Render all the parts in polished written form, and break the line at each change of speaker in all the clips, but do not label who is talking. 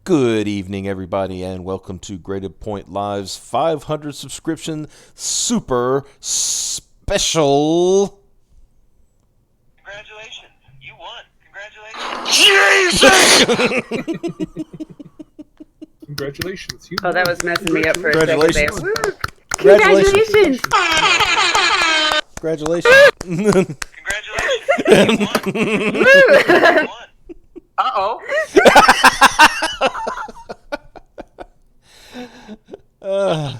Good evening, everybody, and welcome to Graded Point Live's 500 subscription super special.
Congratulations, you won. Congratulations.
Jesus! Congratulations. You
that was messing me up for a second there.
Congratulations.
Congratulations.
Congratulations.
Congratulations, you won.
Uh-oh.
Yeah!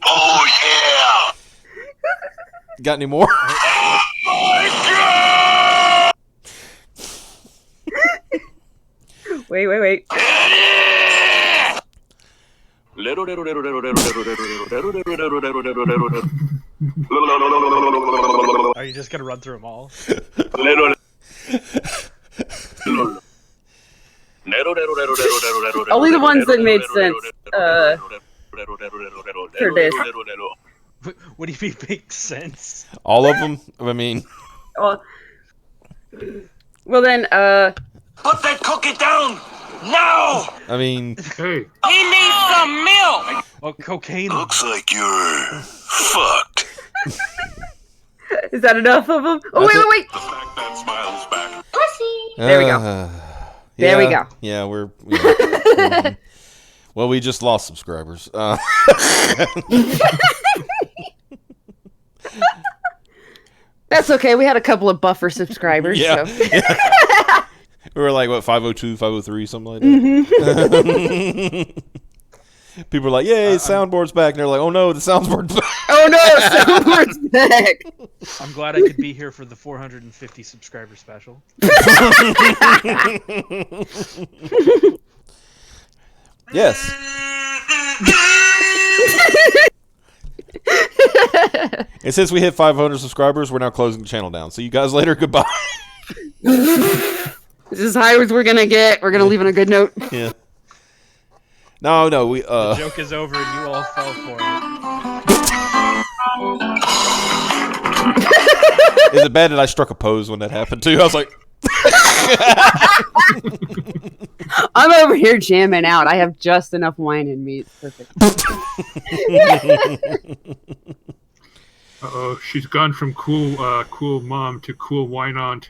Oh, yeah!
Got any more?
Wait.
Are you just gonna run through them all?
Only the ones that made sense for this.
What do you mean makes sense?
All of them? I mean...
Well then,
Put that cookie down! Now!
I mean...
Hey,
He needs some milk!
Oh, cocaine.
Looks like you're fucked.
is that enough of them? Oh,
That's
wait.
The fact that smiles back.
There we go. There we go.
Yeah, we're... mhm. Well, we just lost subscribers.
That's okay. We had a couple of buffer subscribers.
Yeah.
So.
We were like, what, 502, 503, something like that?
Mm-hmm.
People are like, yay, soundboard's back. And they're like, oh no, the soundboard's back.
Oh no, someone's back.
I'm glad I could be here for the 450 subscriber special.
Yes. And since we hit 500 subscribers, we're now closing the channel down. So you guys later, goodbye.
This is as high as we're gonna get. We're gonna leave on a good note.
Yeah. No, we
The joke is over and you all fell for it.
Is it bad that I struck a pose when that happened too? I was like
I'm over here jamming out. I have just enough wine in me. It's perfect.
uh-oh, she's gone from cool mom to cool wine aunt.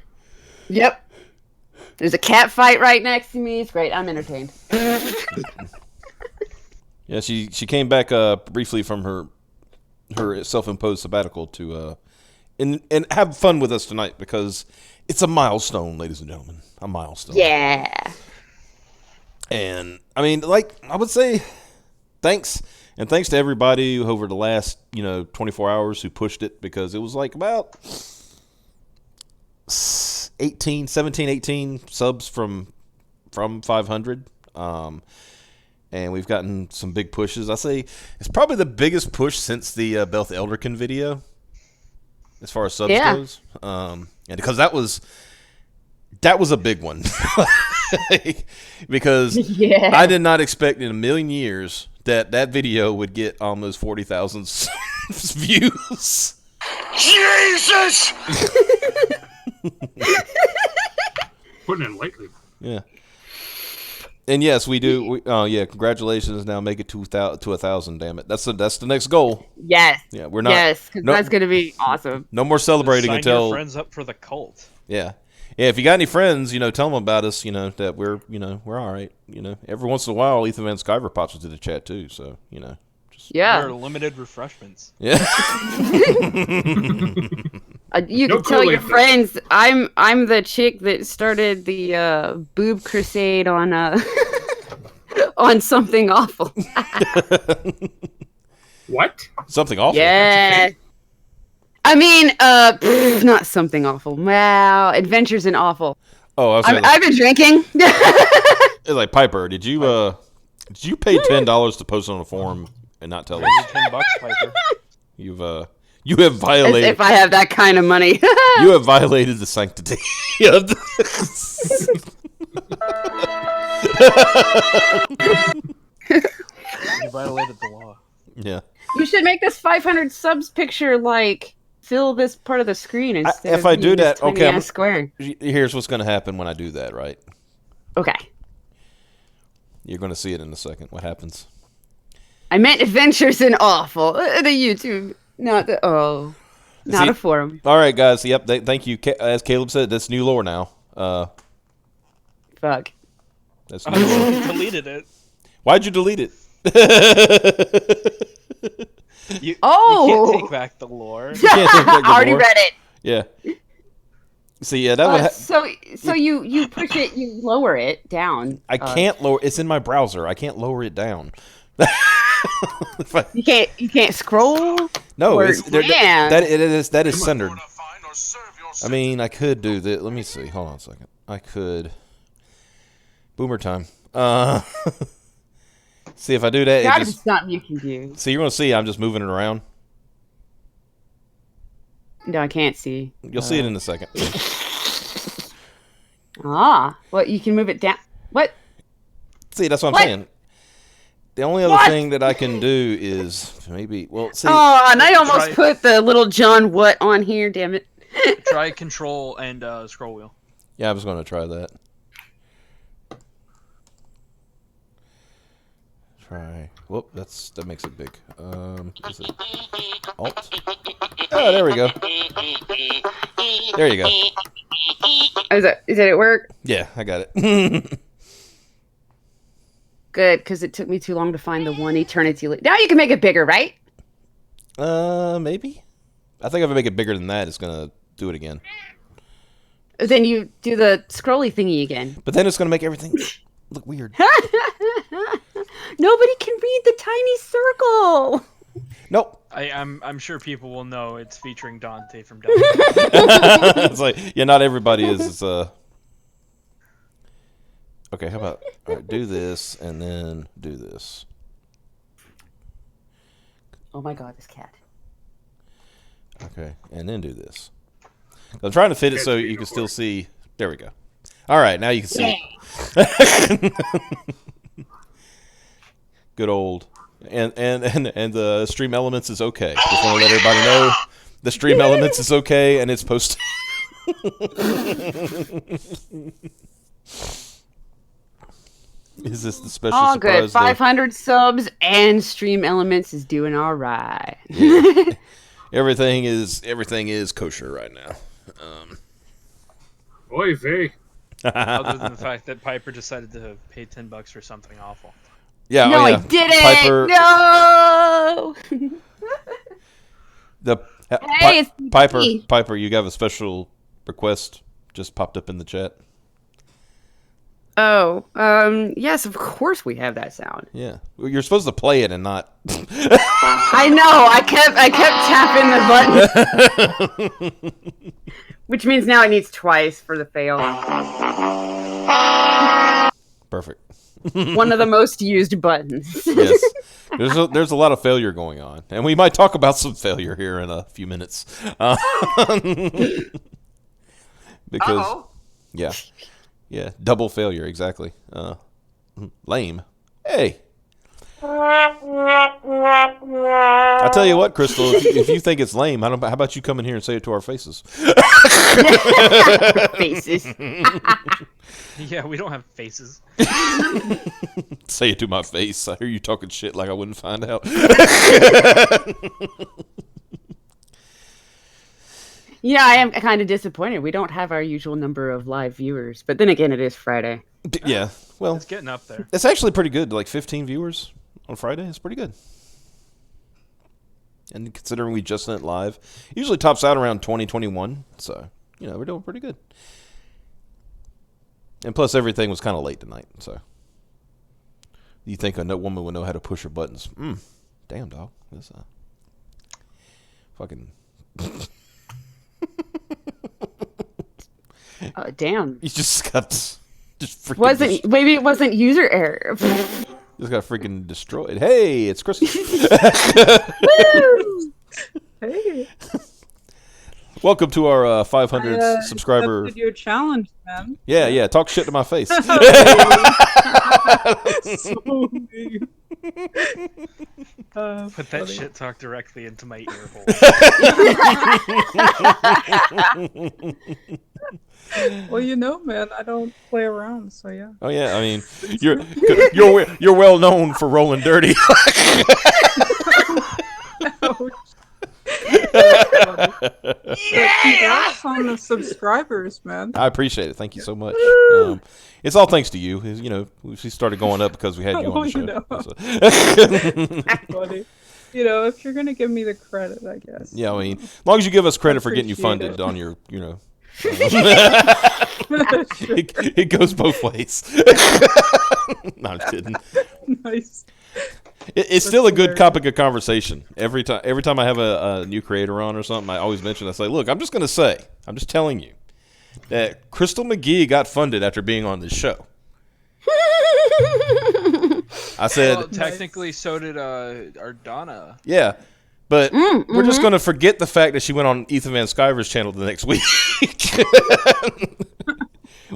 Yep. There's a cat fight right next to me. It's great. I'm entertained.
yeah, she came back briefly from her self-imposed sabbatical to and have fun with us tonight because it's a milestone, ladies and gentlemen. A milestone.
Yeah.
And I mean, like I would say, thanks to everybody over the last 24 hours who pushed it, because it was like about 18 subs from 500. And we've gotten some big pushes. I say it's probably the biggest push since the Beth Elderkin video, as far as subs goes. And because that was a big one. Because I did not expect in a million years that video would get almost 40,000 views.
Jesus!
Putting it lightly.
Yeah. And yes, we do. Congratulations! Now make it to 1,000. Damn it, that's the next goal.
Yes.
Yeah, we're not.
Yes, because that's gonna be awesome.
No more celebrating
Sign
until
your friends up for the cult.
Yeah. If you got any friends, tell them about us. That we're all right. Every once in a while, Ethan Van Skyver pops into the chat too. So just
Yeah.
There are limited refreshments.
yeah.
You can tell your friends I'm the chick that started the boob crusade on on Something Awful.
What?
Something awful.
Yeah. I mean, not Something Awful. Wow, Adventures in Awful.
Oh,
I've been drinking.
It's like Piper. Did you pay $10 to post on a forum and not tell us?
$10, Piper.
You have violated.
As if I have that kind of money.
You have violated the sanctity of the.
You violated the law.
Yeah.
You should make this 500 subs picture like fill this part of the screen instead
if
of
I do
being this
that,
tiny
okay,
ass square.
Here's what's going to happen when I do that, right?
Okay.
You're going to see it in a second. What happens?
I meant Adventures in Awful. The YouTube, not the not a forum.
All right, guys. Yep. Thank you. As Caleb said, that's new lore now.
Fuck.
That's new lore.
Deleted it.
Why'd you delete it?
You can't take back the lore.
I already read it.
Yeah. See, yeah, that would.
So you push it, you lower it down.
I can't lower. It's in my browser. I can't lower it down.
You can't scroll.
No,
that
is centered. I mean, I could do that. Let me see. Hold on a second. I could. Boomer time. See if I do that.
Gotta be something you can do.
See, you're gonna see. I'm just moving it around.
No, I can't see.
You'll see it in a second.
What? You can move it down. What?
See, that's what I'm saying. The only other thing that I can do is maybe. Well, see.
Oh, and I almost put the little John What on here. Damn it.
Try Control and scroll wheel.
Yeah, I was going to try that. Whoop, that makes it big. Is it Alt? Oh, there we go. There you go.
Is it at work?
Yeah, I got it.
Good, because it took me too long to find the one eternity. Now you can make it bigger, right?
Maybe. I think if I make it bigger than that, it's gonna do it again.
Then you do the scrolly thingy again.
But then it's gonna make everything look weird.
Nobody can read the tiny circle.
Nope.
I'm sure people will know it's featuring Dante from Dante.
It's like, yeah, not everybody is. Okay, how about do this and then do this.
Oh my God, this cat.
Okay, and then do this. I'm trying to fit it so you can still see. There we go. All right, now you can see it. Good old. And the stream elements is okay. Just want to let everybody know the stream elements is okay and it's posted. Is this the special
all
surprise?
Good. 500 subs and stream elements is doing all right.
Yeah. Everything is kosher right now.
Oy vey.
Other than the fact that Piper decided to pay $10 for something awful.
Yeah.
No,
oh, yeah.
I didn't.
Piper,
No. It's
Piper, you got a special request just popped up in the chat.
Oh, yes, of course we have that sound.
Yeah, well, you're supposed to play it and not.
I know. I kept tapping the button, which means now it needs twice for the fail.
Perfect.
One of the most used buttons.
Yes, there's a lot of failure going on, and we might talk about some failure here in a few minutes. Because, yeah, double failure exactly. Lame. Hey. I tell you what, Crystal, if you think it's lame, how about you come in here and say it to our faces?
Faces.
Yeah, we don't have faces.
Say it to my face. I hear you talking shit like I wouldn't find out.
Yeah, I am kind of disappointed. We don't have our usual number of live viewers. But then again, it is Friday.
Yeah, well.
It's getting up there.
It's actually pretty good. Like 15 viewers on Friday. It's pretty good. And considering we just went live, usually tops out around 20, 21. So, we're doing pretty good. And plus, everything was kind of late tonight. So, you think a woman would know how to push her buttons? Damn, dog. This fucking.
Damn.
You just got freaking.
Maybe it wasn't user error.
Just got freaking destroyed. Hey, it's Christmas.
Hey.
Welcome to our 500 subscriber.
Your challenge, man.
Yeah. Talk shit to my face.
Put that shit talk directly into my ear hole.
Well, man, I don't play around, so yeah.
Oh yeah, I mean, you're well known for rolling dirty.
Congrats on the subscribers, man.
I appreciate it. Thank you so much. It's all thanks to you. We started going up because we had you on the show.
Funny. If you're gonna give me the credit, I guess.
Yeah, I mean, as long as you give us credit for getting you funded on your, it goes both ways. No, I'm just kidding.
Nice.
It's still a good topic of conversation. Every time I have a new creator on or something, I always mention, I say, look, I'm just telling you that Crystal McGee got funded after being on this show. I said,
well, technically, so did Ardana.
Yeah, but we're just going to forget the fact that she went on Ethan Van Sciver's channel the next week.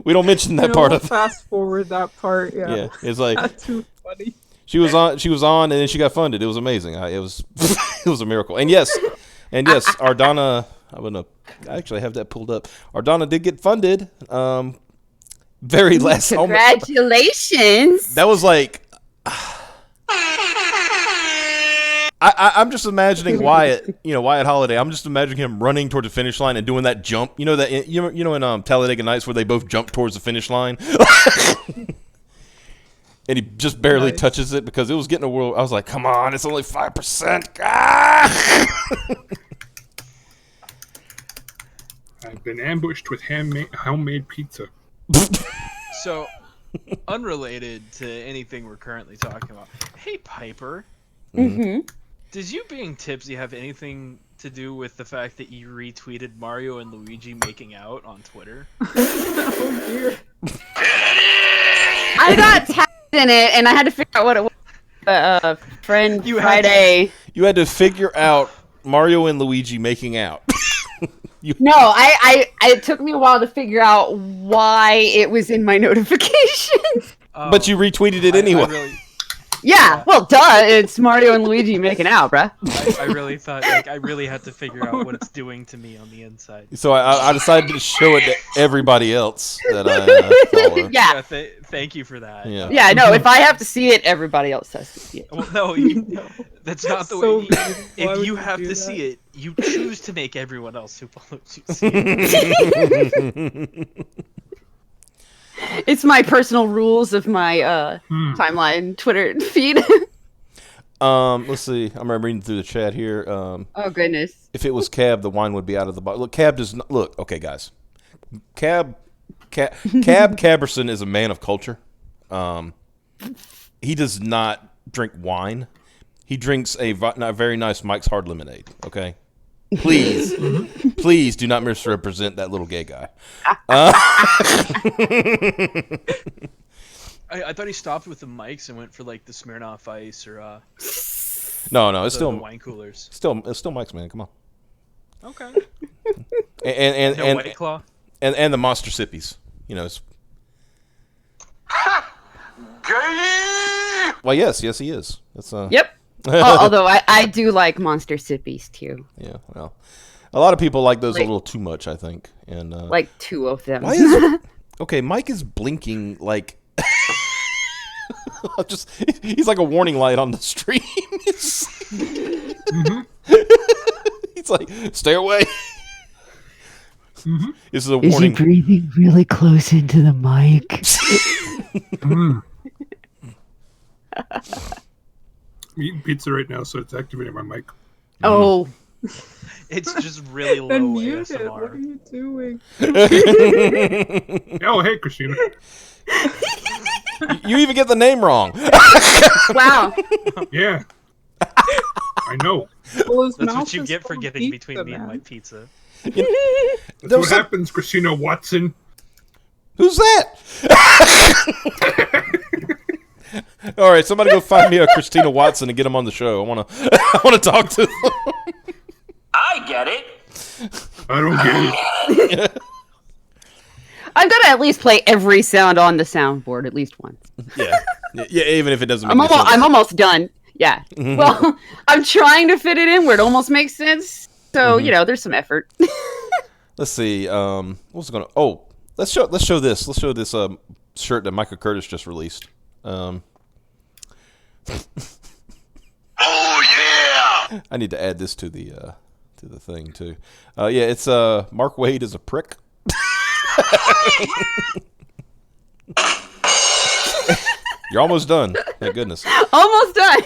We don't mention that part of it.
Fast forward that part. Yeah,
it's like
that's too funny.
She was on, and then she got funded. It was amazing. It was a miracle. And yes, Ardana. I actually have that pulled up. Ardana did get funded. Very last.
Congratulations.
That was like. I'm just imagining Wyatt Holiday. I'm just imagining him running toward the finish line and doing that jump. You know that in Talladega Nights where they both jump towards the finish line. And he just barely touches it because it was getting a whirl. I was like, come on, it's only 5%. Ah!
I've been ambushed with homemade pizza.
So, unrelated to anything we're currently talking about. Hey, Piper.
Mm-hmm.
Does you being tipsy have anything to do with the fact that you retweeted Mario and Luigi making out on Twitter?
Oh, dear.
I got tagged in it, and I had to figure out what it was. Friend Friday.
You had to figure out Mario and Luigi making out.
No, it took me a while to figure out why it was in my notifications.
But you retweeted it anyway.
Yeah, well, duh. It's Mario and Luigi making out, bruh.
I really thought, I really had to figure out what it's doing to me on the inside.
So I decided to show it to everybody else that I follow.
Yeah.
Thank you for that.
Yeah, no, if I have to see it, everybody else has to see it.
Well, no, that's not the way. If you have to see it, you choose to make everyone else who follows you see it.
It's my personal rules of my timeline Twitter feed.
Let's see. I'm reading through the chat here.
Oh goodness.
If it was Cab, the wine would be out of the bottle. Look, Cab does not look. Okay, guys. Cab Caberson is a man of culture. He does not drink wine. He drinks a very nice Mike's Hard Lemonade. Okay. Please do not misrepresent that little gay guy.
I thought he stopped with the mics and went for like the Smirnoff Ice or
no, it's still
the wine coolers.
It's still Mike's, man. Come on.
Okay.
And
White Claw
and the Monster Sippies. It's...
Gay!
Well, yes, he is. That's
Yep. Although I do like Monster Sippies too.
Yeah, well, a lot of people like those a little too much, I think. And
like two of them.
Why is okay? Mike is blinking like he's like a warning light on the stream. He's like, stay away. This is a warning.
Is he breathing really close into the mic?
I'm eating pizza right now, so it's activating my mic.
Oh.
It's just really low
Then mute
ASMR.
it. What are you doing?
Oh, hey, Christina.
You even get the name wrong.
Wow.
Yeah. I know.
Well, his
That's
mouth
what you
is
get for
full of
getting
pizza,
between me and
man.
my pizza.
That's what happens, Christina Watson.
Who's that? All right, somebody go find me a Christina Watson and get him on the show. I want to talk to him.
I get it.
I don't get it.
I'm gonna at least play every sound on the soundboard at least once.
Yeah. Yeah, even if it doesn't make
I'm
any sense.
almost done. Yeah. Well, I'm trying to fit it in where it almost makes sense. So there's some effort.
Let's see. What was going to? Oh, let's show this. Let's show this shirt that Michael Curtis just released.
Oh yeah!
I need to add this to the thing too. Yeah, it's Mark Waid is a prick. You're almost done. Thank goodness.
Almost done.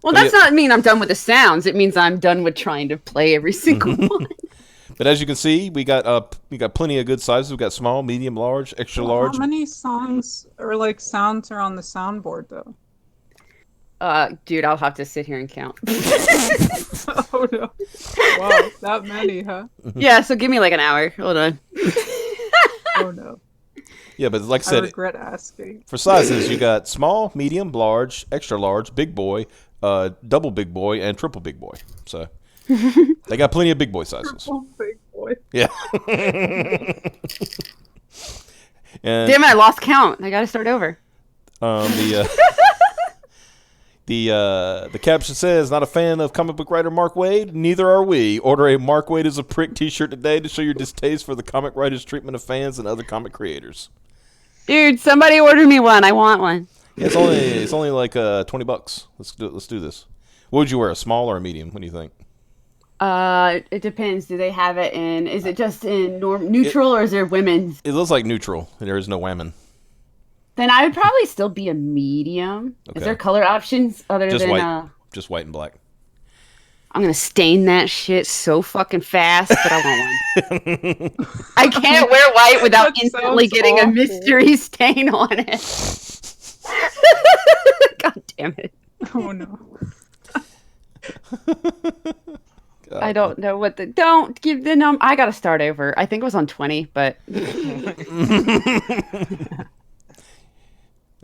Well, that's not mean I'm done with the sounds. It means I'm done with trying to play every single one.
But as you can see, we got plenty of good sizes. We got small, medium, large, extra large.
How many songs or sounds are on the soundboard though?
Dude, I'll have to sit here and count.
Oh no! Wow, that many, huh?
Yeah, so give me like an hour. Hold on.
Oh no!
Yeah, but like I
I
said,
regret asking.
for sizes, you got small, medium, large, extra large, big boy, double big boy, and triple big boy. So they got plenty of big boy sizes.
Oh, big boy.
Yeah. And
Damn it, I lost count. I gotta start over.
the caption says, "Not a fan of comic book writer Mark Waid? Neither are we. Order a Mark Waid is a prick t-shirt today to show your distaste for the comic writer's treatment of fans and other comic creators."
Dude, somebody order me one. I want one.
Yeah, it's only like $20. Let's do this. What would you wear, a small or a medium? What do you think?
It depends. Do they have it in? Is it just in neutral or is there women's?
It looks like neutral, and there is no women.
Then I would probably still be a medium.
Okay.
Is there color options other
Just
than
white. Just white and black.
I'm gonna stain that shit so fucking fast, but I want one. I can't wear white without
That
instantly
sounds
getting
awful.
a mystery stain on it. God damn it.
Oh no!
I don't know what don't give the number. I gotta start over. I think it was on 20, but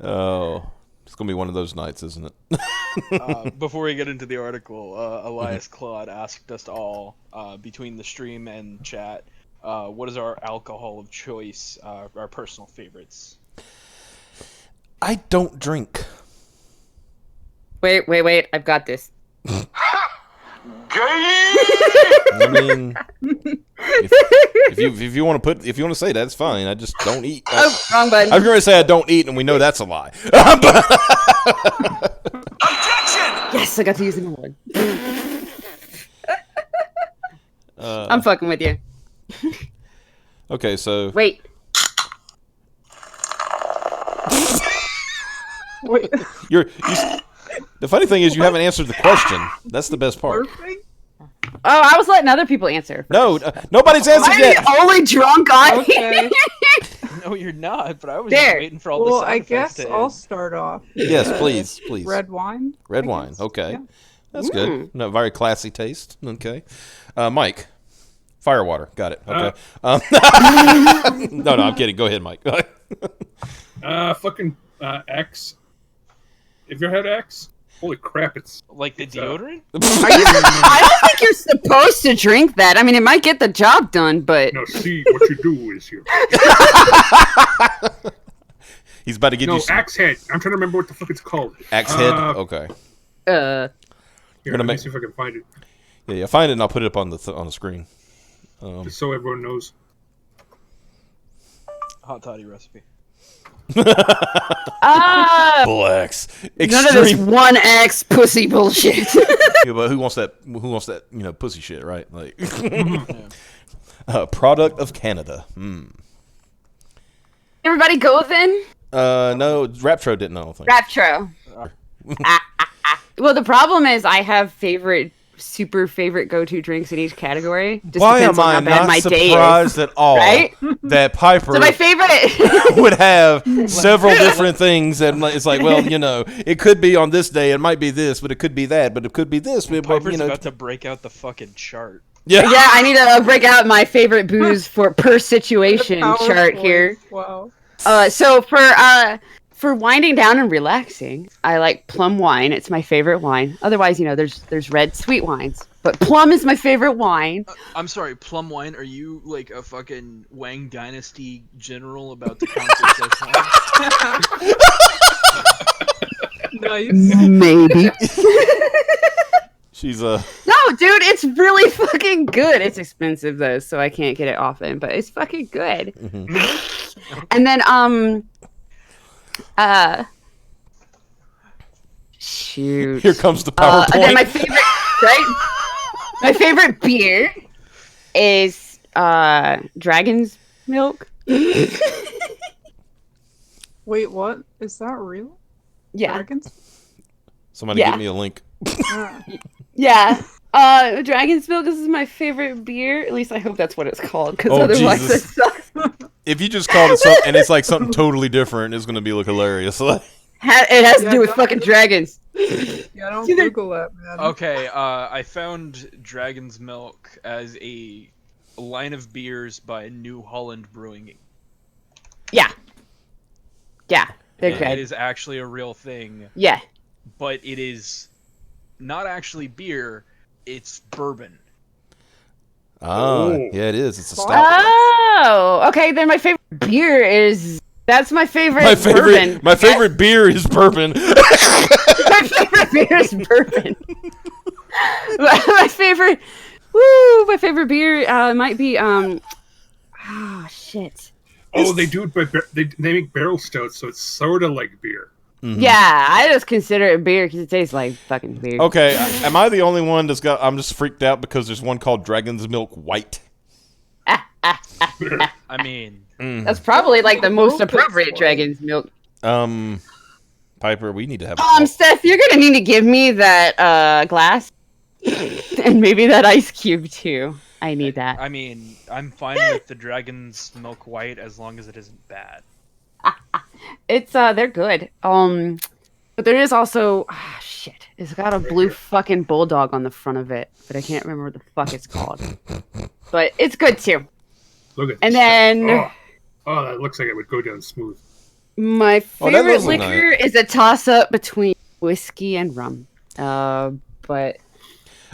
Oh, it's gonna be one of those nights, isn't it?
Before we get into the article, Elias Claude asked us all, between the stream and chat, what is our alcohol of choice, our personal favorites?
I don't drink.
wait. I've got this.
I mean, if you want to say that, it's fine. I just don't eat.
Oh, wrong button.
I was going to say I don't eat, and we know that's a lie.
Objection!
Yes, I got to use another one. I'm fucking with you.
Okay, so
Wait.
Wait,
the funny thing is you haven't answered the question. That's the best part.
perfect.
Oh, I was letting other people answer.
No, nobody's answered
I'm
yet.
the only drunk on
Okay.
No, you're not, but I was
There.
just waiting for all
Well,
the sound
I
effects
guess
to
I'll
end.
start off.
Yes, please.
Red wine.
Red
I
wine.
guess.
Okay,
Yeah.
that's good. No, very classy taste. Okay, Mike, Firewater. Got it. Okay. No, I'm kidding. Go ahead, Mike.
Fucking X. Have you ever had X? Holy crap! It's
Like the deodorant?
I don't think you're supposed to drink that. I mean, it might get the job done, but
no. See, what you do is you.
He's about to get
No,
you some
Axe Head. I'm trying to remember what the fuck it's called.
axe head. Okay.
Here,
gonna
let me
make-
see if I can find it,
Yeah, find it and I'll put it up on the screen.
just so everyone knows.
Hot toddy recipe.
Blacks.
none of this 1X pussy bullshit.
Yeah, but who wants that? Who wants that? Pussy shit, right? Like, product of Canada.
Everybody go then?
No, Raptro didn't. I don't think.
Raptro. Well, the problem is I have super favorite go-to drinks in each category. Just
Why
depends
am
on
I
how bad
not
my day is.
surprised at all
Right?
that Piper
So my favorite.
would have several different things, and it's like, well, it could be on this day, it might be this, but it could be that, but it could be this. But,
Piper's about to break out the fucking chart.
yeah.
Yeah, I need to break out my favorite booze per situation chart
PowerPoint.
here.
Wow.
So for winding down and relaxing, I like plum wine. It's my favorite wine. Otherwise, there's red sweet wines, but plum is my favorite wine.
I'm sorry, plum wine? Are you like a fucking Wang Dynasty general about to conquer Szechuan?
Nice.
Maybe.
She's
No, dude, it's really fucking good. It's expensive though, so I can't get it often, but it's fucking good. And then shoot.
here comes the
And then
PowerPoint.
my favorite, right? My favorite beer is Dragon's Milk.
Wait, what? Is that real?
Yeah.
Dragons?
Somebody
Yeah.
give me a link.
Ah.
Yeah. Dragon's Milk is my favorite beer. At least I hope that's what it's called, because
Oh,
otherwise
Jesus.
it sucks.
If you just called it something and it's like something totally different, it's gonna be look hilarious.
It has to
Yeah,
do with
don't-
fucking dragons.
Yeah, don't
See, they're-
Google that, man.
Okay, I found Dragon's Milk as a line of beers by New Holland Brewing.
Yeah. Yeah. They're
It
good.
is actually a real thing,
Yeah.
but it is not actually beer, it's bourbon.
Ah,
Oh.
yeah, it is. It's a stout.
Oh, okay. Then my favorite beer is. That's my favorite. Bourbon.
My favorite beer is bourbon.
My favorite beer is bourbon. my favorite. Woo! My favorite beer might be shit.
Oh, they do it by they make barrel stouts, so it's sort of like beer.
Yeah, I just consider it beer because it tastes like fucking beer.
Okay, am I the only one that's got? I'm just freaked out because there's one called Dragon's Milk White.
I mean,
That's probably like the most
Milk
appropriate
is
Dragon's Milk.
Piper, we need to have. A
Steph, you're gonna need to give me that glass and maybe that ice cube too. I need that.
I mean, I'm fine with the Dragon's Milk White as long as it isn't bad.
It's they're good. But there is also shit. It's got a blue fucking bulldog on the front of it, but I can't remember what the fuck it's called. But it's good too.
Look at
And
this.
then
Oh, that looks like it would go down smooth.
my
Oh, that
favorite
does look
liquor is a toss up between whiskey and rum. But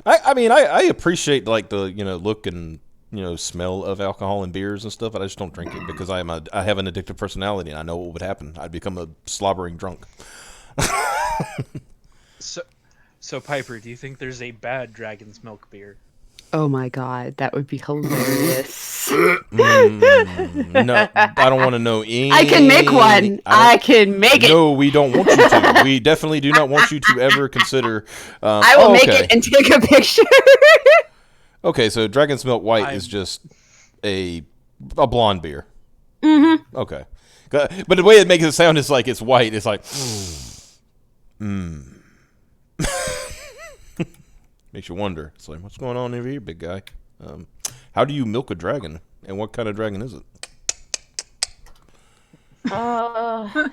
I mean, I appreciate like the look and smell of alcohol and beers and stuff, but I just don't drink it because I have an addictive personality and I know what would happen. I'd become a slobbering drunk.
So Piper, do you think there's a bad Dragon's Milk beer?
oh my god, that would be hilarious.
No, I don't want to know any.
I can make one. I can make it.
No, we don't want you to. We definitely do not want you to ever consider.
I will make it and take a picture.
Okay, so Dragon's Milk White is just a blonde beer. Mm-hmm. Okay. But the way it makes it sound is like it's white. It's like, makes you wonder. It's like, what's going on over here, big guy? How do you milk a dragon? And what kind of dragon is it?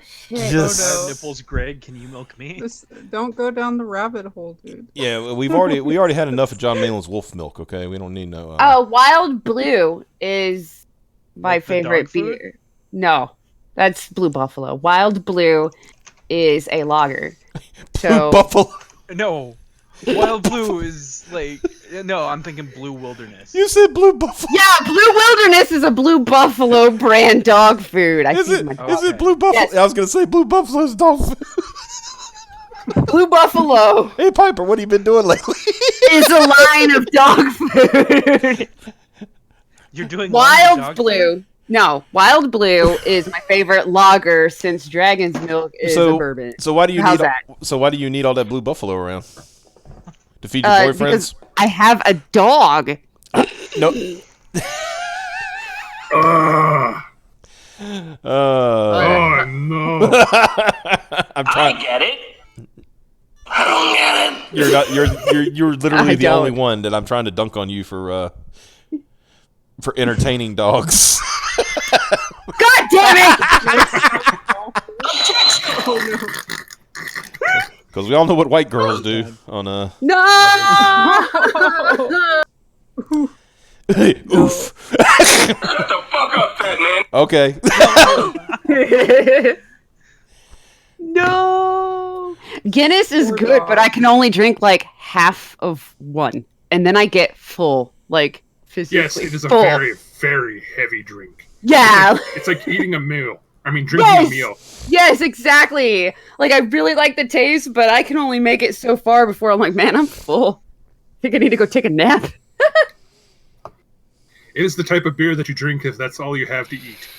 Shit.
Just-
Nipples, Greg, can you milk me?
Don't go down the rabbit hole, dude.
Yeah, we already had enough of John Malin's wolf milk. Okay, we don't need no.
Wild Blue is my
Like the
favorite
dog food?
beer. No, that's Blue Buffalo. Wild Blue is a lager. So
Buffalo.
No, Wild Blue is like I'm thinking Blue Wilderness.
You said Blue Buffalo.
yeah, Blue Wilderness is a Blue Buffalo brand dog food.
Is it
Okay.
Blue Buffalo?
Yes.
I was gonna say Blue Buffalo's dog food.
Blue Buffalo
Hey Piper, what have you been doing lately?
is a line of dog food.
You're doing
Wild
dog
Blue.
food?
No, Wild Blue is my favorite lager since Dragon's Milk is a bourbon.
So why do you
How's
need?
that?
So why do you need all that Blue Buffalo around? To feed your boyfriends?
Because I have a dog.
No.
Oh no!
I'm
I
trying.
get it. I don't get it.
You're not. You're literally
I
the only
don't.
one that I'm trying to dunk on you for entertaining dogs.
God damn it!
Oh no.
Because we all know what white girls do on
No!
Oof.
Shut the fuck up, fat man.
Okay.
No! Guinness is
Poor
good,
dog.
but I can only drink like half of one. And then I get full. Like, physically
Yes, it is a
full.
very, very heavy drink.
Yeah.
It's like eating a meal. I mean, drinking a meal.
Yes, exactly. Like, I really like the taste, but I can only make it so far before I'm like, man, I'm full. I think I need to go take a nap.
It is the type of beer that you drink if that's all you have to eat.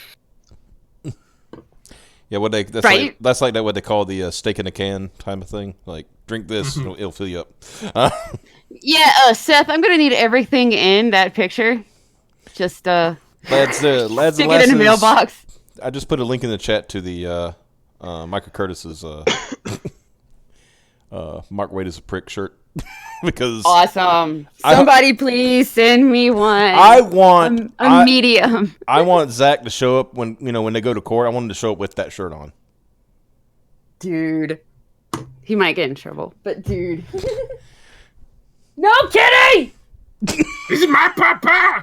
Yeah, that's
Right?
like that's like that what they call the steak in a can type of thing. Like, drink this, it'll fill you up.
Yeah, Seth, I'm gonna need everything in that picture. Just
lads and
stick it in
lasses,
the mailbox.
I just put a link in the chat to the Michael Curtis's Mark Waid is a prick shirt because
Awesome. Somebody please send me one.
I want
a medium.
I want Zach to show up when they go to court. I want him to show up with that shirt on.
Dude. He might get in trouble, but dude. No kidding!
This is my papa!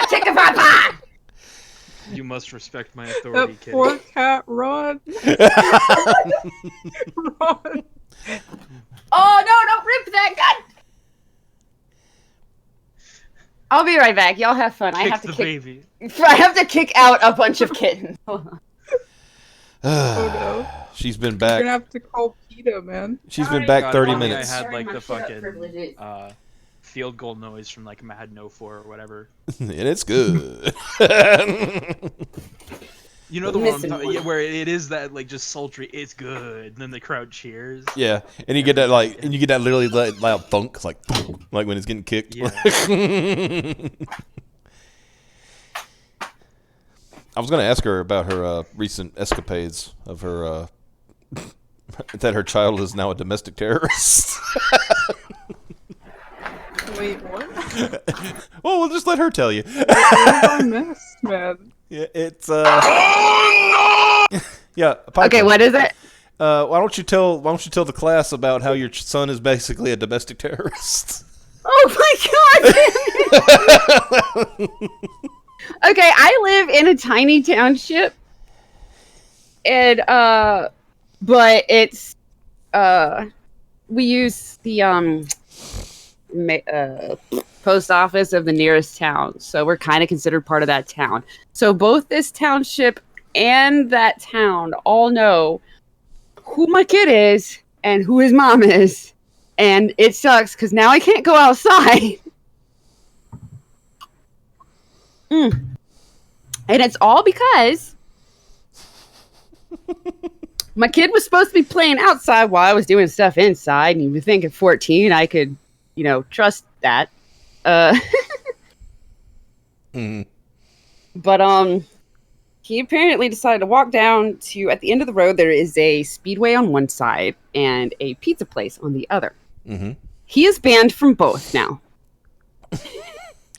Take a papa!
You must respect my authority,
That
kid.
poor cat, run. Run.
Oh no, don't rip that gun! I'll be right back. Y'all have fun. I have to
baby.
I have to kick out a bunch of kittens.
Oh no.
She's been
You're
back.
gonna have to call PETA, man.
She's been back
God,
30
if only
minutes.
I had
Sorry,
like
my
the
shut-up
fucking
privileges.
field goal noise from like Madden 04 or whatever.
And it's good.
You know the one I'm
Missing
talking,
one.
yeah, where it is that like just sultry. It's good. And then the crowd cheers.
Yeah, and you get that literally loud thunk, like when it's getting kicked.
Yeah.
I was going to ask her about her recent escapades of her that her child is now a domestic terrorist.
Wait, what?
Well, we'll just let her tell you.
What have I missed, man?
Yeah, it's
Oh
yeah. Piper,
Okay, what is it?
why don't you tell the class about how your son is basically a domestic terrorist?
Oh my god! Okay, I live in a tiny township, and but it's we use the post office of the nearest town, so we're kind of considered part of that town. So both this township and that town all know who my kid is and who his mom is, and it sucks because now I can't go outside. And it's all because my kid was supposed to be playing outside while I was doing stuff inside, and you would think at 14 I could, trust that. But he apparently decided to walk down to, at the end of the road, there is a Speedway on one side and a pizza place on the other.
Mm-hmm.
He is banned from both now.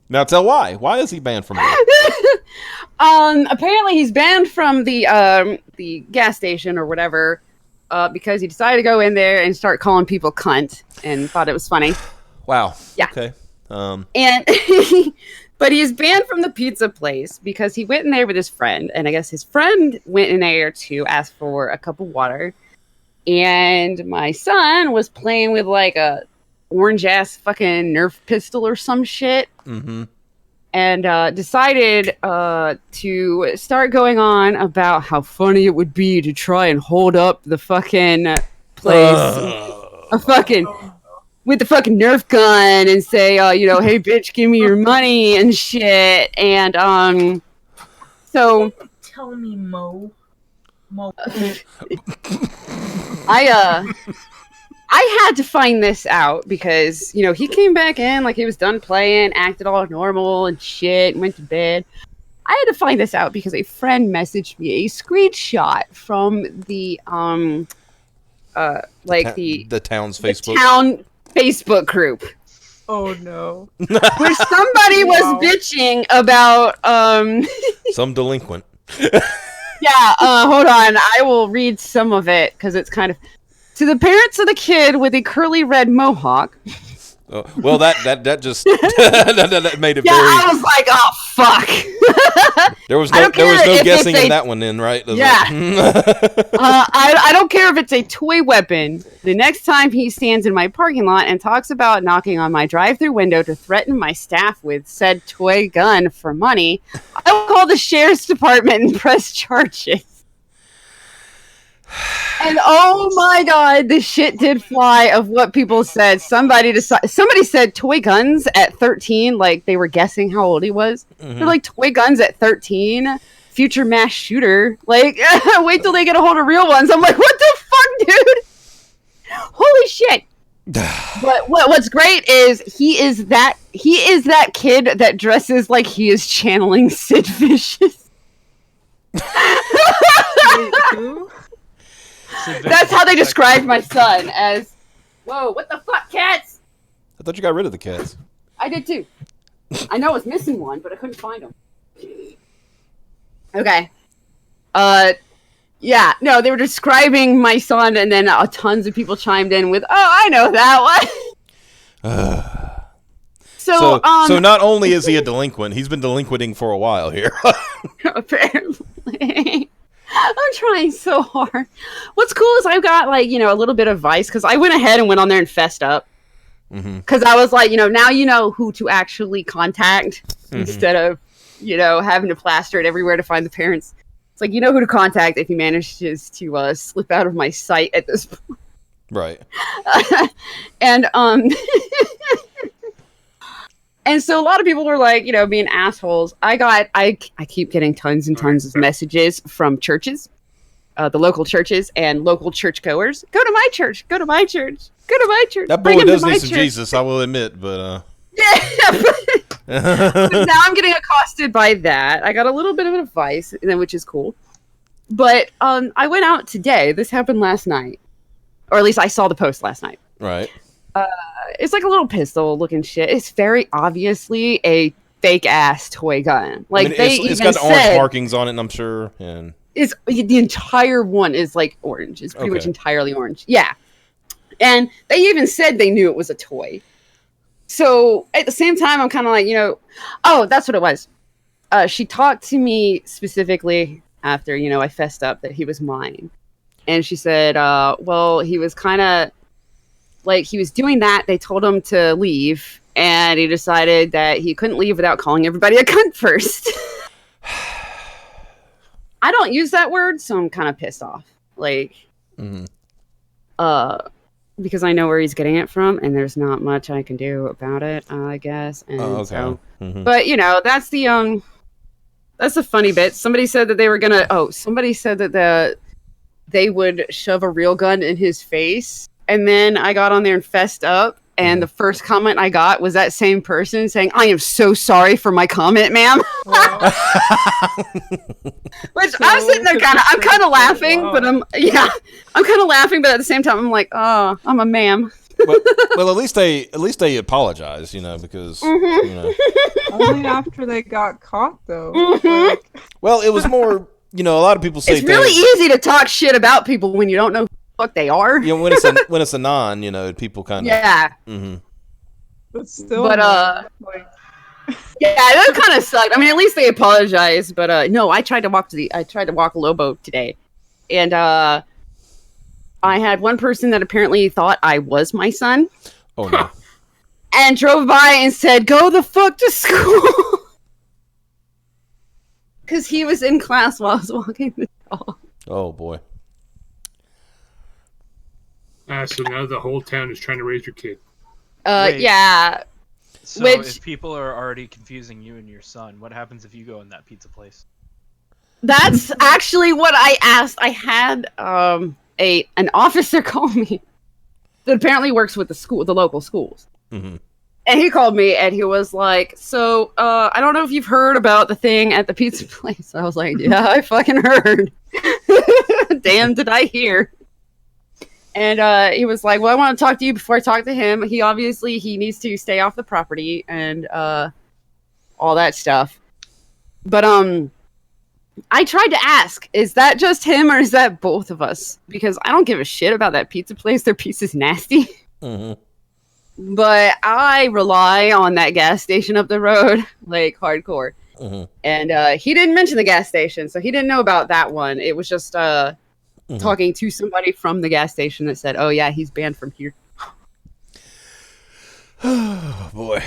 Now tell why. Why is he banned from both?
Apparently he's banned from the gas station or whatever, because he decided to go in there and start calling people cunt and thought it was funny.
Wow.
Yeah.
Okay.
And but he's banned from the pizza place because he went in there with his friend, and I guess his friend went in there to ask for a cup of water, and my son was playing with like a orange ass fucking Nerf pistol or some shit.
Mm-hmm.
And decided to start going on about how funny it would be to try and hold up the fucking place with the fucking Nerf gun and say, hey bitch, give me your money and shit. And so
Tell me, Mo.
I had to find this out because, he came back in like he was done playing, acted all normal and shit, and went to bed. I had to find this out because a friend messaged me a screenshot from the
the town's Facebook.
town Facebook group
Oh no.
where somebody was bitching about
Some delinquent.
yeah, hold on, I will read some of it because it's kind of to the parents of the kid with a curly red mohawk.
Well, that just that made it
Yeah,
very.
I was like, oh fuck.
There was
I
no
don't care
guessing
if
in
they-
that one, then, right?
Yeah. I don't care if it's a toy weapon. The next time he stands in my parking lot and talks about knocking on my drive-through window to threaten my staff with said toy gun for money, I will call the sheriff's department and press charges. And oh my god, the shit did fly of what people said. Somebody said toy guns at 13, like they were guessing how old he was. They're like, toy guns at 13? Future mass shooter. Like, wait till they get a hold of real ones. I'm like, what the fuck, dude? Holy shit. But what's great is he is that kid that dresses like he is channeling Sid Vicious.
Wait, who?
That's how they described my son as. Whoa! What the fuck, cats?
I thought you got rid of the cats.
I did too. I know I was missing one, but I couldn't find him. Okay. Yeah. No, they were describing my son, and then tons of people chimed in with, "Oh, I know that one." So
not only is he a delinquent, he's been delinquenting for a while here.
Apparently. I'm trying so hard. What's cool is I've got, like, a little bit of vice, because I went ahead and went on there and fessed up. Because I was like, now you know who to actually contact instead of, having to plaster it everywhere to find the parents. It's like, you know who to contact if he manages to slip out of my sight at this point.
Right.
And, and so a lot of people were like, being assholes. I keep getting tons and tons of messages from churches, the local churches and local churchgoers. Go to my church. Go to my church. Go to my church.
That boy does need some Jesus, I will admit, but
yeah. But now I'm getting accosted by that. I got a little bit of advice, which is cool. But I went out today. This happened last night, or at least I saw the post last night.
Right.
It's like a little pistol looking shit. It's very obviously a fake ass toy gun. Like,
it's got the orange markings on it, and I'm sure. And
it's the entire one is like orange. It's pretty much entirely orange. Yeah. And they even said they knew it was a toy. So at the same time, I'm kind of like, oh, that's what it was. She talked to me specifically after, I fessed up that he was mine. And she said, well, he was kind of like, he was doing that. They told him to leave, and he decided that he couldn't leave without calling everybody a cunt first. I don't use that word, so I'm kind of pissed off. Like, because I know where he's getting it from, and there's not much I can do about it, I guess. And so, but that's the funny bit. Somebody said that they were gonna. Oh, somebody said that they would shove a real gun in his face. And then I got on there and fessed up, and the first comment I got was that same person saying, "I am so sorry for my comment, ma'am." Which I'm sitting there I'm kind of laughing, but I'm kind of laughing, but at the same time I'm like, oh, I'm a ma'am.
well, at least they apologize, because
Only after they got caught, though. Like,
well, it was more, a lot of people say
it's really easy to talk shit about people when you don't know what they are.
When it's a non, people kind of
but still,
like, yeah, that kind of sucked. I mean, at least they apologized, but no, I tried to walk Lobo today, and I had one person that apparently thought I was my son.
Oh no.
And drove by and said, "Go the fuck to school." Because he was in class while I was walking the dog.
Oh boy.
So now the whole town is trying to raise your kid.
Yeah.
So if people are already confusing you and your son, what happens if you go in that pizza place?
That's actually what I asked. I had an officer call me that apparently works with the local schools. And he called me and he was like, "So, I don't know if you've heard about the thing at the pizza place." I was like, "Yeah, I fucking heard." Damn, did I hear? And he was like, "Well, I want to talk to you before I talk to him. He needs to stay off the property and all that stuff." But I tried to ask, is that just him or is that both of us? Because I don't give a shit about that pizza place. Their pizza's nasty. But I rely on that gas station up the road, like, hardcore. And he didn't mention the gas station, so he didn't know about that one. It was just talking to somebody from the gas station that said, "Oh yeah, he's banned from here."
Oh boy.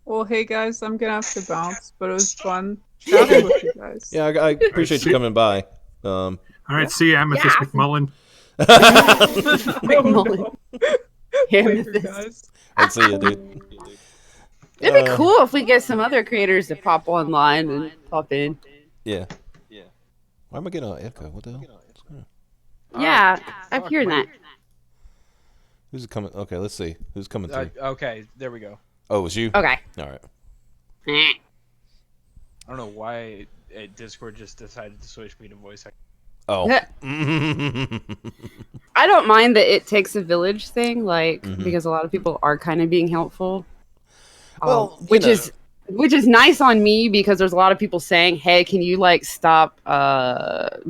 Well, hey guys, I'm gonna have to bounce, but it was fun chatting with you guys.
Yeah, I appreciate you coming by.
All right, see you, Amethyst
Yeah.
McMullen.
McMullen.
Later, guys.
Let's see you, dude.
It'd be cool if we get some other creators to pop online and pop in.
Yeah. Why am I getting an echo? What the hell?
Yeah, I'm hearing that.
Who's coming? Okay, let's see. Who's coming through?
Okay, there we go.
Oh, it was you?
Okay.
All right.
I don't know why Discord just decided to switch me to voice acting.
Oh.
I don't mind that it takes a village thing, like
Mm-hmm.
because a lot of people are kind of being helpful.
Well,
which is nice on me because there's a lot of people saying, "Hey, can you like stop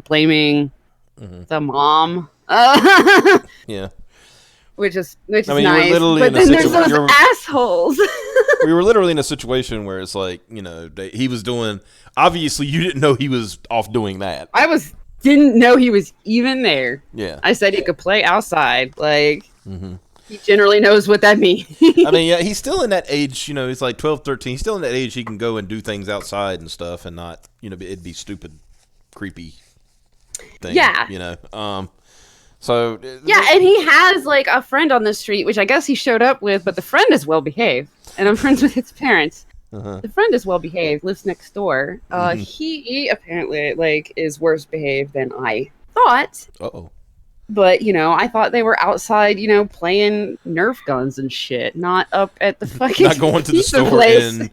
blaming the mom?"
Yeah.
Which is
I mean, you were
nice.
literally
But
in a
then there's
situation-
those assholes.
We were literally in a situation where it's like, you know, he was doing. Obviously, you didn't know he was off doing that.
Didn't know he was even there.
Yeah.
I said he could play outside. Like he generally knows what that means.
I mean, yeah, he's still in that age, you know, he's like 12, 13. He's still in that age he can go and do things outside and stuff and not, you know, it'd be stupid, creepy thing.
Yeah.
You know, so.
Yeah, and he has like a friend on the street, which I guess he showed up with, but the friend is well behaved. And I'm friends with his parents. The friend is well behaved, lives next door. He apparently like is worse behaved than I thought.
Uh-oh.
But, you know, I thought they were outside, you know, playing Nerf guns and shit, not up at the fucking
Not going to the
pizza
store
place.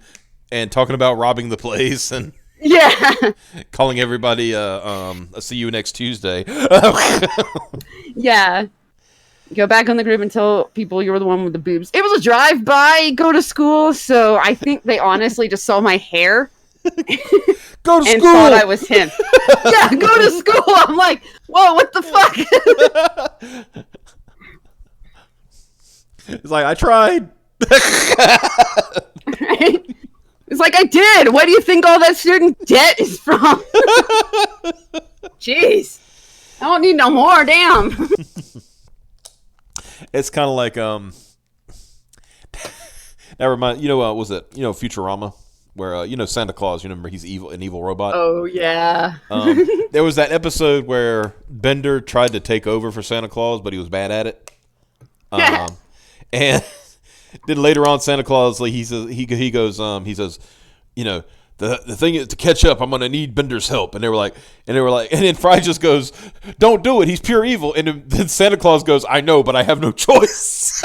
and talking about robbing the place and
Yeah.
calling everybody a see you next Tuesday.
Yeah. Go back on the group and tell people you were the one with the boobs. It was a drive-by, go to school, so I think they honestly just saw my hair
Go to
and
school.
thought I was him. Yeah, go to school. I'm like, whoa, what the fuck?
It's like, I tried.
Right? It's like, I did. What do you think all that student debt is from? Jeez. I don't need no more, damn.
It's kind of like that remind you know what was it, you know, Futurama, where you know, Santa Claus, you remember he's an evil robot.
Oh, yeah.
There was that episode where Bender tried to take over for Santa Claus, but he was bad at it. And then later on, Santa Claus, like he says, he goes, he says, you know, the thing is to catch up, I'm gonna need Bender's help. And they were like, and then Fry just goes, don't do it, he's pure evil. And then Santa Claus goes, I know, but I have no choice.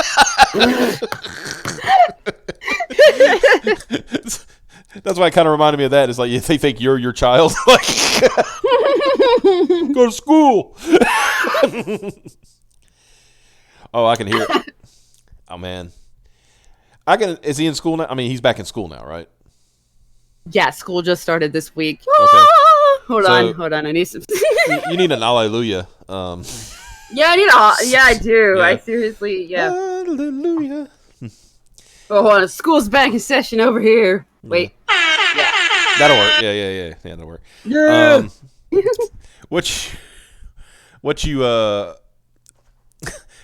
That's why it kind of reminded me of that. It's like, they think you're your child. Like, go to school. Oh, I can hear it. Oh man, is he in school now? I mean, he's back in school now, right?
Yeah, school just started this week.
Okay.
Hold on. I need some.
You need an hallelujah.
Yeah, I need I do.
Yeah.
I seriously, yeah.
Hallelujah.
Oh, hold on. School's back in session over here. Wait.
That'll work. Yeah, that'll work.
Yeah.
What you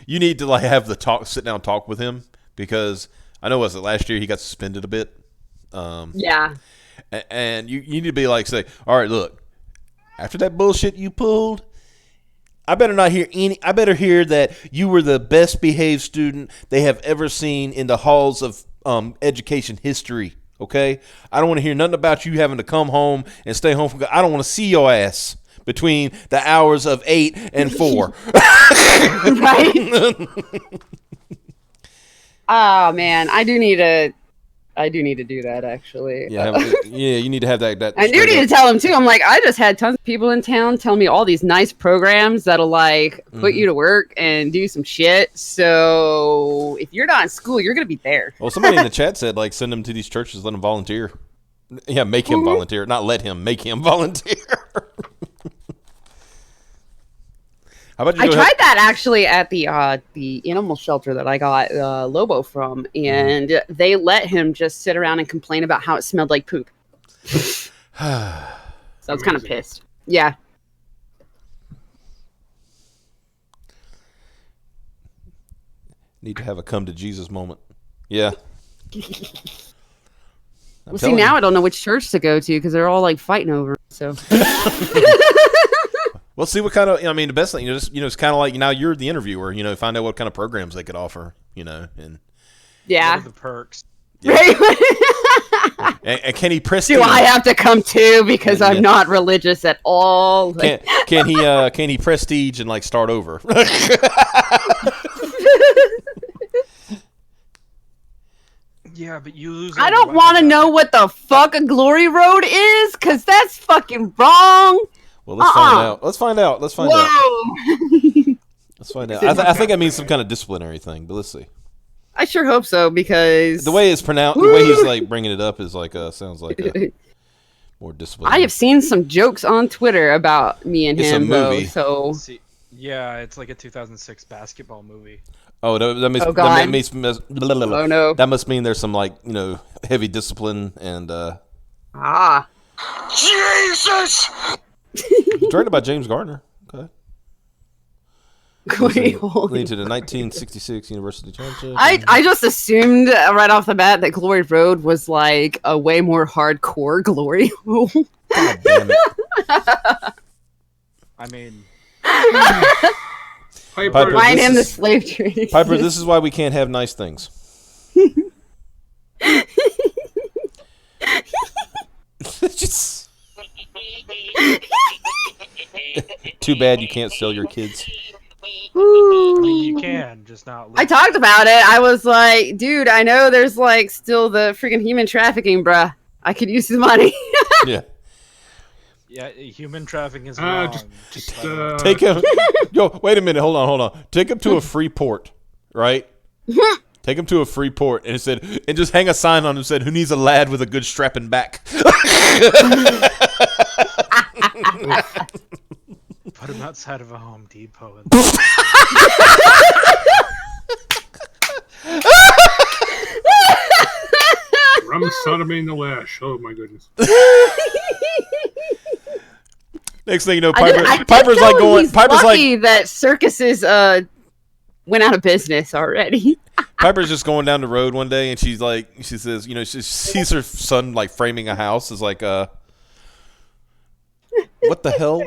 you need to like have the sit down talk with him, because I know last year he got suspended a bit.
Yeah.
And you need to be like, say, all right, look, after that bullshit you pulled, I better not hear I better hear that you were the best behaved student they have ever seen in the halls of education history. Okay, I don't want to hear nothing about you having to come home and stay home from. I don't want to see your ass between the hours of 8 and 4.
Right. Oh man, I do need to do that actually.
Yeah, you need to have that.
I do need to tell him too. I'm like, I just had tons of people in town tell me all these nice programs that'll like put you to work and do some shit. So if you're not in school, you're gonna be there.
Well, somebody in the chat said like send him to these churches, let him volunteer. Yeah, make him volunteer, not let him. Make him volunteer. How about you?
I tried that actually at the animal shelter that I got Lobo from, and they let him just sit around and complain about how it smelled like poop. So I was kind of pissed. Yeah.
Need to have a come to Jesus moment. Yeah.
Well, see, now I don't know which church to go to because they're all like fighting over it, so.
Well, see what kind of. I mean, the best thing, it's kind of like now you're the interviewer. Find out what kind of programs they could offer. And
Yeah.
What are the perks?
Right.
and can he prestige?
Do I have to come too because I'm not religious at all?
Can he prestige and like start over?
Yeah, but you lose.
I don't want to know what the fuck a glory road is, because that's fucking wrong.
Well, let's find out. Let's find out.
Whoa.
Let's find out. I think that means some kind of disciplinary thing, but let's see.
I sure hope so, because
The way it's pronounced, the way he's like bringing it up is like sounds like more disciplinary.
I have seen some jokes on Twitter about me and
It's a
him,
movie.
though. So
Yeah, it's like a 2006 basketball movie.
Oh, that makes
Oh, God.
oh
no.
That must mean there's some like heavy discipline and
Jesus!
directed by James Garner. Okay.
Wait, hold
Leading to the 1966 University Championship.
I just assumed right off the bat that Glory Road was like a way more hardcore Glory Hole.
God damn it.
I mean,
Piper,
Find
this
him the
is-
slave trade.
Piper, this is why we can't have nice things. Just... Too bad you can't sell your kids.
I mean, you can just not.
I talked about it. I was like, dude, I know there's like still the freaking human trafficking, bruh. I could use the money.
Yeah.
Yeah, human trafficking is wrong.
Take him. Yo, wait a minute. Hold on. Take him to a Freeport, right? Take him to a Freeport, and it said, and just hang a sign on it that said, "Who needs a lad with a good strapping back?"
Put him outside of a Home Depot. And
Rum sodomy in the lash. Oh my goodness.
Next thing you know,
I
Piper's
did
like
know
going.
he's
Piper's
lucky that circuses went out of business already.
Piper's just going down the road one day, and she says, she sees her son like framing a house. Is like, what the hell?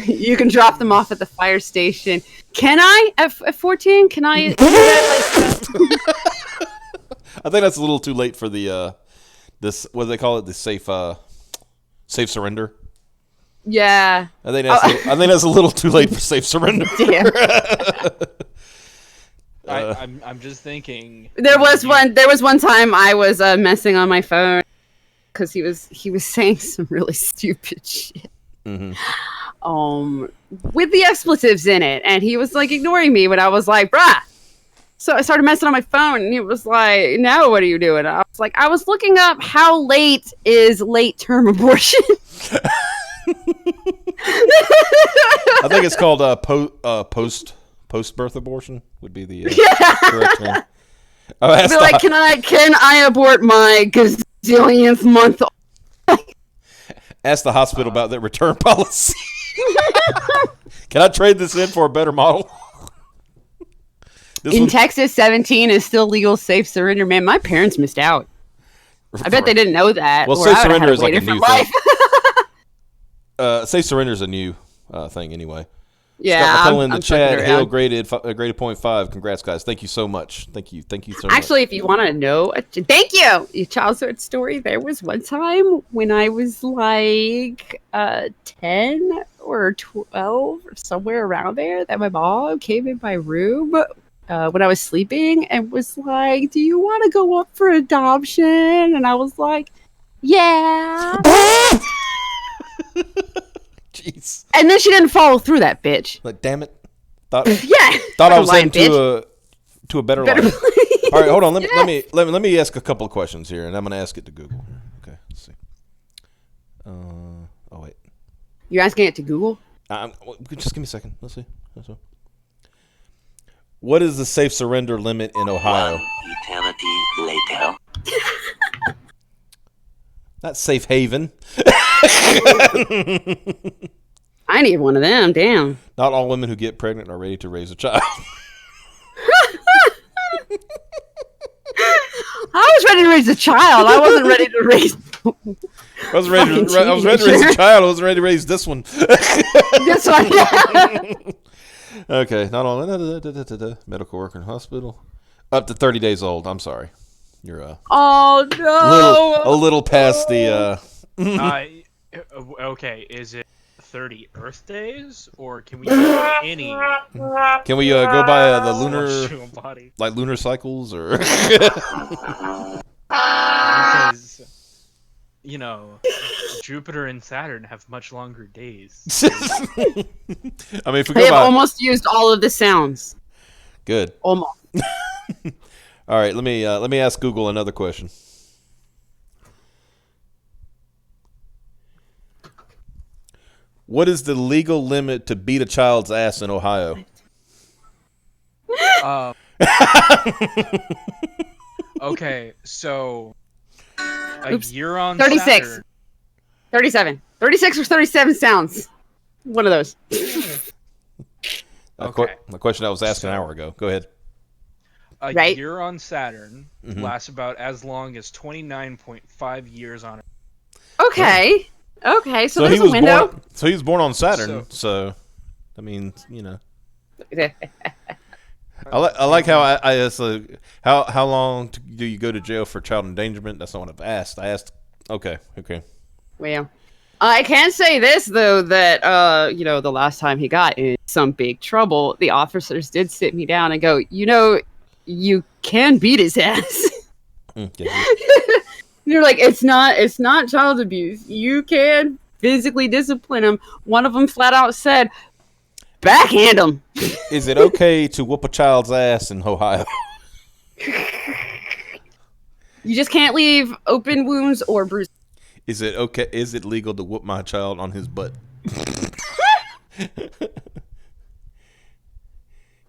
You can drop them off at the fire station. Can I at 14? Can I? Do that,
I think that's a little too late for the this, what do they call it, the safe surrender.
yeah.
I think that's a little too late for safe surrender.
Damn.
I'm just thinking.
There was one time I was messing on my phone because he was saying some really stupid shit.
Mm-hmm.
With the expletives in it, and he was like ignoring me, but I was like, bruh. So I started messing on my phone, and he was like, now what are you doing? I was like, I was looking up how late is late term abortion.
I think it's called post birth abortion would be the correct name.
I'd be like, can I abort my gazillionth month?
Ask the hospital about their return policy. Can I trade this in for a better model?
In Texas, 17 is still legal safe surrender. Man, my parents missed out. I bet they didn't know that.
Well,
or
safe
I would've
surrender
had
is like a new
life.
thing. Safe surrender is a new thing anyway.
Yeah,
Scott McCullough in the
I'm
chat.
fucking
Hail
around.
graded 0.5. Congrats, guys. Thank you so much. Thank you so much.
Actually, if you want to know, thank you. Your childhood story. There was one time when I was like 10 or 12 or somewhere around there that my mom came in my room when I was sleeping and was like, "Do you want to go up for adoption?" And I was like, "Yeah."
Jeez.
And then she didn't follow through, that bitch.
Like, damn it. Thought
Yeah.
I was
Lying
heading to a better life.
place.
All right, hold on. Let me ask a couple of questions here, and I'm going to ask it to Google. Okay, let's see. Oh wait.
You're asking it to Google?
Just give me a second. Let's see. What is the safe surrender limit in Ohio?
Eternity later.
Not safe haven.
I need one of them. Damn.
Not all women who get pregnant are ready to raise a child.
I was ready to raise a child. I wasn't ready to raise.
I was ready to raise a child. I wasn't ready to raise this one.
This one.
Okay, not only medical worker in hospital. Up to 30 days old. I'm sorry. You're
Oh no.
a little past the
Okay, is it 30 Earth days, or can we do any
Can we go by the lunar
celestial body?
like lunar cycles or
Because, you know, Jupiter and Saturn have much longer days.
I mean, if we
I
go
have
by
almost used all of the sounds.
good.
Almost.
All right, let me ask Google another question. What is the legal limit to beat a child's ass in Ohio?
Okay, so a
Oops.
year on
36.
Saturn.
37. 36 or 37 sounds. One of those.
Okay.
The question I was asking an hour ago. Go ahead.
A
Right.
year on Saturn lasts about as long as 29.5 years on Earth.
Okay. Okay, so there's
he
a
was
window.
born. So he was born on Saturn. So I mean, you know. I like how I asked, how long do you go to jail for child endangerment? That's not what I've asked. I asked. Okay.
Well, I can say this though, that the last time he got in some big trouble, the officers did sit me down and go, you can beat his ass.
Yeah.
They're like, it's not child abuse. You can physically discipline him. One of them flat out said, backhand him.
Is it okay to whoop a child's ass in Ohio?
You just can't leave open wounds or bruises.
Is it okay? Is it legal to whoop my child on his butt?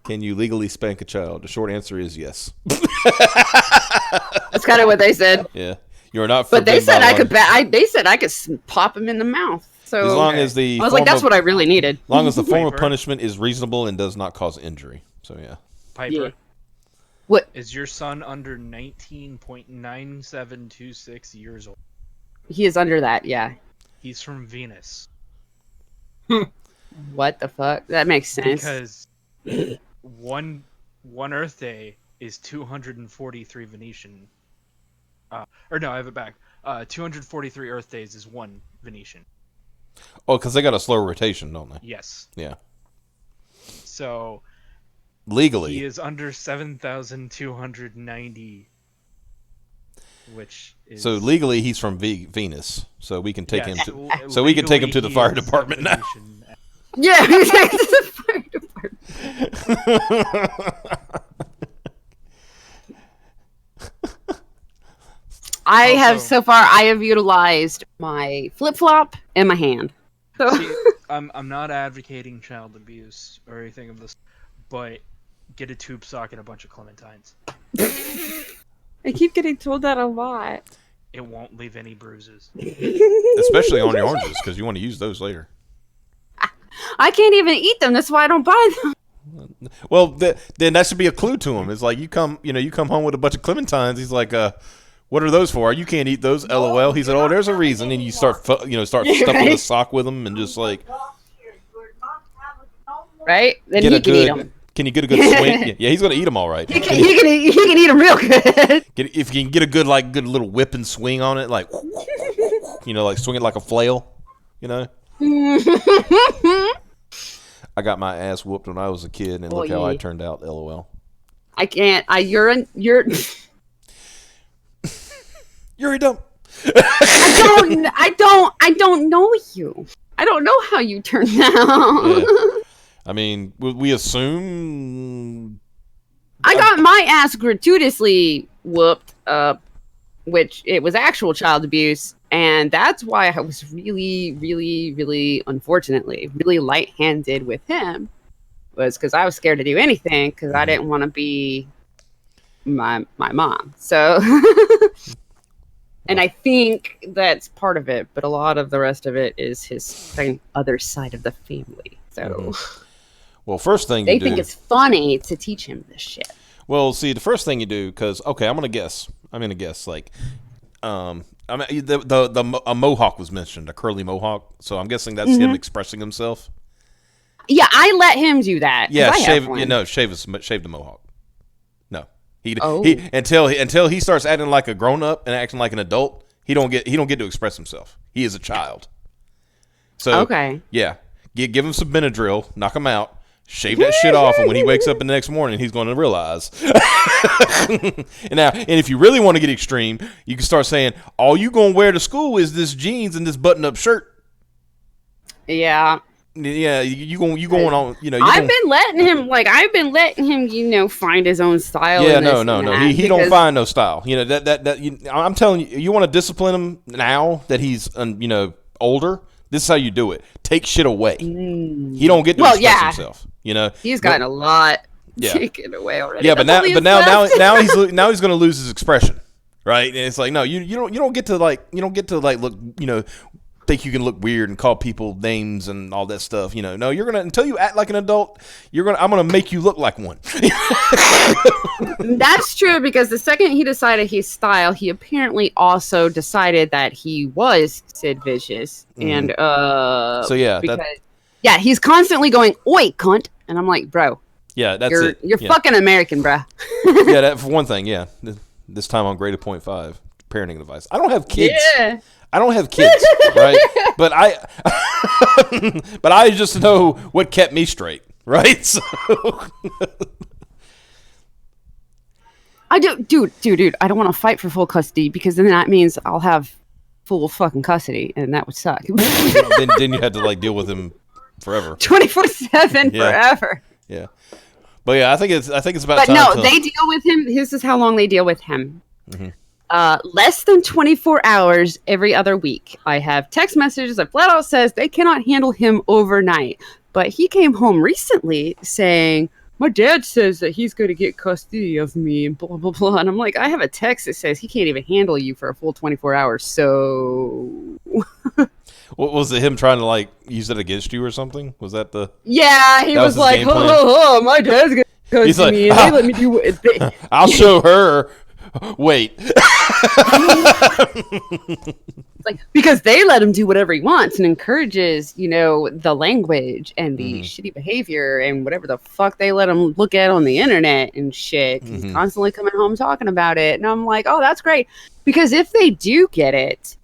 Can you legally spank a child? The short answer is yes.
That's kind of what they said.
Yeah, you're not.
But they said
by
I
law.
could. They said I could pop him in the mouth. So
As long as the
I was like, that's what I really needed.
As long as the form of
Piper.
punishment is reasonable and does not cause injury. So yeah.
Piper,
Yeah. What?
is your son under 19.9726 years old?
He is under that. Yeah.
He's from Venus.
What the fuck? That makes sense.
Because one Earth day is 243 Venetian. Or no, I have it back. 243 Earth days is one Venetian.
Oh, because they got a slow rotation, don't they?
Yes.
Yeah.
So
Legally.
he is under 7,290, which is
So legally, he's from Venus. So we can take him
yes,
to. So we can take him to the
legally
fire
he is
department now.
Venetian.
Yeah. He's like, this is the fire department. I have utilized my flip flop and my hand. So
See, I'm not advocating child abuse or anything of this, but get a tube sock and a bunch of Clementines.
I keep getting told that a lot.
It won't leave any bruises.
Especially on your oranges, because you want to use those later.
I can't even eat them. That's why I don't buy them.
Well, then that should be a clue to him. It's like you come home with a bunch of Clementines. He's like, what are those for? You can't eat those. LOL. He said, oh, there's a reason. And you start stuffing the sock with them and just like.
Right? Then
Get
he
a
can
good,
eat them.
Can you get a good swing? Yeah, he's gonna eat them all right.
He can eat them real good.
If you can get a good little whip and swing on it, like like swing it like a flail, I got my ass whooped when I was a kid, and look how I turned out. LOL.
I can't. You're
You're a dumb.
I don't know you. I don't know how you turned out.
Yeah. I mean, we assume.
I got my ass gratuitously whooped up, which it was actual child abuse, and that's why I was really, really, really, unfortunately, really light-handed with him, was because I was scared to do anything because I didn't want to be my mom. So, and I think that's part of it, but a lot of the rest of it is his other side of the family. So.
Well, first thing
They
you do.
think it's funny to teach him this shit.
Well, see, the first thing you do, because, okay, I'm going to guess, like, I mean, a mohawk was mentioned, a curly mohawk. So I'm guessing that's him expressing himself.
Yeah, I let him do that.
Yeah,
shave
shave the mohawk. No, he until he starts acting like a grown up and acting like an adult, he don't get to express himself. He is a child. So
okay,
yeah, give him some Benadryl, knock him out. Shave that shit off, and when he wakes up in the next morning, he's going to realize. And if you really want to get extreme, you can start saying, all you going to wear to school is this jeans and this button-up shirt.
Yeah.
Yeah, you going on,
I've been letting him, find his own style.
Yeah, no. He don't find no style. I'm telling you, you want to discipline him now that he's, older. This is how you do it. Take shit away. He don't get to express himself.
He's gotten a lot taken away already.
Yeah, but now he's going to lose his expression, right? And it's like, no, you don't get to look, think you can look weird and call people names and all that stuff. No, you're gonna, until you act like an adult, I'm gonna make you look like one.
That's true, because the second he decided his style, he apparently also decided that he was Sid Vicious, and he's constantly going, "Oi, cunt," and I'm like, bro,
yeah, that's
you're fucking American, bro.
Yeah, that for one thing. Yeah, this time on Graded Point 5 parenting advice. I don't have kids.
Yeah.
I don't have kids, right? But I just know what kept me straight, right? So
I do, dude. I don't want to fight for full custody, because then that means I'll have full fucking custody, and that would suck.
then you had to deal with him forever,
24/7 forever.
Yeah, but yeah, I think it's about.
But no, they deal with him. This is how long they deal with him. Mm-hmm. Less than 24 hours every other week. I have text messages that flat out says they cannot handle him overnight. But he came home recently saying, my dad says that he's going to get custody of me and blah, blah, blah. And I'm like, I have a text that says he can't even handle you for a full 24 hours. So...
What was it, him trying to use it against you or something? Was that the...
Yeah, he was like, my dad's going to custody me and they let me do it.
I'll show her... Wait.
Because they let him do whatever he wants and encourages, the language and the shitty behavior and whatever the fuck they let him look at on the internet and shit. He's constantly coming home talking about it. And I'm like, oh, that's great. Because if they do get it,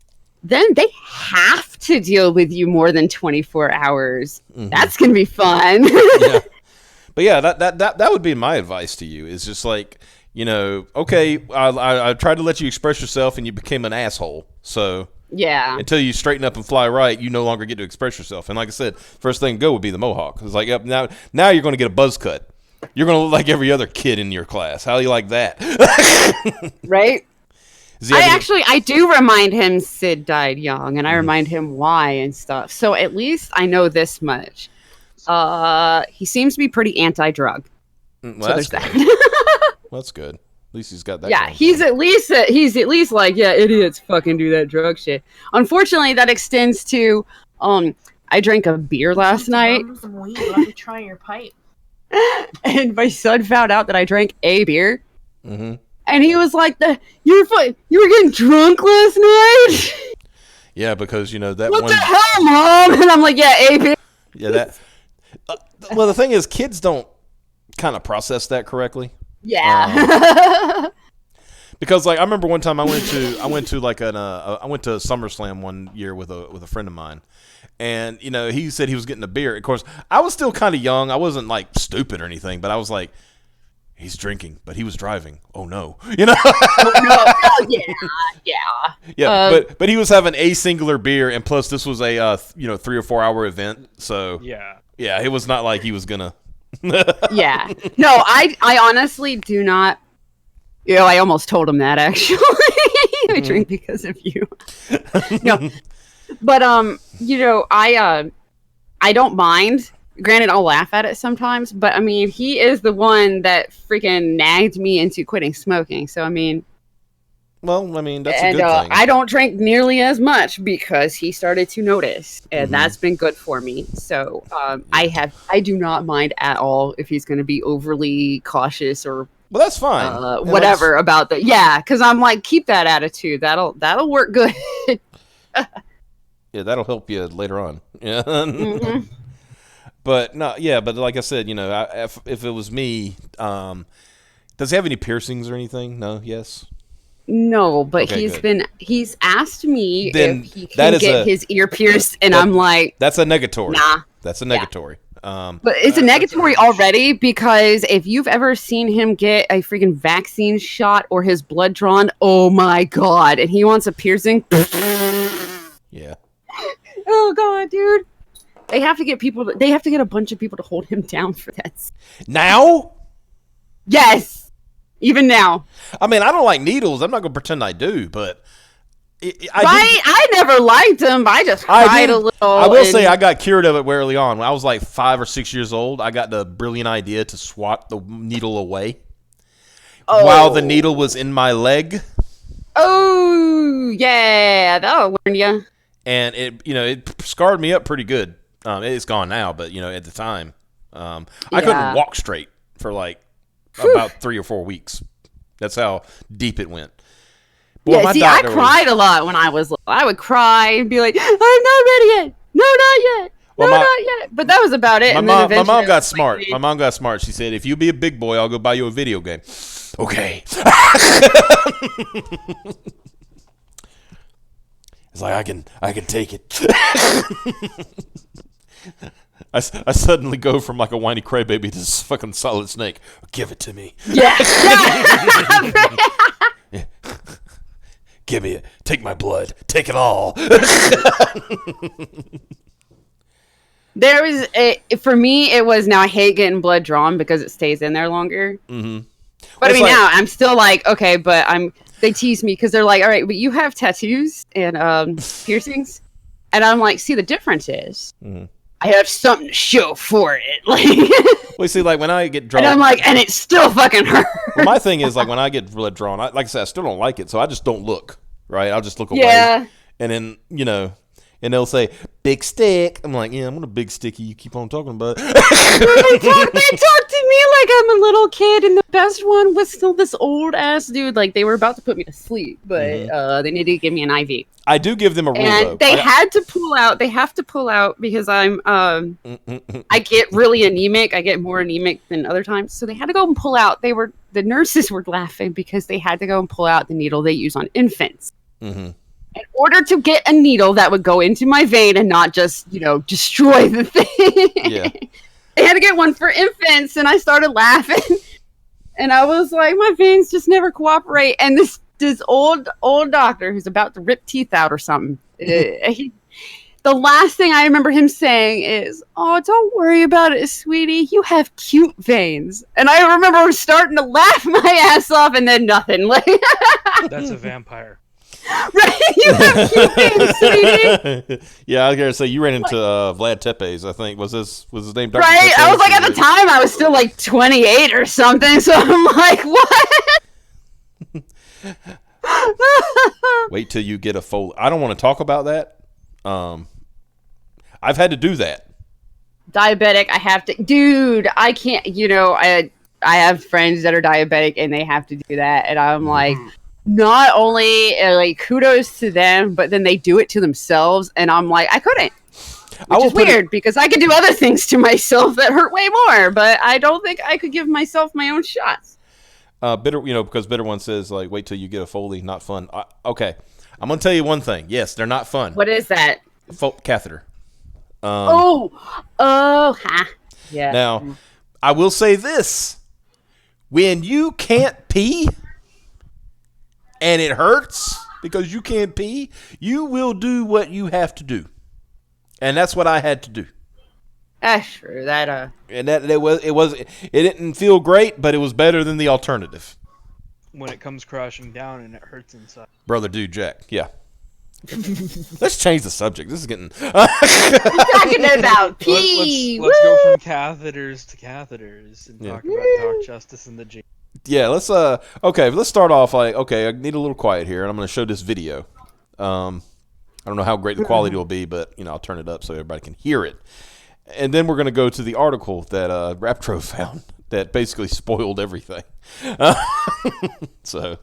then they have to deal with you more than 24 hours. That's going to be fun.
Yeah. But yeah, that would be my advice to you, is just okay, I tried to let you express yourself and you became an asshole. So
yeah,
until you straighten up and fly right, you no longer get to express yourself. And like I said, first thing to go would be the mohawk. It's like, yep, now you're going to get a buzz cut. You're going to look like every other kid in your class. How do you like that?
Right? I do remind him Sid died young, and I remind him why and stuff. So at least I know this much. He seems to be pretty anti-drug.
Well,
so
that's
there's
good.
that.
Well, that's good. At least he's got that.
Yeah, he's at least like, yeah, idiots fucking do that drug shit. Unfortunately, that extends to I drank a beer last night.
Some weed. Let me try your pipe.
And my son found out that I drank a beer. Mm-hmm. And he was like, you were getting drunk last night?
Yeah, because that
what
one...
the hell, Mom? And I'm like, yeah, a beer.
Yeah, that... well, the thing is, kids don't kind of process that correctly.
Yeah.
Because I remember one time I went to SummerSlam one year with a friend of mine, and he said he was getting a beer. Of course, I was still kind of young. I wasn't stupid or anything, but I was like, he's drinking, but he was driving. Oh no,
Oh, no.
Yeah. But he was having a singular beer, and plus this was a 3 or 4 hour event, so yeah, it was not like he was gonna.
Yeah. No, I honestly do not. I almost told him that, actually. I drink because of you. No. But I don't mind. Granted, I'll laugh at it sometimes, but I mean, he is the one that freaking nagged me into quitting smoking. So I mean,
well, I mean, that's a good thing.
I don't drink nearly as much because he started to notice, and that's been good for me. So I do not mind at all if he's going to be overly cautious or
Well, that's fine.
whatever about the because I'm like, keep that attitude. That'll work good.
Yeah, that'll help you later on. Yeah.
Mm-hmm.
But no, yeah, but like I said, you know, if it was me, does he have any piercings or anything? No, yes.
No, but
Okay,
he's asked me
Then
if he
that
can
is
get his ear pierced, and I'm like,
that's a negatory.
nah.
That's a negatory.
But it's a negatory already because if you've ever seen him get a freaking vaccine shot or his blood drawn, oh my god, and he wants a piercing.
Yeah.
Oh god, dude. They have to get a bunch of people to hold him down for that.
Now?
Yes. Even now.
I mean, I don't like needles. I'm not going to pretend I do, but
I never liked him. I just cried a little.
I will say I got cured of it early on. When I was like 5 or 6 years old, I got the brilliant idea to swat the needle away while the needle was in my leg.
Oh, yeah. That'll learn you.
And it scarred me up pretty good. It's gone now, but at the time, I couldn't walk straight for like about 3 or 4 weeks. That's how deep it went. Boy,
I cried a lot when I was little. I would cry and be like, "I'm not ready yet. No, not yet. No, not yet." But that was about it.
My mom got smart. My mom got smart. She said, "If you be a big boy, I'll go buy you a video game." Okay. It's like I can take it. I suddenly go from like a whiny crybaby to this fucking Solid Snake. Give it to me.
Yeah.
Yeah. Give me it. Take my blood. Take it all.
There was for me. It was now I hate getting blood drawn because it stays in there longer.
Mm-hmm.
But I mean, now I'm still like, okay, but they tease me because they're like, all right, but you have tattoos and piercings, and I'm like, see, the difference is I have something to show for it. Like,
well, see, like when I get drawn,
and I'm like, and it still fucking hurts.
Well, my thing is like when I get blood drawn, like I said, I still don't like it, so I just don't look. Right, I'll just look away.
Yeah.
And then and they'll say big stick. I'm like, yeah, I'm gonna big sticky. You keep on talking about.
They talk to me like I'm a little kid, and the best one was still this old ass dude. Like they were about to put me to sleep, but they needed to give me an IV.
I do give them a rule,
and
though.
They had to pull out. They have to pull out because I'm I get really anemic. I get more anemic than other times, so they had to go and pull out. The nurses were laughing because they had to go and pull out the needle they use on infants.
Mm-hmm.
In order to get a needle that would go into my vein and not just, destroy the thing.
Yeah.
They had to get one for infants, and I started laughing. And I was like, my veins just never cooperate. And this old doctor who's about to rip teeth out or something, the last thing I remember him saying is, "Oh, don't worry about it, sweetie. You have cute veins." And I remember starting to laugh my ass off, and then nothing. Like
That's a vampire.
Right? You have cute veins, sweetie.
Yeah, I was gonna say you ran into Vlad Tepes. I think was his name. Dr.
Right?
Tepes?
I was like, at the time, I was still like 28 or something. So I'm like, what?
Wait till you get a Foley. I don't want to talk about that. I've had to do that.
Diabetic, I have to, dude. I can't. I have friends that are diabetic and they have to do that, and I'm like, not only like kudos to them, but then they do it to themselves, and I'm like, I couldn't. Which is weird because I could do other things to myself that hurt way more, but I don't think I could give myself my own shots.
Bitter, because Bitter One says like, wait till you get a Foley, not fun. Okay, I'm gonna tell you one thing. Yes, they're not fun.
What is that?
Catheter.
Yeah.
Now, I will say this: when you can't pee and it hurts because you can't pee, you will do what you have to do, and that's what I had to do.
That's true. That
and it didn't feel great, but it was better than the alternative.
When it comes crashing down and it hurts inside.
Brother, dude, Jack. Yeah. Let's change the subject. This is getting.
We're talking about pee.
Let's go from catheters to catheters and talk about Dark Justice and the G.
Yeah, let's okay, let's start off like, okay, I need a little quiet here, and I'm going to show this video. I don't know how great the quality will be, but I'll turn it up so everybody can hear it. And then we're going to go to the article that Raptro found that basically spoiled everything. So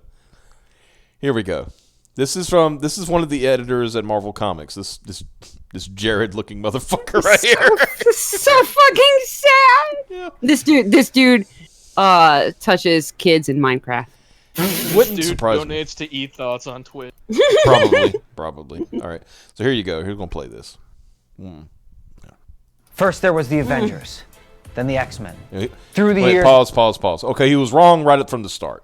here we go. This is one of the editors at Marvel Comics. This Jared looking motherfucker right here.
So fucking sad.
Yeah.
This dude touches kids in Minecraft.
Wouldn't
Dude
surprise me.
donates to E-Thoughts on Twitch.
Probably. All right. So here you go. Who's gonna play this?
First there was the Avengers, then the X-Men. Through the
Wait,
years...
Pause. Okay, he was wrong right from the start.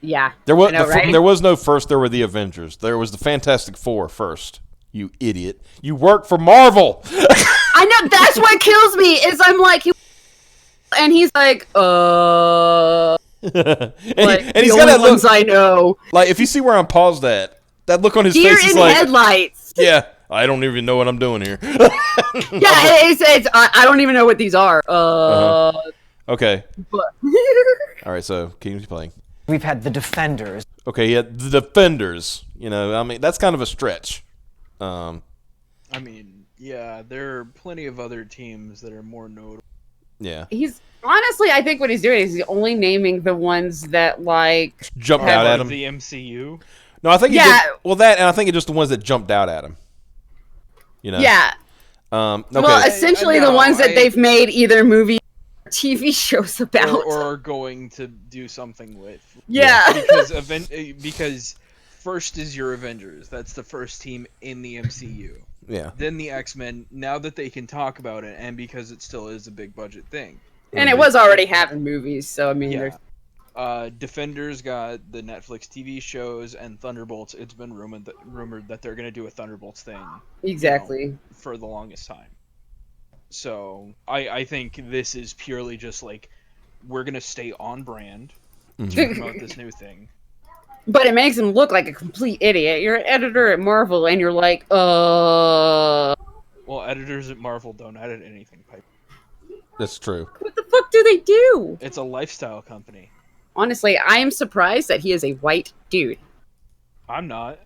Yeah.
There was
I know, right?
there was no first. There were the Avengers. There was the Fantastic Four first. You idiot! You work for Marvel.
I know. That's what kills me. Is I'm like, and he's like,
and he's got that
ones
look.
I know.
Like if you see where I'm paused at, that look on his
Deer
face is
in
like,
headlights.
yeah, I don't even know what I'm doing here.
Yeah, it's I don't even know what these are.
Okay.
But
All right. So King's playing.
We've had the Defenders.
Okay, yeah, the Defenders. You know, I mean, that's kind of a stretch.
I mean, yeah, there are plenty of other teams that are more notable.
Yeah.
he's honestly, I think what he's doing is he's only naming the ones that like
Jumped out at him.
The MCU.
No, I think
Yeah.
that, and I think it's just the ones that jumped out at him. You know.
yeah.
Okay.
Well, essentially the ones that they've made either movie or TV shows about.
Or are going to do something with.
Yeah.
Because first is your Avengers. That's the first team in the MCU.
Yeah.
Then the X-Men, now that they can talk about it, and because it still is a big budget thing.
And it was already having movies, so I mean,
Yeah.
there's
Defenders got the Netflix TV shows, and Thunderbolts, it's been rumored that they're going to do a Thunderbolts thing.
exactly.
For the longest time. So, I think this is purely just like, we're going to stay on brand to promote this new thing.
But it makes him look like a complete idiot. You're an editor at Marvel, and you're like,
Well, editors at Marvel don't edit anything, Piper.
That's true.
what the fuck do they do?
It's a lifestyle company.
Honestly, I am surprised that he is a white dude.
I'm not.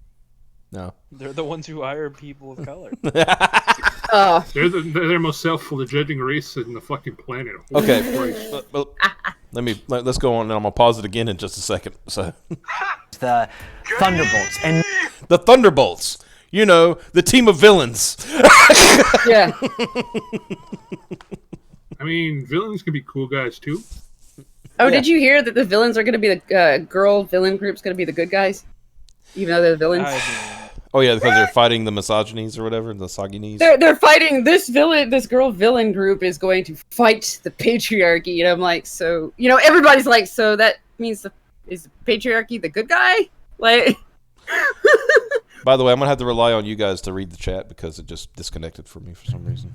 No.
They're the ones who hire people of color.
They're the most self-judging race in the fucking planet. Holy
Okay.
Christ.
Well, let's go on, and I'm gonna pause it again in just a second. So,
The Thunderbolts. And
the Thunderbolts. You know, the team of villains.
Yeah.
I mean, villains can be cool guys too.
Oh,
Yeah.
did you hear that the villains are going to be the girl villain group's going to be the good guys, even though they're the villains?
Oh yeah, because they're fighting the misogynies or whatever, the soggy
They're fighting this villain. This girl villain group is going to fight the patriarchy, and I'm like, so everybody's like, so that means is the patriarchy the good guy? Like,
By the way, I'm gonna have to rely on you guys to read the chat because it just disconnected for me for some reason.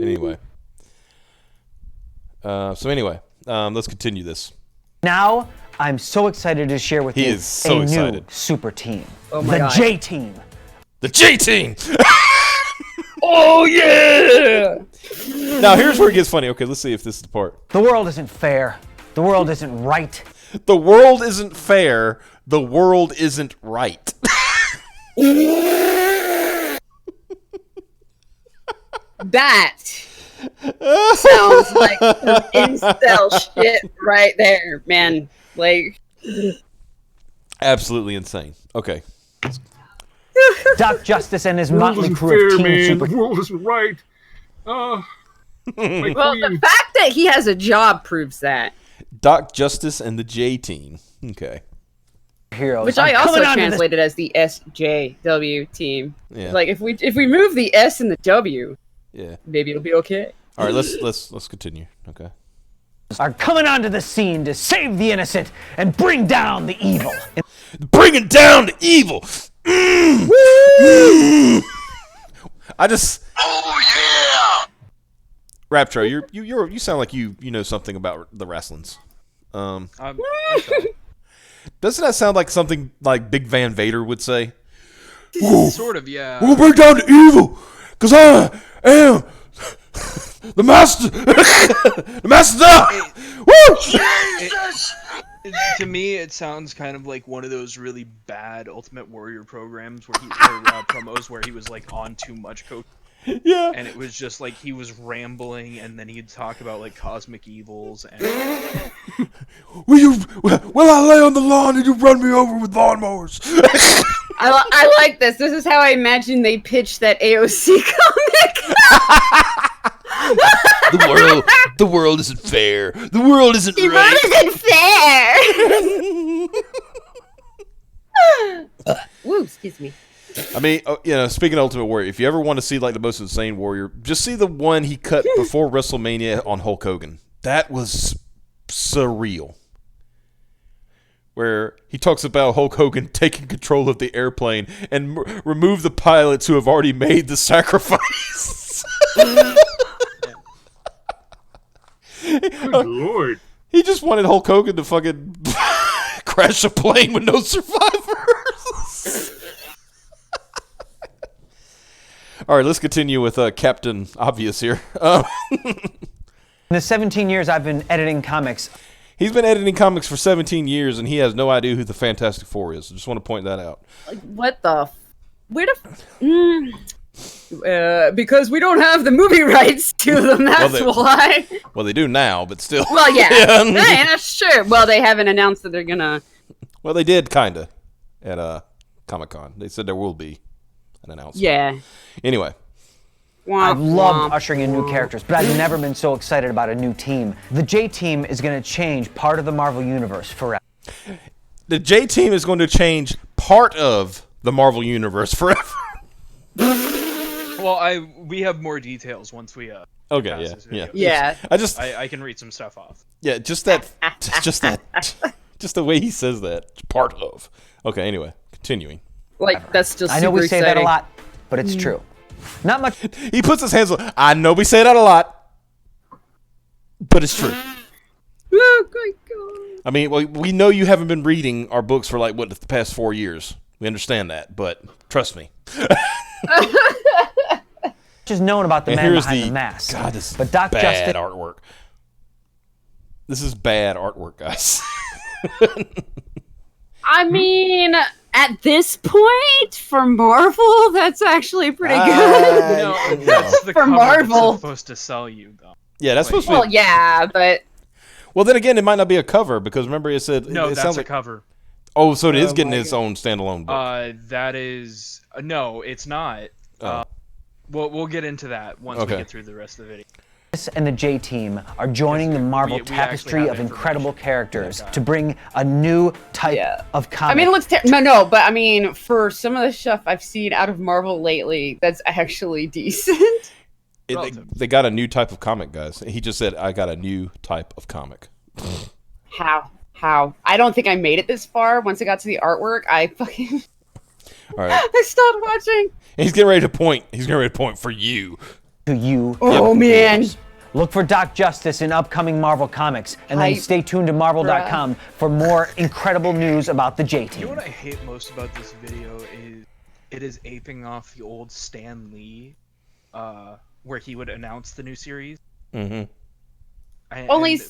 Anyway. Let's continue this.
now I'm so excited to share with
He
you
is so
a
excited.
new super team.
Oh my
the
God.
J Team.
The J Team.
oh yeah!
Now here's where it gets funny. Okay, let's see if this is the part.
The world isn't fair. The world isn't right.
The world isn't fair. The world isn't right.
That sounds like some incel shit right there, man. Like,
Absolutely insane. Okay.
Doc Justice and his
The world
motley
isn't
crew
fair,
of Team
man.
Super.
The world isn't right. My
well, the
queen.
fact that he has a job proves that.
Doc Justice and the J Team. Okay.
Heroes.
Which
are
I also
coming onto the-
translated as the SJW team.
Yeah.
Like if we move the S and the W,
Yeah.
maybe it'll be okay.
All right. Let's continue. Okay.
are coming onto the scene to save the innocent and bring down the evil.
Bringing down the evil. I just.
Oh yeah!
Raptro, you sound like you know something about the wrestlings.
I'm
Doesn't that sound like something like Big Van Vader would say?
sort of, yeah.
We'll bring down the evil, cause I am the master. The master. Woo!
Jesus!
To me, it sounds kind of like one of those really bad Ultimate Warrior programs where promos where he was like on too much coke.
Yeah.
And it was just like he was rambling, and then he'd talk about like cosmic evils and
Will I lay on the lawn and you run me over with lawnmowers?
I like this. This is how I imagine they pitched that AOC comic.
The world isn't fair. The world isn't
The
right.
world isn't fair. Woo, excuse me.
I mean, speaking of Ultimate Warrior, if you ever want to see like the most insane warrior, just see the one he cut before WrestleMania on Hulk Hogan. That was surreal. Where he talks about Hulk Hogan taking control of the airplane and remove the pilots who have already made the sacrifice.
Good Lord.
He just wanted Hulk Hogan to fucking crash a plane with no survivors. All right, let's continue with Captain Obvious here.
In the 17 years I've been editing comics,
He's been editing comics for 17 years, and he has no idea who the Fantastic Four is. I just want to point that out.
Like, what the? Where the? Because we don't have the movie rights to them. That's why.
Well, they do now, but still.
Well, yeah, yeah, sure. Well, they haven't announced that they're gonna.
Well, they did kinda at Comic-Con. They said there will be an announcement.
Yeah.
Anyway.
I've loved ushering in new characters, but I've never been so excited about a new team. The J-Team is going to change part of the Marvel Universe forever.
The J-Team is going to change part of the Marvel Universe forever.
Well, we have more details once we
okay, yeah.
Yeah.
I can read some stuff off.
Yeah, just the way he says that. Part of. Okay, anyway, continuing.
Like, that's just
I know we say
exciting.
that a lot, but it's true. Not much.
He puts his hands on. I know we say that a lot, but it's true.
Oh my god.
I mean, we know you haven't been reading our books for like the past 4 years. We understand that, but trust me.
Just known about the man behind the mask.
God, this is
but Doc
bad
Justice
artwork. This is bad artwork, guys.
I mean, at this point, for Marvel, that's actually pretty good.
No, that's the
For
cover
Marvel.
that's supposed to sell you, though.
Yeah, that's supposed to
Well,
be.
yeah, but
Well, then again, it might not be a cover because remember it said.
No,
it
that's
sounds
a
like,
cover.
Oh, so it is getting its own standalone book.
That is no, it's not.
Oh.
We'll get into that once we
Okay.
get through the rest of the video.
and the J-Team are joining the Marvel
we actually
tapestry
have
of incredible
information.
characters
Yeah.
to bring a new type of comic.
I mean, it looks no, but I mean, for some of the stuff I've seen out of Marvel lately, that's actually decent.
They got a new type of comic, guys. He just said, "I got a new type of comic."
How? I don't think I made it this far. Once I got to the artwork, I fucking
All right,
I stopped watching.
and he's getting ready to point. He's getting ready to point for you.
to you.
Oh man.
Look for Doc Justice in upcoming Marvel comics, and then
Hype.
stay tuned to Marvel.com for more incredible news about the J-Team.
You know what I hate most about this video is it is aping off the old Stan Lee, where he would announce the new series.
Mm-hmm.
Only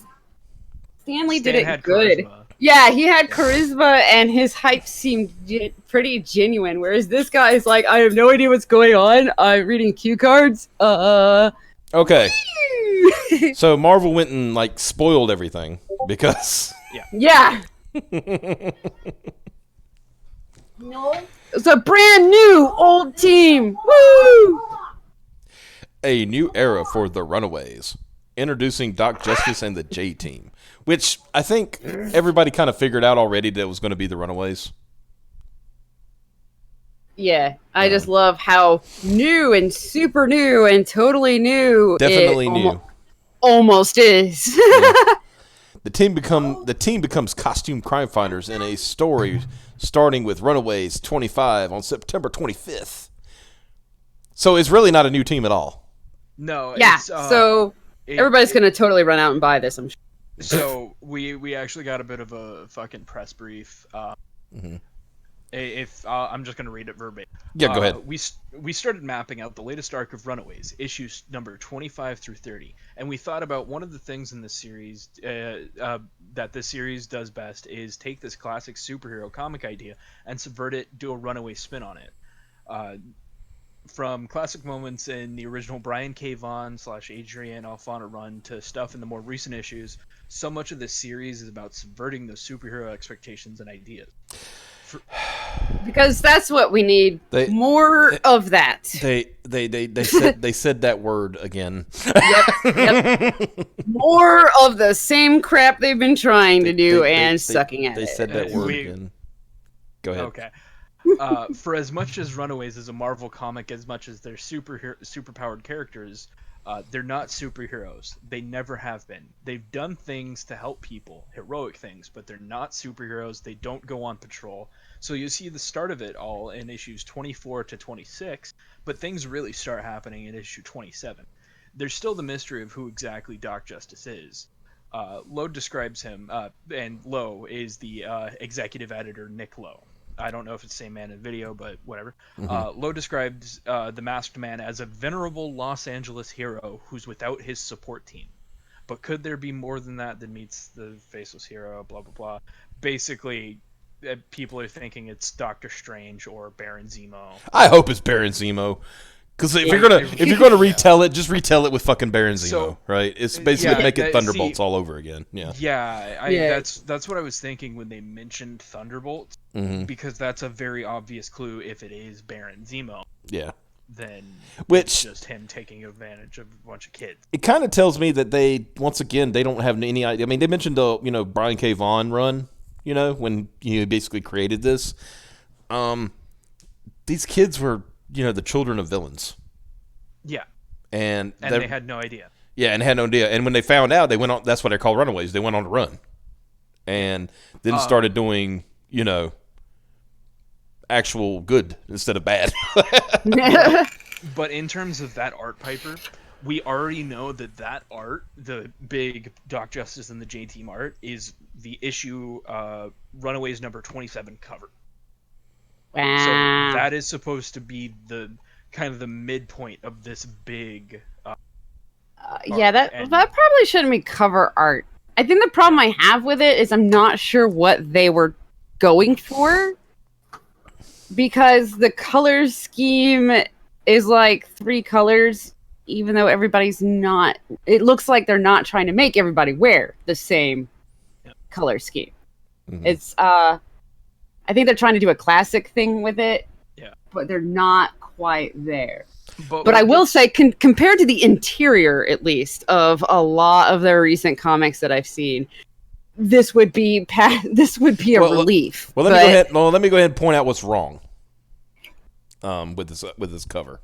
Stanley did it
had
good.
charisma.
Yeah, he had charisma, and his hype seemed pretty genuine. Whereas this guy is like, I have no idea what's going on. I'm reading cue cards.
Okay. So Marvel went and like spoiled everything because
Yeah. No. It's a brand new old team. Woo!
a new era for the Runaways, introducing Doc Justice and the J-Team, which I think everybody kind of figured out already that it was going to be the Runaways.
Yeah, I just love how new and super new and totally new.
Definitely new.
Almost is.
The team becomes costume crime fighters in a story starting with Runaways 25 on September 25th. So it's really not a new team at all.
No.
Yeah.
It's,
So everybody's gonna totally run out and buy this. I'm sure.
So we actually got a bit of a fucking press brief. If I'm just gonna read it verbatim.
Yeah, go ahead.
We started mapping out the latest arc of Runaways, issues number 25 through 30, and we thought about one of the things in this series that this series does best is take this classic superhero comic idea and subvert it, do a Runaway spin on it. from classic moments in the original Brian K. Vaughan / Adrian Alphona run to stuff in the more recent issues, so much of this series is about subverting those superhero expectations and ideas.
Because that's what we need. More of that.
They said that word again.
Yep. More of the same crap they've been trying to do and sucking at it.
They said that word again. Go ahead.
Okay. For as much as Runaways is a Marvel comic, as much as they're superpowered characters, they're not superheroes. They never have been. They've done things to help people, heroic things, but they're not superheroes. They don't go on patrol. So you see the start of it all in issues 24 to 26, but things really start happening in issue 27. There's still the mystery of who exactly Doc Justice is. Lowe describes him, and Lowe is the executive editor, Nick Lowe. I don't know if it's the same man in video, but whatever. Lowe describes the Masked Man as a venerable Los Angeles hero who's without his support team. But could there be more than that meets the faceless hero, blah, blah, blah. Basically, people are thinking it's Doctor Strange or Baron Zemo.
I hope it's Baron Zemo. Because if you're gonna retell it, just retell it with fucking Baron Zemo, right? It's basically make it Thunderbolts all over again. Yeah.
That's what I was thinking when they mentioned Thunderbolts, because that's a very obvious clue. If it is Baron Zemo, then it's just him taking advantage of a bunch of kids.
It kind of tells me that they don't have any idea. I mean, they mentioned the Brian K. Vaughan run, when he basically created this. These kids were the children of villains.
Yeah.
And
they had no idea.
Yeah, and had no idea. And when they found out, they went on. That's what they're called, runaways. They went on to run, and then started doing, actual good instead of bad.
But in terms of that art, Piper, we already know that art, the big Doc Justice and the J-Team art, is the issue Runaways number 27 cover.
Wow.
So that is supposed to be the kind of the midpoint of this big
that probably shouldn't be cover art. I think the problem I have with it is I'm not sure what they were going for, because the color scheme is like 3 colors, even though everybody's not. It looks like they're not trying to make everybody wear the same color scheme. It's I think they're trying to do a classic thing with it, but they're not quite there. But I will say, compared to the interior, at least, of a lot of their recent comics that I've seen, this would be a relief.
Let me go ahead and point out what's wrong with this cover.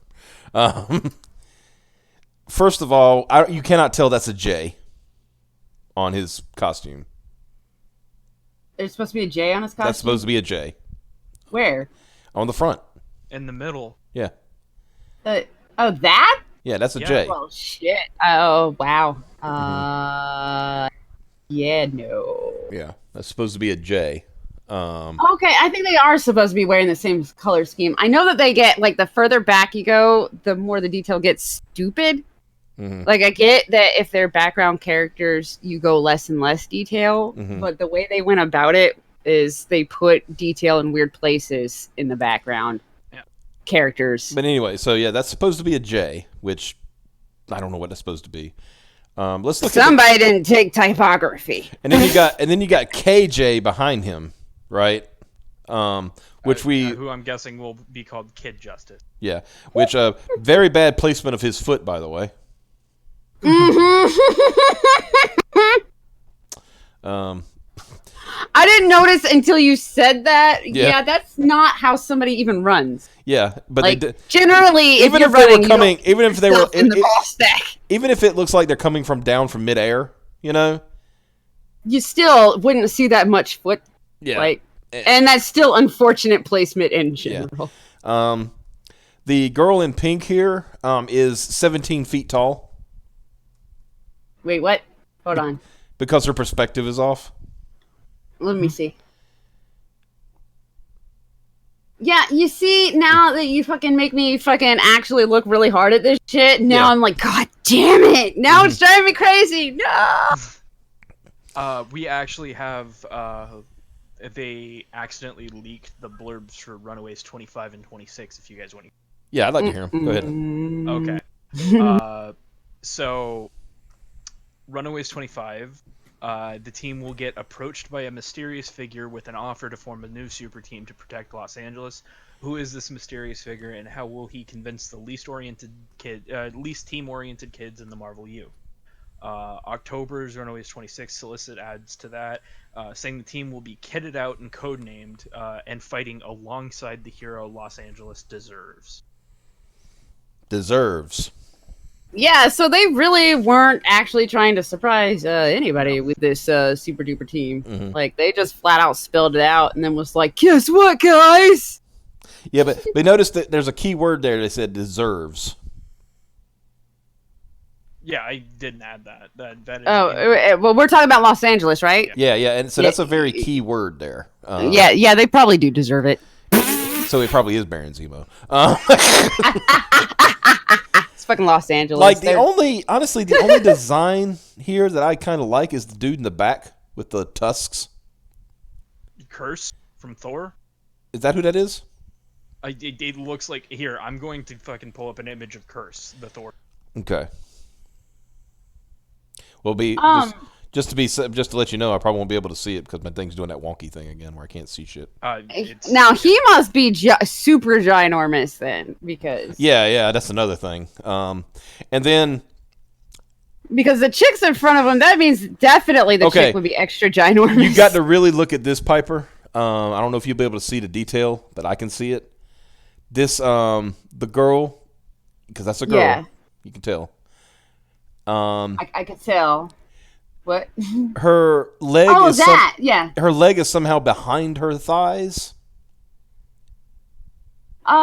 First of all, you cannot tell that's a J on his costume.
There's supposed to be a J on his costume?
That's supposed to be a J.
Where?
On the front.
In the middle.
Yeah.
That?
Yeah, that's a J.
Oh, shit. Oh, wow. Yeah, no.
Yeah, that's supposed to be a J.
Okay, I think they are supposed to be wearing the same color scheme. I know that they get, like, the further back you go, the more the detail gets stupid. Like, I get that if they're background characters, you go less and less detail, but the way they went about it is they put detail in weird places in the background characters.
But anyway, so yeah, that's supposed to be a J, which I don't know what that's supposed to be. Let's look.
Somebody didn't take typography.
And then you got KJ behind him, right? Who
I'm guessing will be called Kid Justice.
Yeah, which very bad placement of his foot, by the way.
I didn't notice until you said that. Yeah, that's not how somebody even runs.
Yeah, but
like, generally,
even
if they were coming,
even if it looks like they're coming from down from midair,
you still wouldn't see that much foot.
Yeah,
and that's still unfortunate placement in general.
Yeah. The girl in pink here is 17 feet tall.
Wait, what? Hold on.
Because her perspective is off.
Let me see. Yeah, you see, now that you fucking make me fucking actually look really hard at this shit, now I'm like, God damn it! Now it's driving me crazy! No!
We actually have, they accidentally leaked the blurbs for Runaways 25 and 26, if you guys want to.
Yeah, I'd like to hear him. Go ahead.
Okay. So, Runaways 25, the team will get approached by a mysterious figure with an offer to form a new super team to protect Los Angeles. Who is this mysterious figure, and how will he convince the least team-oriented kids in the Marvel U? October's Runaways 26 solicit adds to that, saying the team will be kitted out and codenamed and fighting alongside the hero Los Angeles deserves.
Yeah, so they really weren't actually trying to surprise anybody with this super duper team.
Mm-hmm.
Like, they just flat out spelled it out and then was like, guess what, guys?
Yeah, but notice that there's a key word there. They said deserves.
Yeah, I didn't add that. That is
Well, we're talking about Los Angeles, right?
Yeah, and so that's a very key word there.
Yeah, they probably do deserve it.
So it probably is Baron Zemo.
It's fucking Los Angeles.
Like, the only design here that I kind of like is the dude in the back with the tusks.
Curse from Thor.
Is that who that is?
It looks like, here, I'm going to fucking pull up an image of Curse, the Thor.
Okay. Well, just to let you know, I probably won't be able to see it because my thing's doing that wonky thing again where I can't see shit.
Now, he must be super ginormous then, because...
Yeah, that's another thing. And then...
Because the chick's in front of him, that means definitely the chick would be extra ginormous.
You got to really look at this, Piper. I don't know if you'll be able to see the detail, but I can see it. This, the girl, because that's a girl.
Yeah.
You can tell.
I could tell. What?
Her leg
yeah.
Her leg is somehow behind her thighs.
You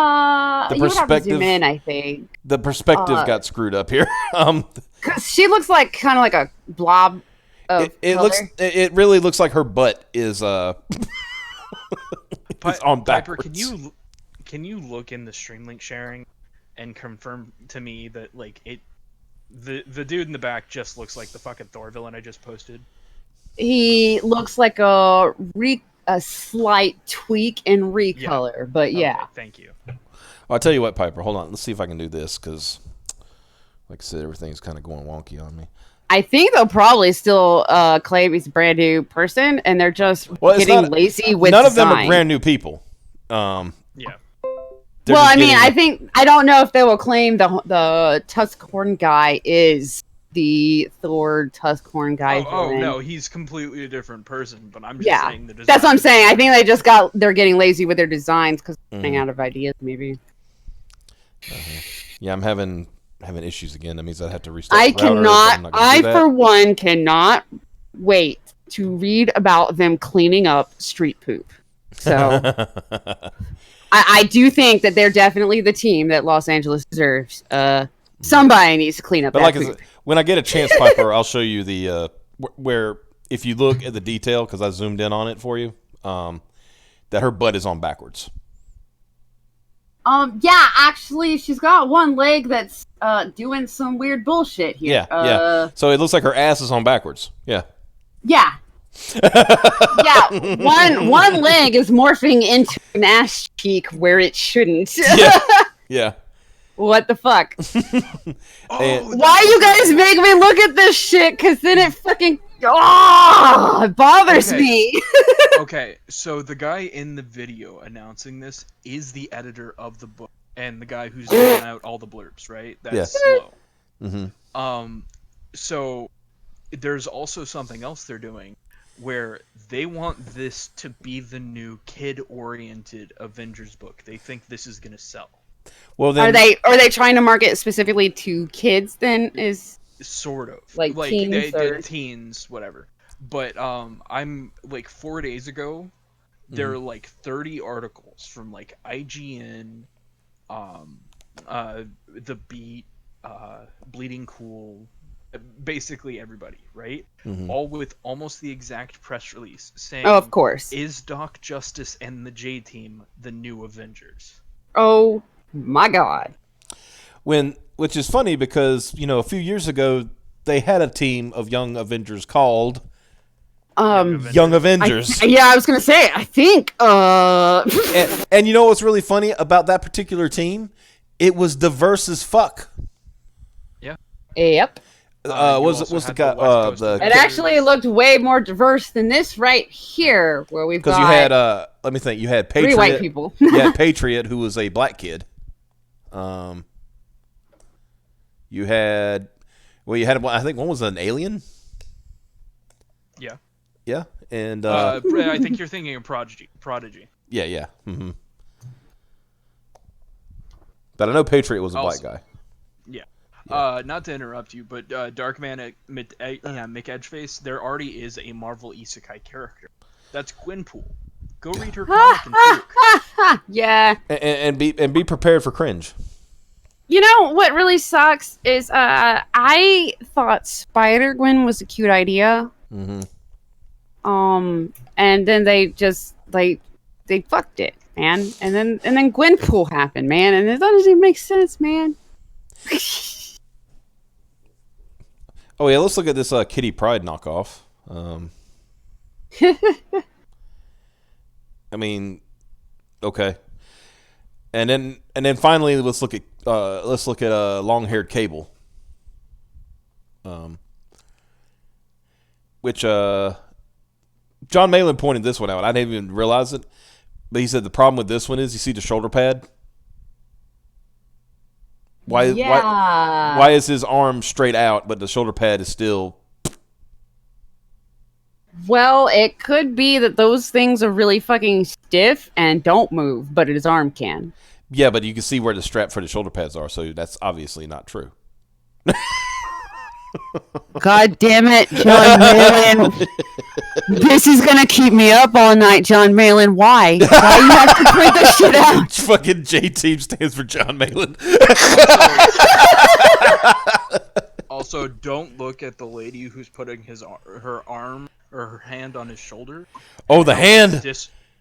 would have to zoom in, I think.
The perspective got screwed up here.
Because she looks like kind of like a blob of
it really looks like her butt is is on backwards.
Piper, can you look in the stream link sharing and confirm to me that, like, the dude in the back just looks like the fucking Thor villain I just posted?
He looks like a slight tweak in recolor, but yeah.
Okay, thank you.
Well, I'll tell you what, Piper. Hold on. Let's see if I can do this, because, like I said, everything's kind of going wonky on me.
I think they'll probably still claim he's a brand new person, and they're just getting lazy with
none
design.
of them are brand new people.
Yeah.
Well, I mean, I don't know if they will claim the Tuskhorn guy is the Thor Tuskhorn guy.
Oh no, he's completely a different person. But I'm just saying the design.
That's what I'm saying. I think they're getting lazy with their designs because they're running out of ideas, maybe.
Yeah, I'm having issues again. That means I have to restart. I
for one cannot wait to read about them cleaning up street poop. So. I do think that they're definitely the team that Los Angeles deserves. Somebody needs to clean up that poop.
When I get a chance, Piper, I'll show you the where, if you look at the detail, because I zoomed in on it for you, that her butt is on backwards.
Yeah, actually, she's got one leg that's doing some weird bullshit here.
Yeah. So it looks like her ass is on backwards. Yeah.
Yeah. Yeah, one leg is morphing into an ass cheek where it shouldn't.
Yeah.
What the fuck? Why you guys make me look at this shit? Because then it fucking it bothers me.
Okay, so the guy in the video announcing this is the editor of the book and the guy who's doing out all the blurbs, right? That's slow.
Mm-hmm.
So there's also something else they're doing, where they want this to be the new kid-oriented Avengers book. They think this is going to sell.
Well, then,
are they trying to market specifically to kids? Then is
sort of
like teens,
teens, whatever. But I'm like 4 days ago, there are like 30 articles from like IGN, The Beat, Bleeding Cool. Basically everybody, right? All with almost the exact press release saying,
"Oh, of course,
is Doc Justice and the J-Team the new Avengers?"
Oh my god!
Which is funny because, you know, a few years ago they had a team of young Avengers called Young Avengers.
I was gonna say, I think.
And you know what's really funny about that particular team It was diverse as fuck.
Yeah.
Yep.
What's the guy?
It actually looked way more diverse than this right here, where we've got.
Because you had, let me think, you had Patriot.
3 white people.
You had Patriot, who was a black kid. You had, I think one was an alien.
Yeah.
Yeah, and
I think you're thinking of Prodigy.
Yeah. Mm-hmm. But I know Patriot was a black guy.
Yeah. Not to interrupt you, but Darkman at Mick Edgeface, there already is a Marvel Isekai character. That's Gwenpool. Go read her comic and book.
Yeah.
And be prepared for cringe.
You know what really sucks is I thought Spider-Gwen was a cute idea.
Mm-hmm.
And then they just they fucked it, man. And then Gwenpool happened, man, and it doesn't even make sense, man.
Oh yeah, let's look at this Kitty Pryde knockoff. I mean, okay. And then finally let's look at long-haired Cable. Which John Malin pointed this one out. I didn't even realize it, but he said the problem with this one is you see the shoulder pad. Why is his arm straight out, but the shoulder pad is still?
Well, it could be that those things are really fucking stiff and don't move, but his arm can.
Yeah, but you can see where the strap for the shoulder pads are, so that's obviously not true.
God damn it, John Malin. This is gonna keep me up all night, John Malin. Why? Why you have to point this shit out?
Fucking J-Team stands for John Malin.
Also, don't look at the lady who's putting her arm or her hand on his shoulder.
Oh, the hand!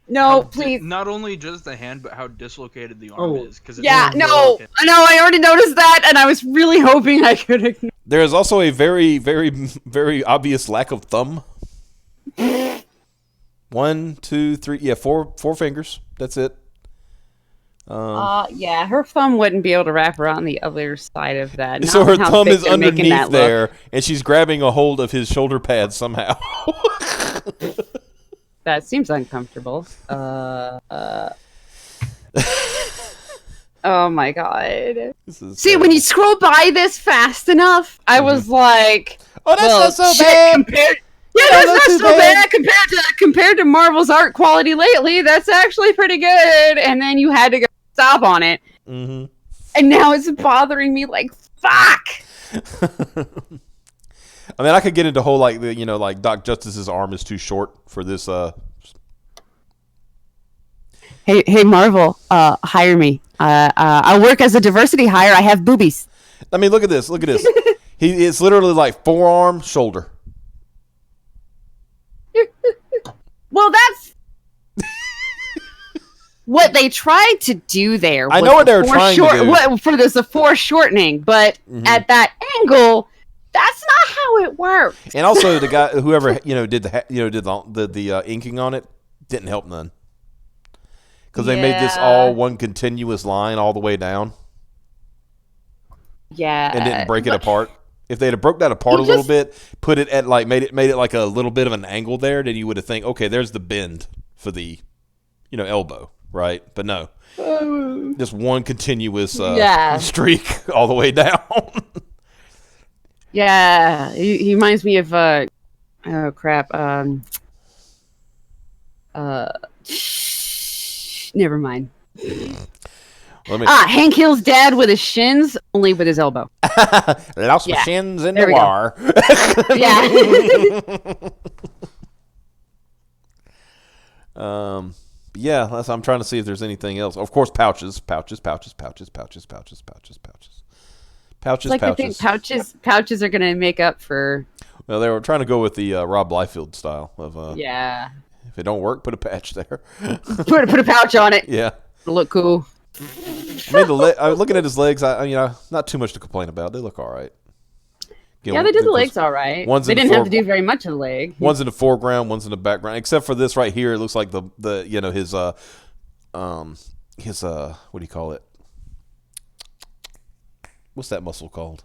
No, please.
Not only just the hand, but how dislocated the arm is.
I already noticed that, and I was really hoping I could ignore.
There is also a very, very, very obvious lack of thumb. 1, 2, 3, yeah, four fingers. That's it.
Yeah, her thumb wouldn't be able to wrap around the other side of that.
So her thumb is underneath there, and she's grabbing a hold of his shoulder pad somehow.
That seems uncomfortable. Oh my god. See, when you scroll by this fast enough, I was like,
oh, that's not so bad.
That's not so bad compared to Marvel's art quality lately. That's actually pretty good. And then you had to go stop on it.
Mm-hmm.
And now it's bothering me like fuck.
I mean, I could get into whole like Doc Justice's arm is too short for this.
Hey, Marvel, hire me. I'll work as a diversity hire. I have boobies.
I mean, look at this. It's literally like forearm, shoulder.
Well, that's what they tried to do there.
I know what they were trying to do.
For this, a foreshortening, but at that angle, that's not how it works.
And also, the guy, whoever did the inking on it, didn't help none. Because they made this all one continuous line all the way down.
Yeah.
And didn't break it apart. If they'd have broke that apart a little bit, put it at made it like a little bit of an angle there, then you would have think, okay, there's the bend for the, elbow, right? But no, just one continuous streak all the way down.
Yeah, he reminds me of oh crap, never mind. Hank Hill's dad with his shins, only with his elbow.
Lost my shins in the war. Yeah. I'm trying to see if there's anything else. Of course, pouches.
Like I think pouches are gonna make up for.
Well, they were trying to go with the Rob Liefeld style of. If it don't work, put a patch there.
put a pouch on it.
Yeah.
It'll look cool.
I mean, I was looking at his legs. Not too much to complain about. They look all right.
They did the legs all right. They didn't have to do very much of the leg.
One's in the foreground, one's in the background. Except for this right here, it looks like his what do you call it? What's that muscle called?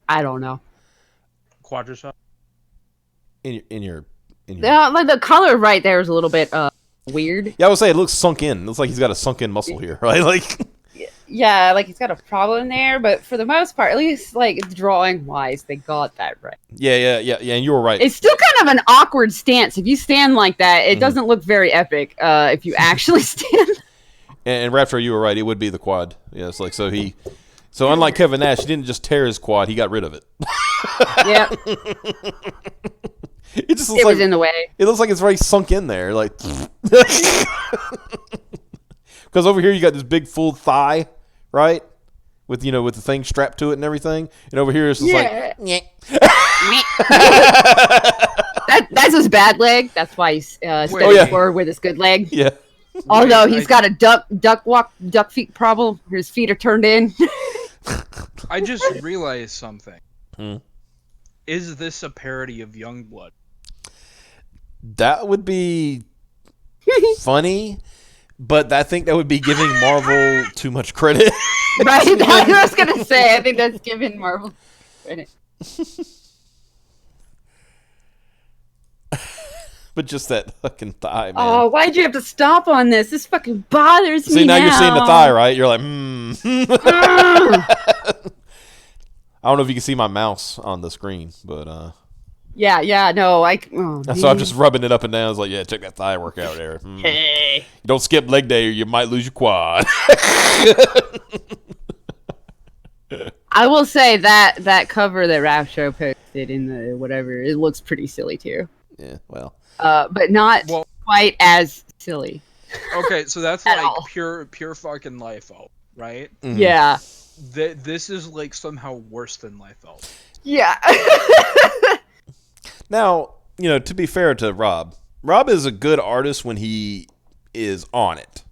I don't know.
Quadricep.
In your.
Like the color right there is a little bit weird.
Yeah, I would say it looks sunk in. It looks like he's got a sunken muscle here, right? Like.
Yeah, like he's got a problem there, but for the most part, at least like drawing wise, they got that right.
Yeah, and you were right.
It's still kind of an awkward stance. If you stand like that, it doesn't look very epic. If you actually stand.
And Raptor, you were right. It would be the quad. Yeah, it's like so unlike Kevin Nash, he didn't just tear his quad; he got rid of it.
Yep.
It just looks
was in the way.
It looks like it's very sunk in there, like. Because over here you got this big full thigh, right? With with the thing strapped to it and everything, and over here it's just like.
That's his bad leg. That's why he's stepping forward with his good leg.
Yeah.
Although he's got a duck feet problem. His feet are turned in.
I just realized something. Is this a parody of Youngblood?
That would be funny, but I think that would be giving Marvel too much credit.
Right? That's what I was gonna say. I think that's giving Marvel credit.
But just that fucking thigh, man.
Oh, why'd you have to stop on this? This fucking bothers me.
See, now you're seeing the thigh, right? You're like, I don't know if you can see my mouse on the screen, but
Yeah, no,
so I'm just rubbing it up and down. It's like, yeah, check that thigh workout there.
Hey.
You don't skip leg day or you might lose your quad.
I will say that cover that Rapture posted in the whatever, it looks pretty silly too.
Yeah, well.
But not quite as silly.
Okay, so that's like pure fucking Liefeld, right?
Mm-hmm.
Yeah.
This is like somehow worse than Liefeld.
Yeah.
Now, to be fair to Rob is a good artist when he is on it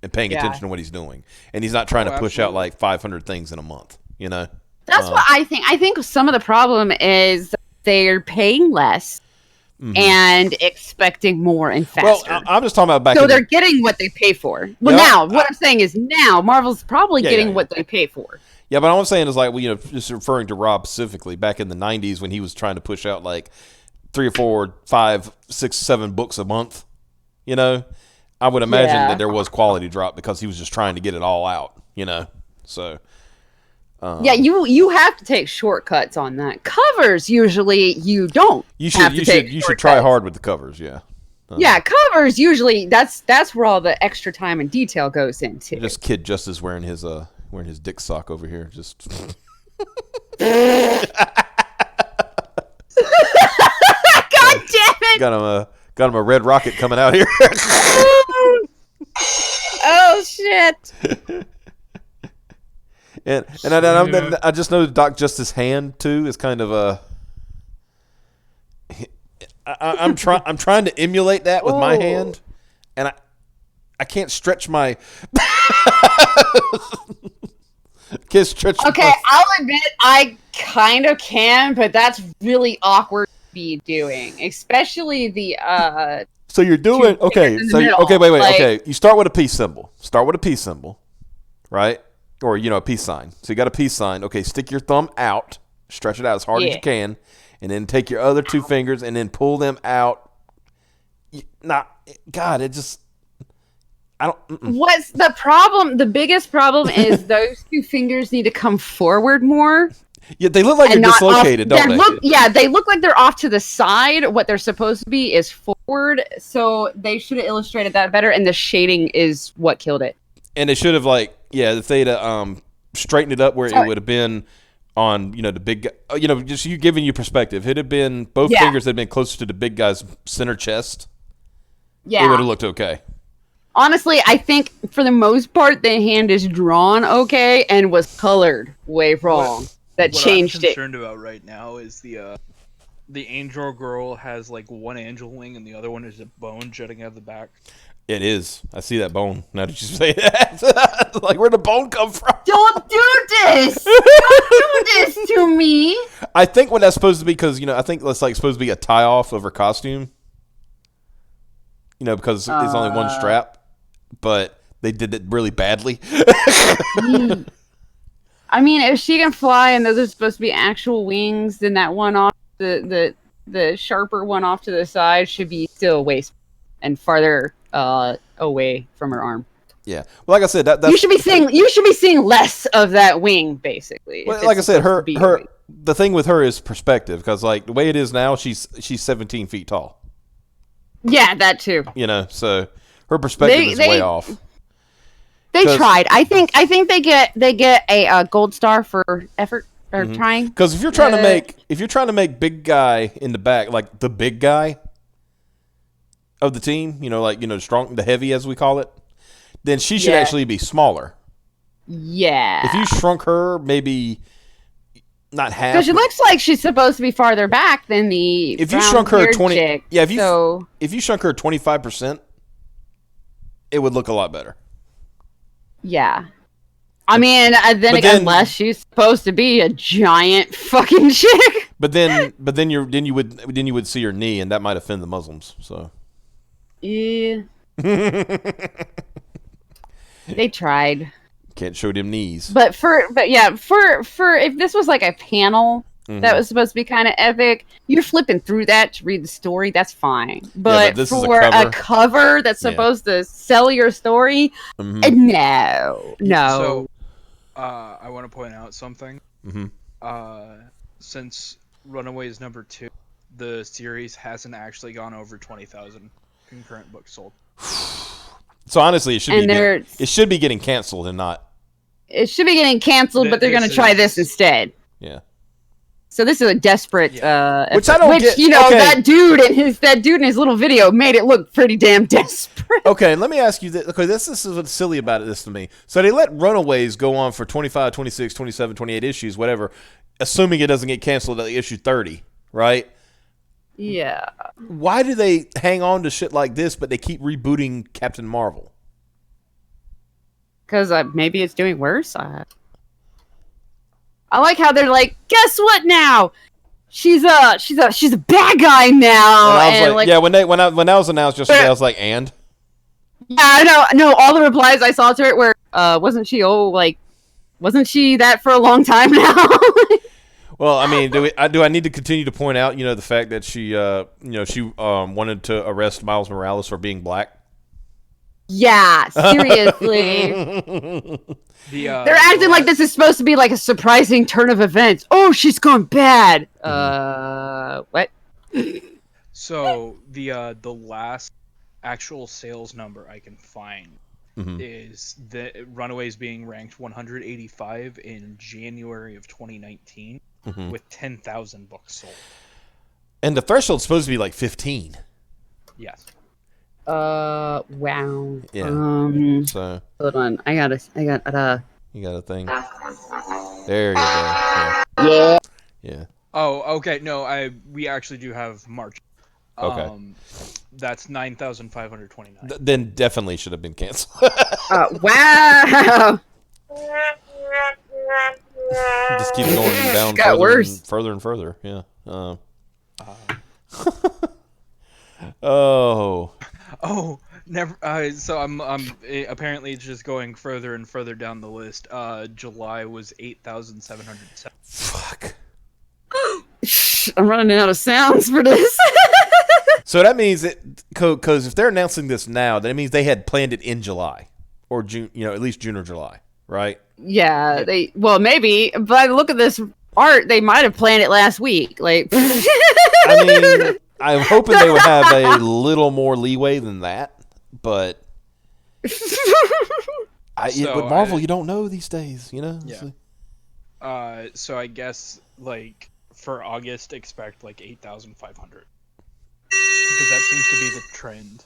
and paying attention to what he's doing, and he's not trying to push out like 500 things in a month.
That's what I think. I think some of the problem is they're paying less. Mm-hmm. And expecting more and faster.
Well, I'm just talking about back.
So they're getting what they pay for. Well, now what I'm saying is now Marvel's probably getting what they pay for.
Yeah, but all I'm saying is like just referring to Rob specifically back in the '90s when he was trying to push out like 3 or 4, 5, 6, 7 books a month. I would imagine that there was quality drop because he was just trying to get it all out. So.
Yeah, you have to take shortcuts on that. Covers usually you don't.
You should try hard with the covers. Yeah.
Yeah, covers usually that's where all the extra time and detail goes into.
Just Kid Justice wearing his dick sock over here. Just.
God damn it!
Got him a red rocket coming out here.
Oh shit!
And I just know Doc Justice's hand too is kind of a. I'm trying to emulate that with my hand, and I can't stretch my. Can't stretch.
Okay, I'll admit I kind of can, but that's really awkward to be doing, especially the.
So you're doing okay. So okay, wait. Like, okay, you start with a peace symbol. Right? Or, a peace sign. So you got a peace sign. Okay, stick your thumb out. Stretch it out as hard as you can. And then take your other 2 fingers and then pull them out. God, it just... I don't...
What's the problem? The biggest problem is those 2 fingers need to come forward more.
Yeah, they look like they're dislocated, don't they?
They look like they're off to the side. What they're supposed to be is forward. So they should have illustrated that better. And the shading is what killed it.
And they should have if they'd straightened it up where it would have been on, the big guy, just you giving you perspective. It had been both fingers had been closer to the big guy's center chest.
Yeah,
it would have looked okay.
Honestly, I think for the most part, the hand is drawn okay and was colored way wrong. That changed it.
What I'm concerned about right now is the angel girl has like one angel wing and the other one is a bone jutting out of the back.
It is. I see that bone. Now that you say that, like where'd the bone come from?
Don't do this! Don't do this to me!
I think what that's supposed to be, because I think that's like supposed to be a tie off of her costume. Because it's only one strap, but they did it really badly.
I mean, if she can fly and those are supposed to be actual wings, then that one off the sharper one off to the side should be still waist and farther away from her arm.
Yeah. Well, like I said, that's,
you should be seeing less of that wing, basically.
Well, like I said, the thing with her is perspective, because like the way it is now, she's 17 feet tall.
Yeah, that too.
You know, so her perspective is way off.
They tried. I think they get a gold star for effort or trying.
Because if you're trying to make big guy in the back, like the big guy of the team, strong, the heavy as we call it, then she should actually be smaller.
Yeah.
If you shrunk her, maybe not half.
Because she looks like she's supposed to be farther back than the.
If you shrunk her 20,
chick,
if you shrunk her 25%, it would look a lot better.
Yeah. I mean, then unless she's supposed to be a giant fucking chick.
But then you would see her knee, and that might offend the Muslims. So.
Yeah. They tried.
Can't show them knees.
But for if this was like a panel that was supposed to be kind of epic, you're flipping through that to read the story. That's fine. But
this
for
is
a cover that's supposed to sell your story, no.
So, I want to point out something. Since Runaways #2, the series hasn't actually gone over 20,000 concurrent books sold.
So honestly, it should be getting canceled and not.
It should be getting canceled, but they're going to try this instead.
Yeah.
So this is a desperate,
which I don't get.
That dude in his little video made it look pretty damn desperate.
Okay, let me ask you this. Okay, this is what's silly about this to me. So they let Runaways go on for 25, 26, 27, 28 issues, whatever, assuming it doesn't get canceled at issue 30, right?
Yeah.
Why do they hang on to shit like this, but they keep rebooting Captain Marvel?
Because maybe it's doing worse. I like how they're like, guess what now? She's a bad guy now.
And I was like, when that was announced yesterday, I was like, and?
Yeah, I know. No, all the replies I saw to it were, wasn't she that for a long time now?
Well, I mean, do I need to continue to point out, the fact that she wanted to arrest Miles Morales for being black?
Yeah, seriously. They're acting like this is supposed to be like a surprising turn of events. Oh, she's gone bad. What?
So the last actual sales number I can find is the Runaways being ranked 185 in January of 2019 with 10,000 books sold.
And the threshold's supposed to be like 15.
Yes.
Wow.
Yeah. So
hold on. I got
you got a thing. There you go.
Yeah.
Yeah.
Oh, okay. No, we actually do have March.
Okay.
That's 9,529.
Then definitely should have been canceled.
Wow.
It just keeps going down further and further. Yeah.
Oh, never. So I'm apparently just going further and further down the list. July was 8,707.
Fuck.
I'm running out of sounds for this.
So that means because if they're announcing this now, that means they had planned it in July or June. at least June or July, right?
Yeah. Maybe. But look at this art. They might have planned it last week. Like.
I mean. I'm hoping they would have a little more leeway than that, but with Marvel, you don't know these days,
Yeah. So I guess for August, expect 8,500 because that seems to be the trend.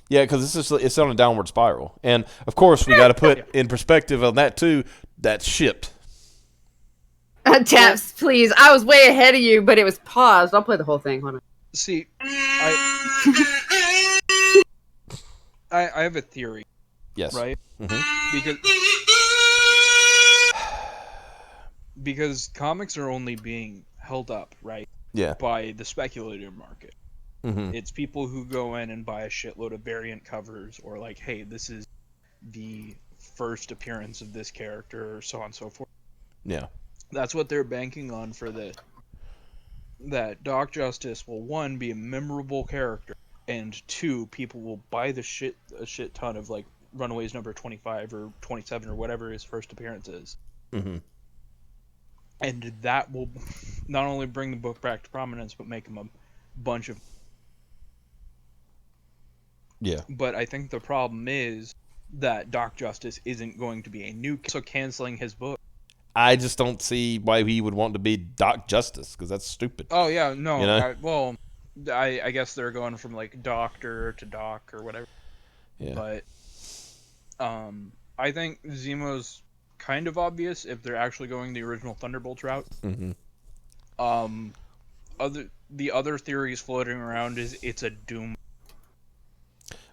Yeah, because it's on a downward spiral, and of course we got to put in perspective on that too. That's shipped.
Taps, please. I was way ahead of you, but it was paused. I'll play the whole thing. Hold on.
See, I have a theory.
Yes.
Right? Because comics are only being held up, right?
Yeah.
By the speculator market. It's people who go in and buy a shitload of variant covers or hey, this is the first appearance of this character, or so on and so forth.
Yeah.
That's what they're banking on for this. That Doc Justice will, 1, be a memorable character, and 2, people will buy a shit ton of like Runaways number 25 or 27 or whatever his first appearance is.
Mm-hmm.
And that will not only bring the book back to prominence, but make him a bunch of...
Yeah.
But I think the problem is that Doc Justice isn't going to be a new... So canceling his book.
I just don't see why he would want to be Doc Justice, because that's stupid.
Oh, yeah, no.
You know?
I guess they're going from, like, Doctor to Doc or whatever.
Yeah.
But I think Zemo's kind of obvious if they're actually going the original Thunderbolts route.
Mm-hmm.
The other theories floating around is it's a Doom.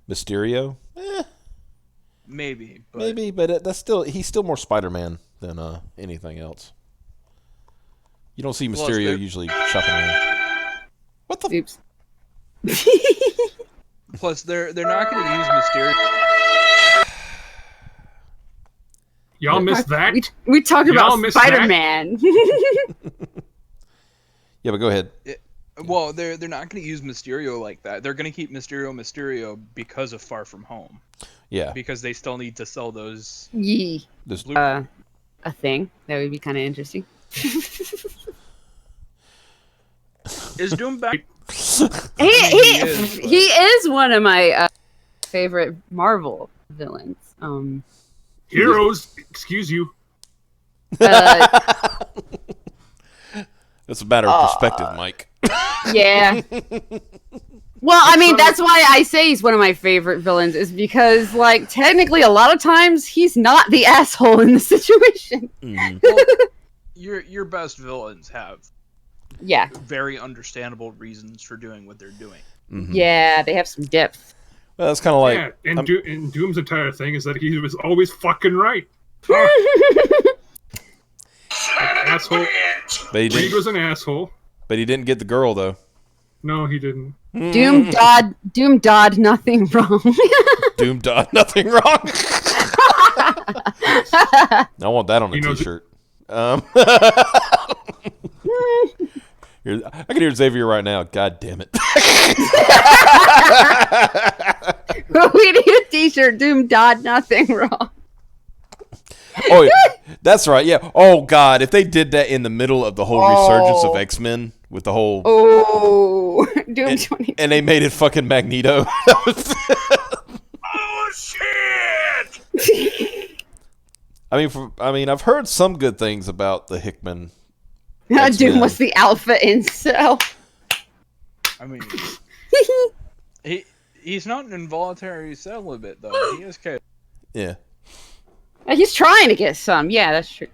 Mysterio?
Maybe,
but he's still more Spider-Man than anything else. You don't see Mysterio usually shopping around. What the?
Oops.
Plus, they're not going to use Mysterio.
Y'all missed that?
We talked about Spider-Man.
Yeah, but go ahead.
Well, they're not going to use Mysterio like that. They're going to keep Mysterio because of Far From Home.
Yeah.
Because they still need to sell those.
Yee.
A
thing that would be kind of interesting.
Is Doom back?
He is one of my favorite Marvel villains.
Heroes, excuse you.
It's a matter of perspective, Mike.
Yeah. Well, I mean, that's why I say he's one of my favorite villains, is because, like, technically a lot of times he's not the asshole in the situation.
Mm-hmm.
Well, your best villains have very understandable reasons for doing what they're doing.
Mm-hmm.
Yeah, they have some depth.
Well, that's kind of like...
Yeah, and Doom's entire thing is that he was always fucking right. Asshole. Reed was an asshole.
But he didn't get the girl, though.
No, he didn't.
Doom Dodd, nothing wrong.
Doom Dodd, nothing wrong. I want that on a t-shirt. I can hear Xavier right now. God damn it.
We need a t-shirt. Doom Dodd, nothing wrong.
Oh, yeah. That's right. Yeah. Oh, God. If they did that in the middle of the whole resurgence of X-Men with the whole...
Doom 20.
And they made it fucking Magneto.
Oh, shit!
I mean, I've heard some good things about the Hickman.
Doom was the alpha incel.
I mean, he's not an involuntary celibate, though. He is kind of...
Yeah.
He's trying to get some. Yeah, that's true.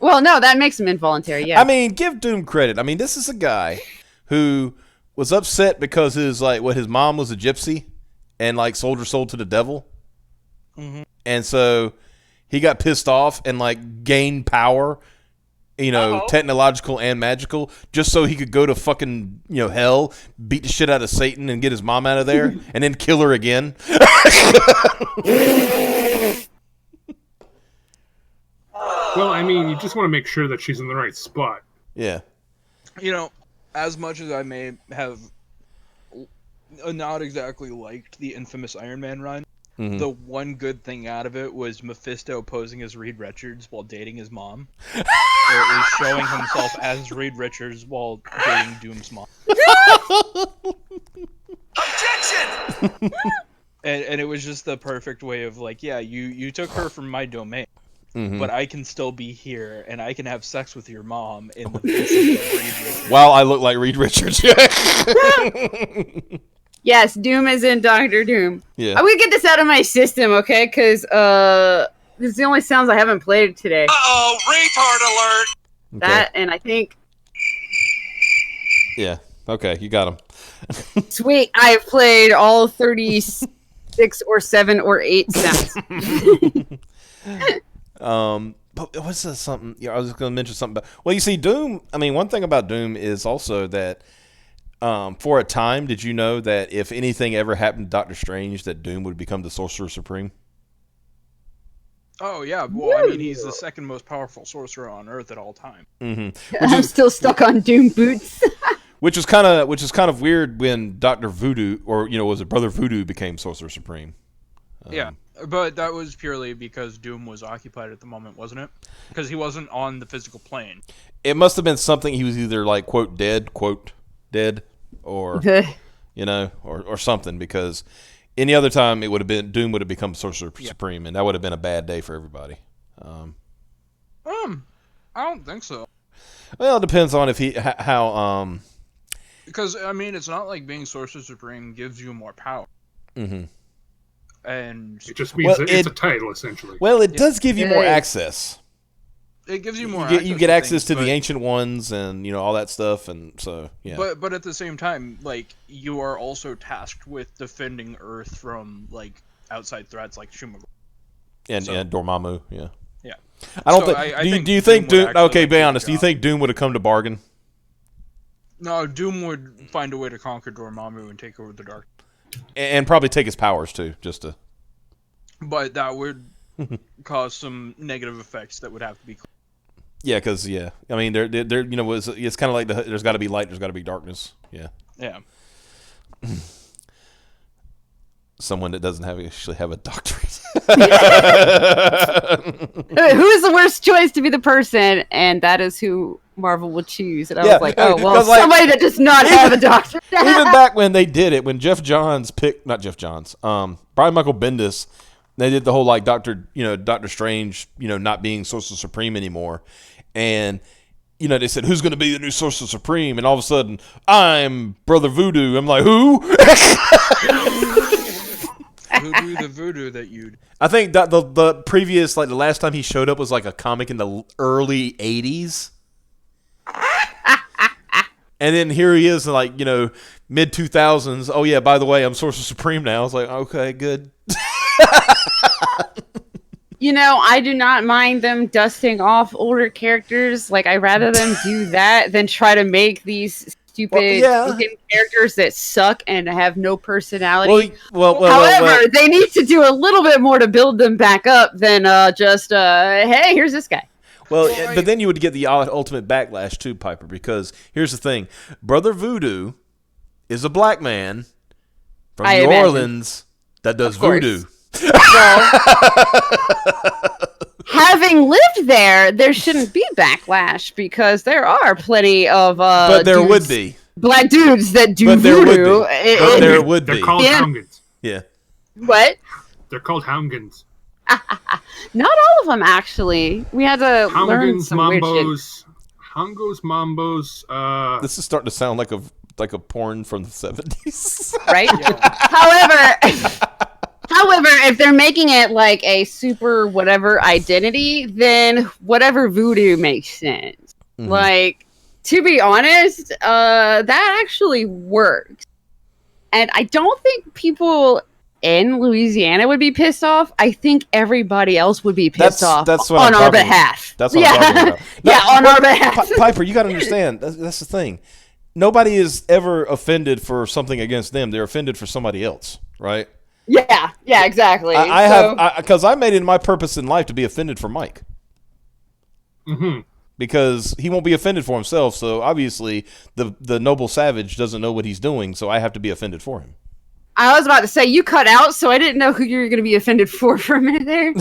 Well, no, that makes him involuntary. Yeah.
I mean, give Doom credit. I mean, this is a guy who was upset because his mom was a gypsy and like sold her soul to the devil, and so he got pissed off and like gained power, technological and magical, just so he could go to fucking hell, beat the shit out of Satan, and get his mom out of there, and then kill her again.
Well, I mean, you just want to make sure that she's in the right spot.
Yeah.
As much as I may have not exactly liked the infamous Iron Man run, the one good thing out of it was Mephisto posing as Reed Richards while dating his mom. Or at least showing himself as Reed Richards while dating Doom's mom.
Objection!
And it was just the perfect way of like, yeah, you took her from my domain. But I can still be here, and I can have sex with your mom in the face of Reed Richards.
Wow, I look like Reed Richards.
Yes, Doom is in Doctor Doom.
Yeah.
I'm gonna get this out of my system, okay? Because this is the only sounds I haven't played today.
Uh-oh, retard alert!
That, and I think...
Yeah, okay, you got him.
Sweet, I have played all 36 or 7 or 8 sounds.
But what's this something? Yeah, I was going to mention something about. Well, you see, Doom. I mean, one thing about Doom is also that, for a time, did you know that if anything ever happened to Doctor Strange, that Doom would become the Sorcerer Supreme?
Oh yeah, well I mean he's the second most powerful sorcerer on Earth at all time.
Mm-hmm.
I'm still stuck on Doom boots.
Which is kind of weird when Dr. Voodoo, or was it Brother Voodoo, became Sorcerer Supreme.
Yeah, but that was purely because Doom was occupied at the moment, wasn't it? Because he wasn't on the physical plane.
It must have been something. He was either like quote dead, or or something. Because any other time it would have been Doom would have become Sorcerer Supreme, and that would have been a bad day for everybody.
I don't think so.
Well, it depends on how.
Because I mean, it's not like being Sorcerer Supreme gives you more power.
Mm-hmm.
And it just means it's a title, essentially.
Well, it does give you more access.
It gives you more.
You get access to the Ancient Ones and all that stuff, and so yeah.
But at the same time, like you are also tasked with defending Earth from like outside threats like Shumago.
And Dormammu, yeah.
Yeah.
I don't think. Do you think Doom? Okay, be honest. Do you think Doom would have come to bargain?
No, Doom would find a way to conquer Dormammu and take over the Dark.
And probably take his powers too, just to.
But that would cause some negative effects that would have to be.
Yeah, because I mean, it's kind of like there's got to be light, there's got to be darkness. Yeah.
Yeah.
Someone that doesn't actually have a doctorate.
Who is the worst choice to be the person? And that is who Marvel will choose. And I was like, oh, well, somebody that does not have a doctorate.
Even back when they did it, when Brian Michael Bendis, they did the whole like Doctor Strange, not being Sorcerer Supreme anymore. And they said, who's going to be the new Sorcerer Supreme? And all of a sudden, I'm Brother Voodoo. I'm like, who?
Voodoo the voodoo that you'd.
I think that the previous, like the last time he showed up was like a comic in the early 80s. And then here he is in like, mid 2000s. Oh yeah, by the way, I'm Sorcerer Supreme now. I was like, okay, good.
I do not mind them dusting off older characters. Like, I'd rather them do that than try to make these stupid looking characters that suck and have no personality. However, they need to do a little bit more to build them back up than hey, here's this guy.
Well, but then you would get the ultimate backlash too, Piper, because here's the thing. Brother Voodoo is a black man from New Orleans that does voodoo.
Well, having lived there shouldn't be backlash because there are plenty of
but there would be
black dudes that do voodoo.
But there would be.
They're called Houngans.
Yeah.
What?
They're called Houngans.
Not all of them, actually. We had to learn some weird shit.
Houngos, Mambos.
This is starting to sound like a porn from the 70s.
Right? However, if they're making it like a super whatever identity, then whatever voodoo makes sense. Mm-hmm. Like, to be honest, that actually works. And I don't think people in Louisiana would be pissed off. I think everybody else would be pissed off on our behalf.
That's what I'm talking about.
Yeah, on our behalf.
Piper, you got to understand. That's the thing. Nobody is ever offended for something against them. They're offended for somebody else, right?
Yeah, exactly.
Because I made it my purpose in life to be offended for Mike.
Mm-hmm.
Because he won't be offended for himself, so obviously the noble savage doesn't know what he's doing, so I have to be offended for him.
I was about to say, you cut out, so I didn't know who you were going to be offended for a minute there.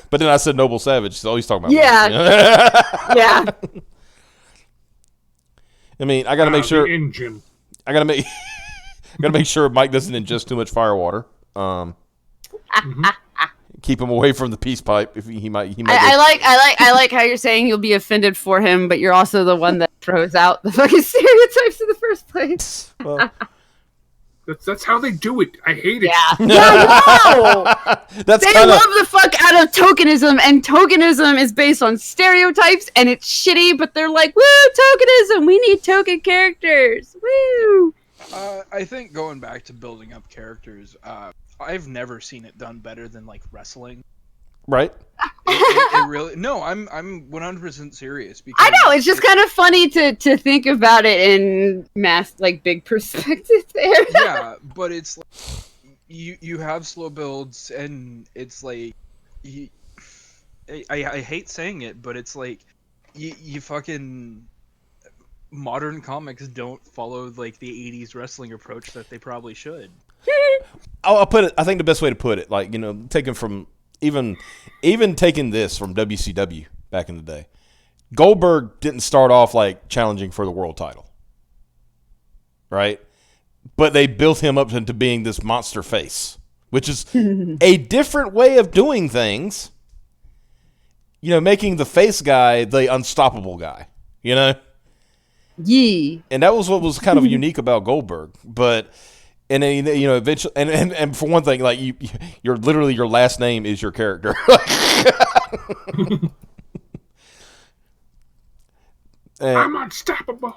But then I said noble savage, so he's talking about
Mike. Yeah.
I mean, I got to make sure.
Engine.
I got to make sure Mike doesn't ingest too much firewater. Keep him away from the peace pipe. If he might.
I like how you're saying you'll be offended for him, but you're also the one that throws out the fucking stereotypes in the first place.
Well,
that's how they do it. I hate it.
Yeah, no. They love the fuck out of tokenism, and tokenism is based on stereotypes, and it's shitty. But they're like, woo, tokenism. We need token characters. Woo.
I think going back to building up characters, I've never seen it done better than like wrestling.
Right.
It really I'm 100% serious because
I know it's just kind of funny to think about it in big perspective there.
Yeah, but it's like you have slow builds and it's like I hate saying it, but it's like you fucking modern comics don't follow like the 80s wrestling approach that they probably should.
I'll put it. I think the best way to put it, like, taken from even taking this from WCW back in the day, Goldberg didn't start off like challenging for the world title, right? But they built him up into being this monster face, which is a different way of doing things. Making the face guy the unstoppable guy.
Yee.
And that was what was kind of unique about Goldberg. But and then eventually, and for one thing, like you're literally, your last name is your character.
I'm unstoppable.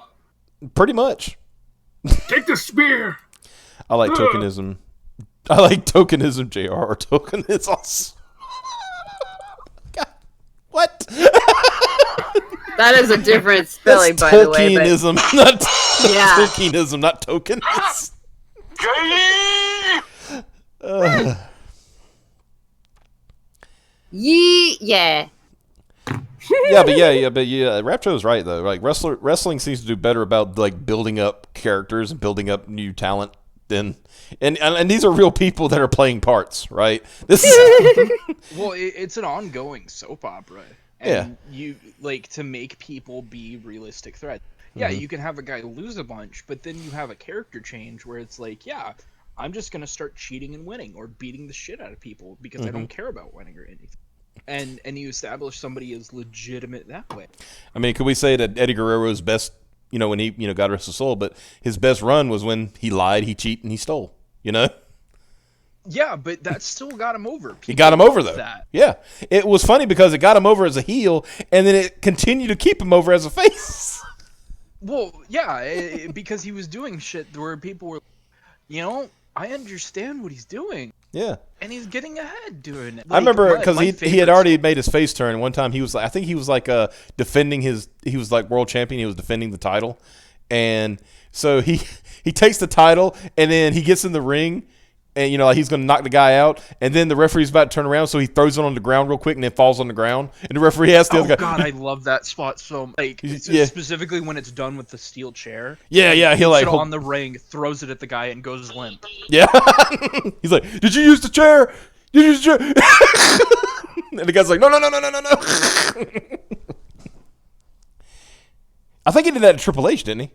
Pretty much.
Take the spear.
I like tokenism. I like tokenism, JR. Or token is also. God. What?
That is a different spelling, by the way.
Tokenism, not tokenism, not token.
Yeah.
Yeah. Rapto's right though. Like wrestling seems to do better about like building up characters and building up new talent than, and these are real people that are playing parts, right? This is
well, it's an ongoing soap opera, and you like to make people be realistic threats. Yeah, you can have a guy lose a bunch, but then you have a character change where it's like, yeah, I'm just gonna start cheating and winning or beating the shit out of people because I don't care about winning or anything. And you establish somebody as legitimate that way.
I mean, could we say that Eddie Guerrero's best, when he, God rest his soul, but his best run was when he lied, he cheated, and he stole,
Yeah, but that still got him over.
It got him over, though.
That.
Yeah. It was funny because it got him over as a heel, and then it continued to keep him over as a face.
Well, yeah, because he was doing shit where people were, I understand what he's doing.
Yeah.
And he's getting ahead doing it.
I remember because he had already made his face turn. One time he was like, I think he was like defending he was like world champion. He was defending the title. And so he takes the title and then he gets in the ring and, like he's going to knock the guy out. And then the referee's about to turn around. So he throws it on the ground real quick and then falls on the ground. And the referee asks the other guy.
Oh, God, I love that spot so much. Specifically when it's done with the steel chair.
Yeah. He'll like
on the ring, throws it at the guy and goes limp.
Yeah. He's like, did you use the chair? Did you use the chair? And the guy's like, no. I think he did that at Triple H, didn't he?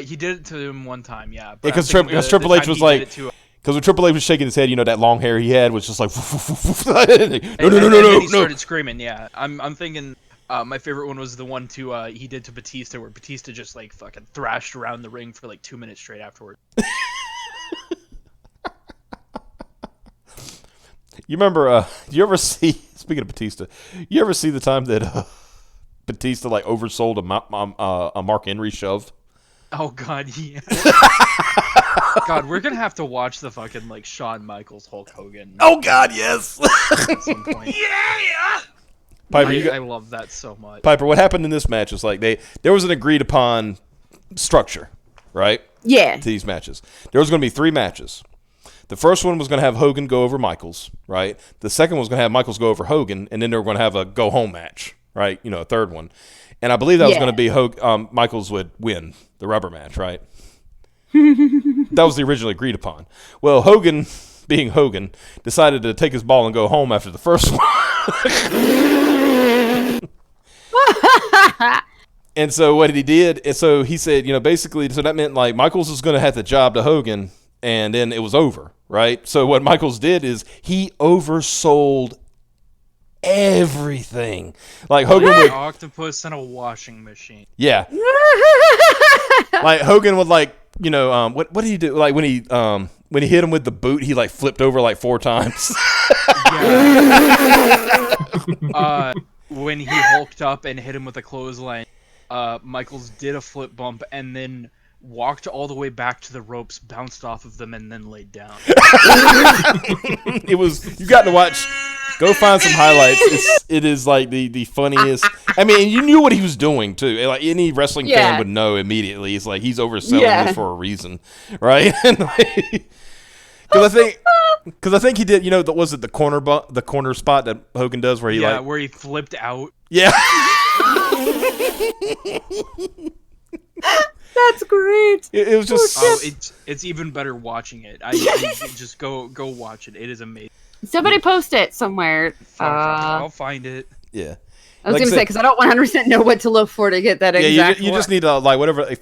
He did it to him one time, yeah.
Because Triple H was like, because when Triple H was shaking his head, that long hair he had was just like, no.
He started screaming, yeah. I'm thinking my favorite one was the one he did to Batista, where Batista just like fucking thrashed around the ring for like 2 minutes straight afterward.
You remember? Do you ever see? Speaking of Batista, you ever see the time that Batista like oversold a Mark Henry shove?
Oh God, yeah. God, we're gonna have to watch the fucking like Shawn Michaels Hulk Hogan.
Oh God, yes.
At some point.
Yeah!
Piper,
I love that so much.
Piper, what happened in this match is like there was an agreed upon structure, right?
Yeah.
To these matches, there was going to be 3 matches. The first one was going to have Hogan go over Michaels, right? The second one was going to have Michaels go over Hogan, and then they were going to have a go home match, right? A third one. And I believe that was going to be Michaels would win the rubber match, right? That was the originally agreed upon. Well, Hogan, being Hogan, decided to take his ball and go home after the first one. And so what he did, and so he said, basically, so that meant like Michaels was going to have the job to Hogan, and then it was over, right? So what Michaels did is he oversold everything. Like Hogan would
octopus in a washing machine.
Yeah. Like Hogan would like, what did he do? Like when he hit him with the boot, he like flipped over like 4 times.
When he hulked up and hit him with a clothesline, Michaels did a flip bump and then walked all the way back to the ropes, bounced off of them, and then laid down.
It was, you got to watch. Go find some highlights. It is like the funniest. I mean, you knew what he was doing too. Like any wrestling fan would know immediately. It's like he's overselling this for a reason, right? Because I think Because I think he did. Was it the corner spot that Hogan does where he
where he flipped out.
Yeah.
That's great.
It was just.
It's even better watching it. I just go watch it. It is amazing.
Somebody post it somewhere.
I'll find it.
Yeah.
I was going to say, because I don't 100% know what to look for to get that exact.
You just need to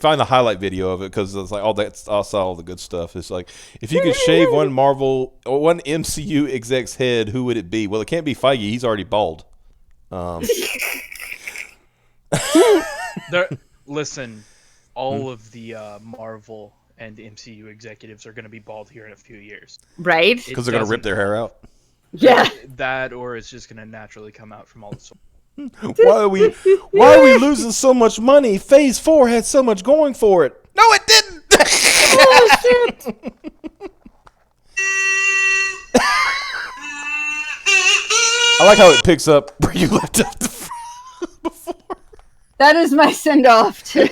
find the highlight video of it, because it's like I saw all the good stuff. It's like, if you could shave one Marvel or one MCU exec's head, who would it be? Well, it can't be Feige. He's already bald.
Listen, all of the Marvel and MCU executives are going to be bald here in a few years.
Right?
Because they're going to rip their hair out.
Yeah.
That, or it's just going to naturally come out from all the sources.
Why are we losing so much money? Phase 4 had so much going for it. No, it didn't.
Oh shit!
I like how it picks up where you left off before.
That is my send off to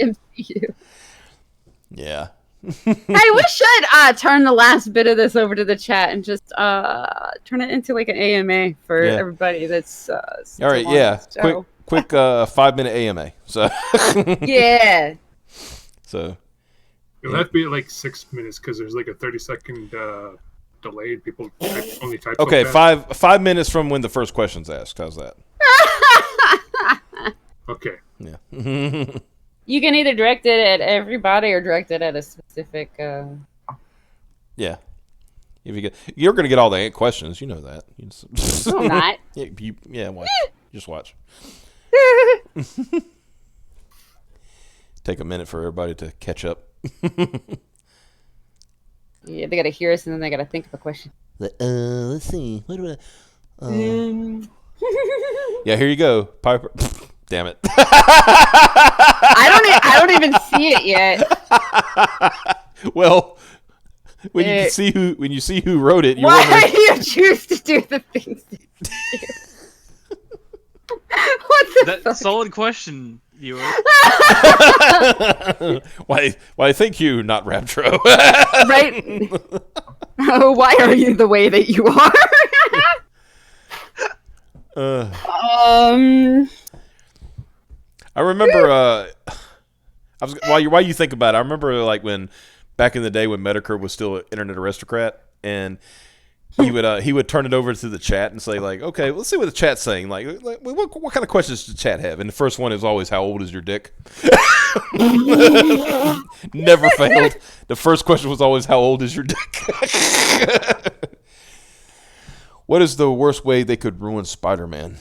MCU.
Yeah.
Hey, we should turn the last bit of this over to the chat and just turn it into like an AMA for everybody that's
all right. Yeah,
so.
quick 5-minute AMA. So
yeah.
So
it'll have to be like 6 minutes, because there's like a 30-second delay. People only type.
Okay,
so fast.
5 minutes from when the first question's asked. How's that?
Okay.
Yeah.
You can either direct it at everybody or direct it at a specific.
Yeah. If you're going to get all the questions, you know that.
No, I'm not.
Watch. Just watch. Take a minute for everybody to catch up.
Yeah, they got to hear us and then they got to think of a question.
Let's see. What do Yeah, here you go, Piper. Damn it.
I don't even see it yet.
Well, when you see who wrote it,
why do you choose to do the things that you do? What the fuck?
Solid question, viewer.
Why thank you, not Raptro.
Right? Oh, why are you the way that you are?
I remember while you think about it, I remember like when back in the day when Medicare was still an internet aristocrat, and he would turn it over to the chat and say like, okay, let's see what the chat's saying. Like what kind of questions does the chat have? And the first one is always, how old is your dick? Never failed. The first question was always, how old is your dick? What is the worst way they could ruin Spider-Man?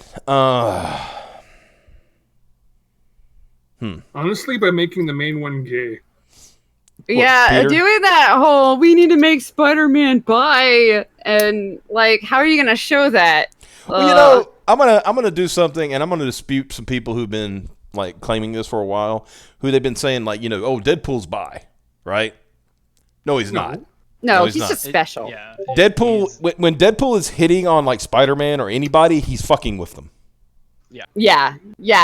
Honestly, by making the main one gay.
Yeah, doing that whole we need to make Spider-Man bi, and like, how are you gonna show that?
Well, I'm gonna do something, and I'm gonna dispute some people who've been like claiming this for a while, who they've been saying like, oh, Deadpool's bi, right? No, he's not.
No, he's just special.
Yeah.
Deadpool, when Deadpool is hitting on like Spider-Man or anybody, he's fucking with them.
Yeah.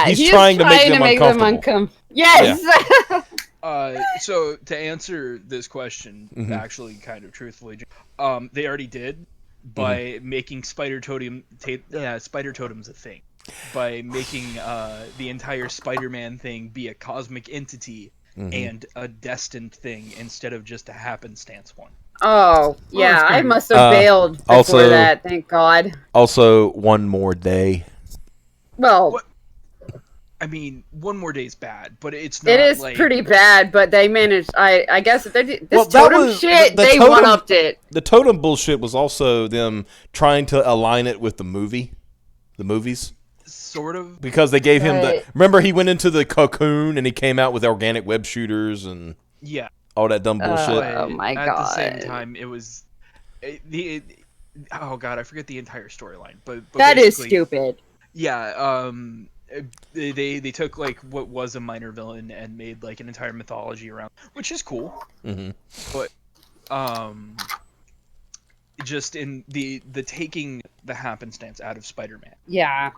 He's trying to make them
uncomfortable. Yes.
Yeah. So to answer this question, actually, kind of truthfully, they already did by making spider totems a thing, by making the entire Spider-Man thing be a cosmic entity and a destined thing instead of just a happenstance one.
Oh yeah, I must have bailed before that. Thank God.
Also, one more day.
Well,
I mean, one more day is bad, but it's not.
It is
like...
pretty bad, but they managed. I guess if they did this totem shit, they one-upped it.
The totem bullshit was also them trying to align it with the movies.
Sort of.
Because they gave him the... Remember, he went into the cocoon and he came out with organic web shooters and...
Yeah.
All that dumb bullshit.
Oh my God.
At the same time, it was... oh God, I forget the entire storyline. But
that is stupid.
Yeah, they took like what was a minor villain and made like an entire mythology around, which is cool. But just in the taking the happenstance out of Spider-Man.
Yeah.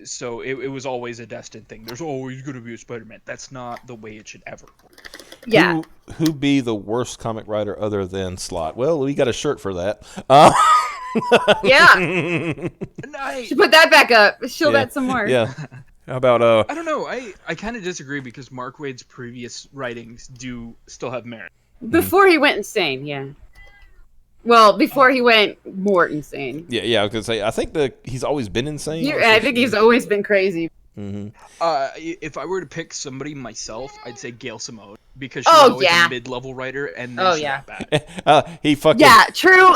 So it was always a destined thing. There's always going to be a Spider-Man. That's not the way it should ever work.
Yeah.
Who be the worst comic writer other than Slott? Well, we got a shirt for that.
Yeah.
Nice.
Should put that back up. Show
Yeah.
that some more.
Yeah. How about
I don't know. I kind of disagree because Mark Waid's previous writings do still have merit.
Before he went insane, yeah. Well, before he went more insane.
Yeah, I was gonna say. I think he's always been insane.
I think he's always been crazy.
Mm-hmm.
If I were to pick somebody myself, I'd say Gail Simone because she's always a mid-level writer, and then she's not bad.
He fucking
true.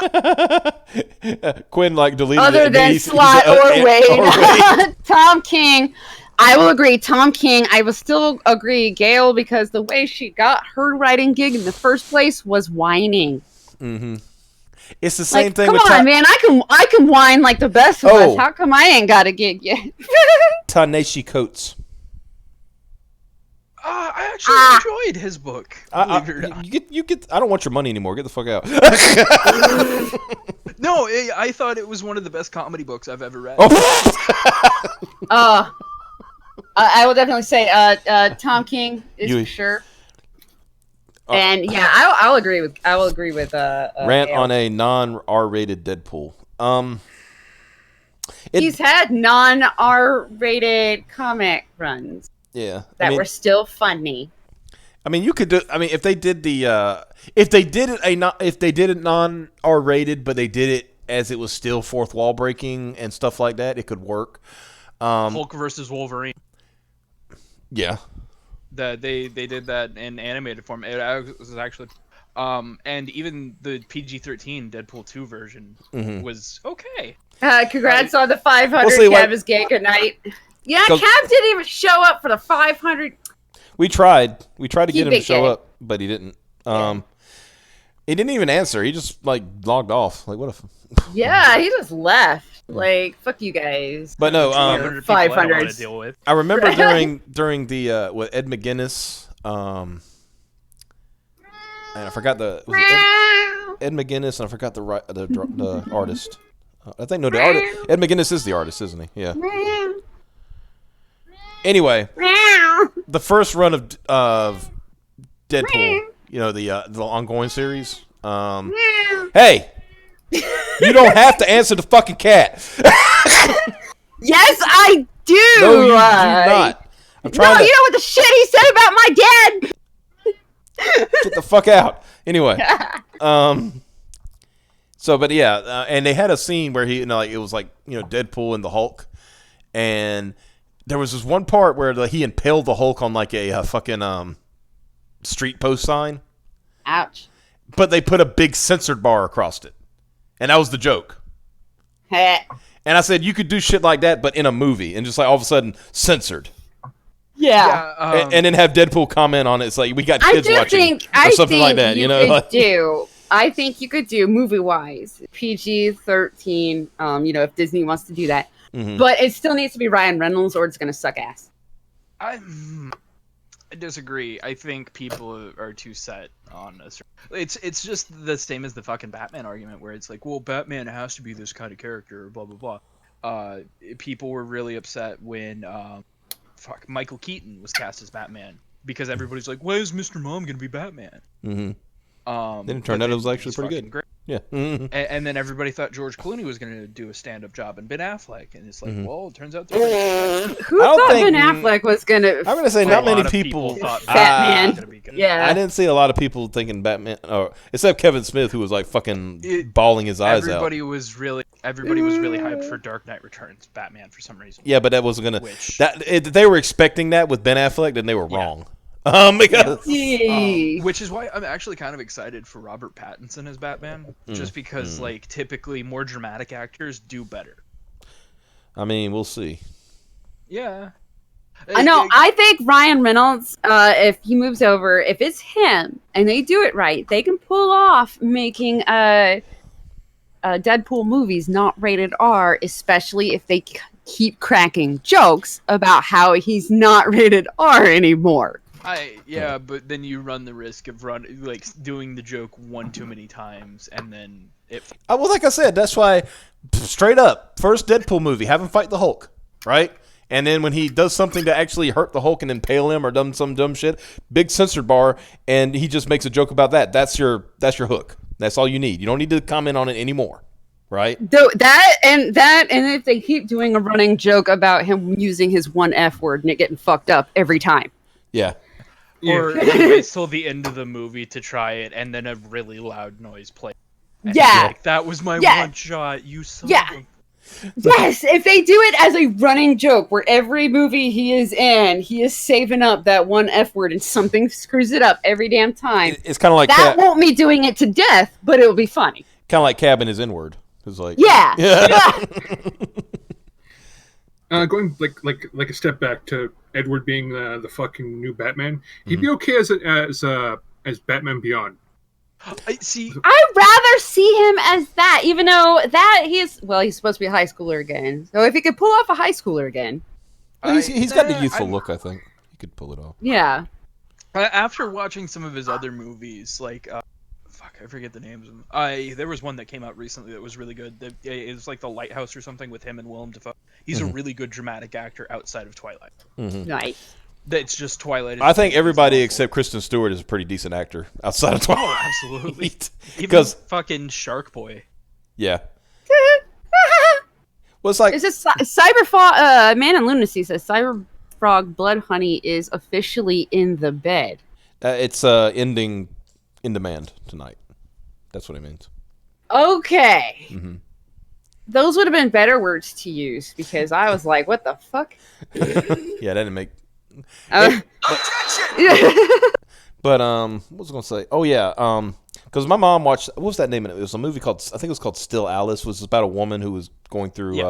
Quinn deleted
Other
it.
than Slott or Waid. Tom King. I will agree. Tom King. I will still agree. Gail, because the way she got her writing gig in the first place was whining.
Mm-hmm. It's the same thing.
Come
with
on, man. I can whine like the best of us. How come I ain't got a gig yet?
Ta-Nehisi Coates.
I actually enjoyed his book.
You get. I don't want your money anymore. Get the fuck out.
No, I thought it was one of the best comedy books I've ever read.
I will definitely say Tom King is for sure. And yeah, I will agree with
rant
Gail.
on a non-R-rated Deadpool.
He's had non-R-rated comic runs.
Yeah,
that were still funny.
I mean, you could do. I mean, if they did if they did it non-R-rated, but they did it as it was still fourth wall breaking and stuff like that, it could work.
Hulk versus Wolverine.
Yeah.
That they did that in animated form. It was actually, and even the PG-13 Deadpool 2 version was okay.
Congrats on the 500. Cav is gay. Good night. Yeah, Cav didn't even show up for the 500.
We tried to get him to show up, but he didn't. He didn't even answer. He just logged off. What if?
Yeah, he just left. Fuck you guys.
But no,
500.
I remember during the with Ed McGuinness, and I forgot Ed McGuinness, and I forgot the artist. I think the artist Ed McGuinness is the artist, isn't he? Yeah. Anyway, the first run of Deadpool, the ongoing series. Hey. You don't have to answer the fucking cat.
Yes, I do.
No, you do not. I'm trying to...
you know what the shit he said about my dad?
Get the fuck out. Anyway. But yeah, and they had a scene where it was Deadpool and the Hulk, and there was this one part where he impaled the Hulk on a fucking street post sign.
Ouch.
But they put a big censored bar across it. And that was the joke. And I said, you could do shit like that, but in a movie, and just all of a sudden censored.
Yeah.
And then have Deadpool comment on it. It's we got kids watching. Or something like that.
I think you could do movie-wise PG-13. If Disney wants to do that, but it still needs to be Ryan Reynolds, or it's gonna suck ass.
I disagree. I think people are too set on a certain... It's just the same as the fucking Batman argument, where it's Batman has to be this kind of character, blah blah blah. People were really upset when Michael Keaton was cast as Batman, because everybody's why is Mr. Mom gonna be Batman?
Then it turned out it was actually pretty good.
Great.
Yeah.
And then everybody thought George Clooney was going to do a stand-up job, and Ben Affleck, and it's well, it turns out
who thought Ben Affleck was going to...
I'm going to say not many people
thought
Batman.
Yeah.
I didn't see a lot of people thinking Batman, except Kevin Smith, who was fucking bawling his eyes out.
Everybody was really hyped for Dark Knight Returns Batman for some reason.
Yeah, but that wasn't going to... If they were expecting that with Ben Affleck, then they were wrong.
Which is why I'm actually kind of excited for Robert Pattinson as Batman, just because typically more dramatic actors do better.
I mean, we'll see.
Yeah.
I know. I think Ryan Reynolds, if he moves over, if it's him and they do it right, they can pull off making Deadpool movies not rated R, especially if they keep cracking jokes about how he's not rated R anymore.
But then you run the risk of doing the joke one too many times, and then it.
Well, like I said, that's why straight up first Deadpool movie, have him fight the Hulk, right? And then when he does something to actually hurt the Hulk and impale him or done some dumb shit, big censored bar, and he just makes a joke about that. That's your hook. That's all you need. You don't need to comment on it anymore, right?
Though and if they keep doing a running joke about him using his one F word and it getting fucked up every time.
Yeah.
Or waits till the end of the movie to try it, and then a really loud noise plays.
Yeah.
Like, that was my one shot. You son
Yeah.
of a...
Yes, if they do it as a running joke where every movie he is in, he is saving up that one F word and something screws it up every damn time.
It's kind of like
that won't be doing it to death, but it'll be funny.
Kind of like Cab and his N-word. It's like
yeah.
Going like a step back to Edward being the fucking new Batman, he'd be okay as Batman Beyond.
See,
I'd rather see him as that, even though that he's supposed to be a high schooler again. So if he could pull off a high schooler again,
he's got the youthful look. I think he could pull it off.
Yeah.
After watching some of his other movies, like I forget the names of them. There was one that came out recently that was really good. It was like The Lighthouse or something with him and Willem Dafoe. He's a really good dramatic actor outside of Twilight.
Nice.
That's just Twilight.
I think everybody except Kristen Stewart is a pretty decent actor outside of Twilight.
Oh, absolutely.
Because
fucking Shark Boy.
Yeah. Well, it's like
is this Cyberfrog? Man in Lunacy says Cyberfrog Blood Honey is officially in the bed.
It's ending in demand tonight. That's what it means.
Okay.
Mm-hmm. Those
would have been better words to use because I was like, "What the fuck?"
Yeah, that didn't make. But what was I gonna say? Oh yeah, because my mom watched. What was that name? It was a movie called. I think it was called Still Alice. It was about a woman who was going through.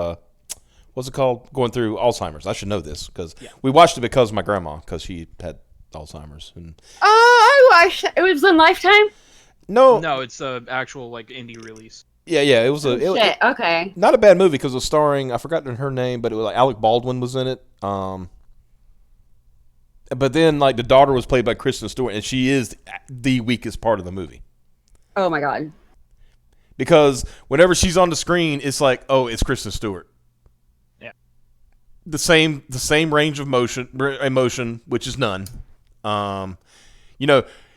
What's it called? Going through Alzheimer's. I should know this because we watched it because of my grandma because she had Alzheimer's. And
I watched. It was on Lifetime.
No, it's a actual like indie release.
Yeah, it was
okay.
Not a bad movie because it was starring. I forgot her name, but it was like Alec Baldwin was in it. But then, like, the daughter was played by Kristen Stewart, and she is the weakest part of the movie.
Oh, my God.
Because whenever she's on the screen, it's like, oh, it's Kristen Stewart.
Yeah.
The same range of emotion, which is none.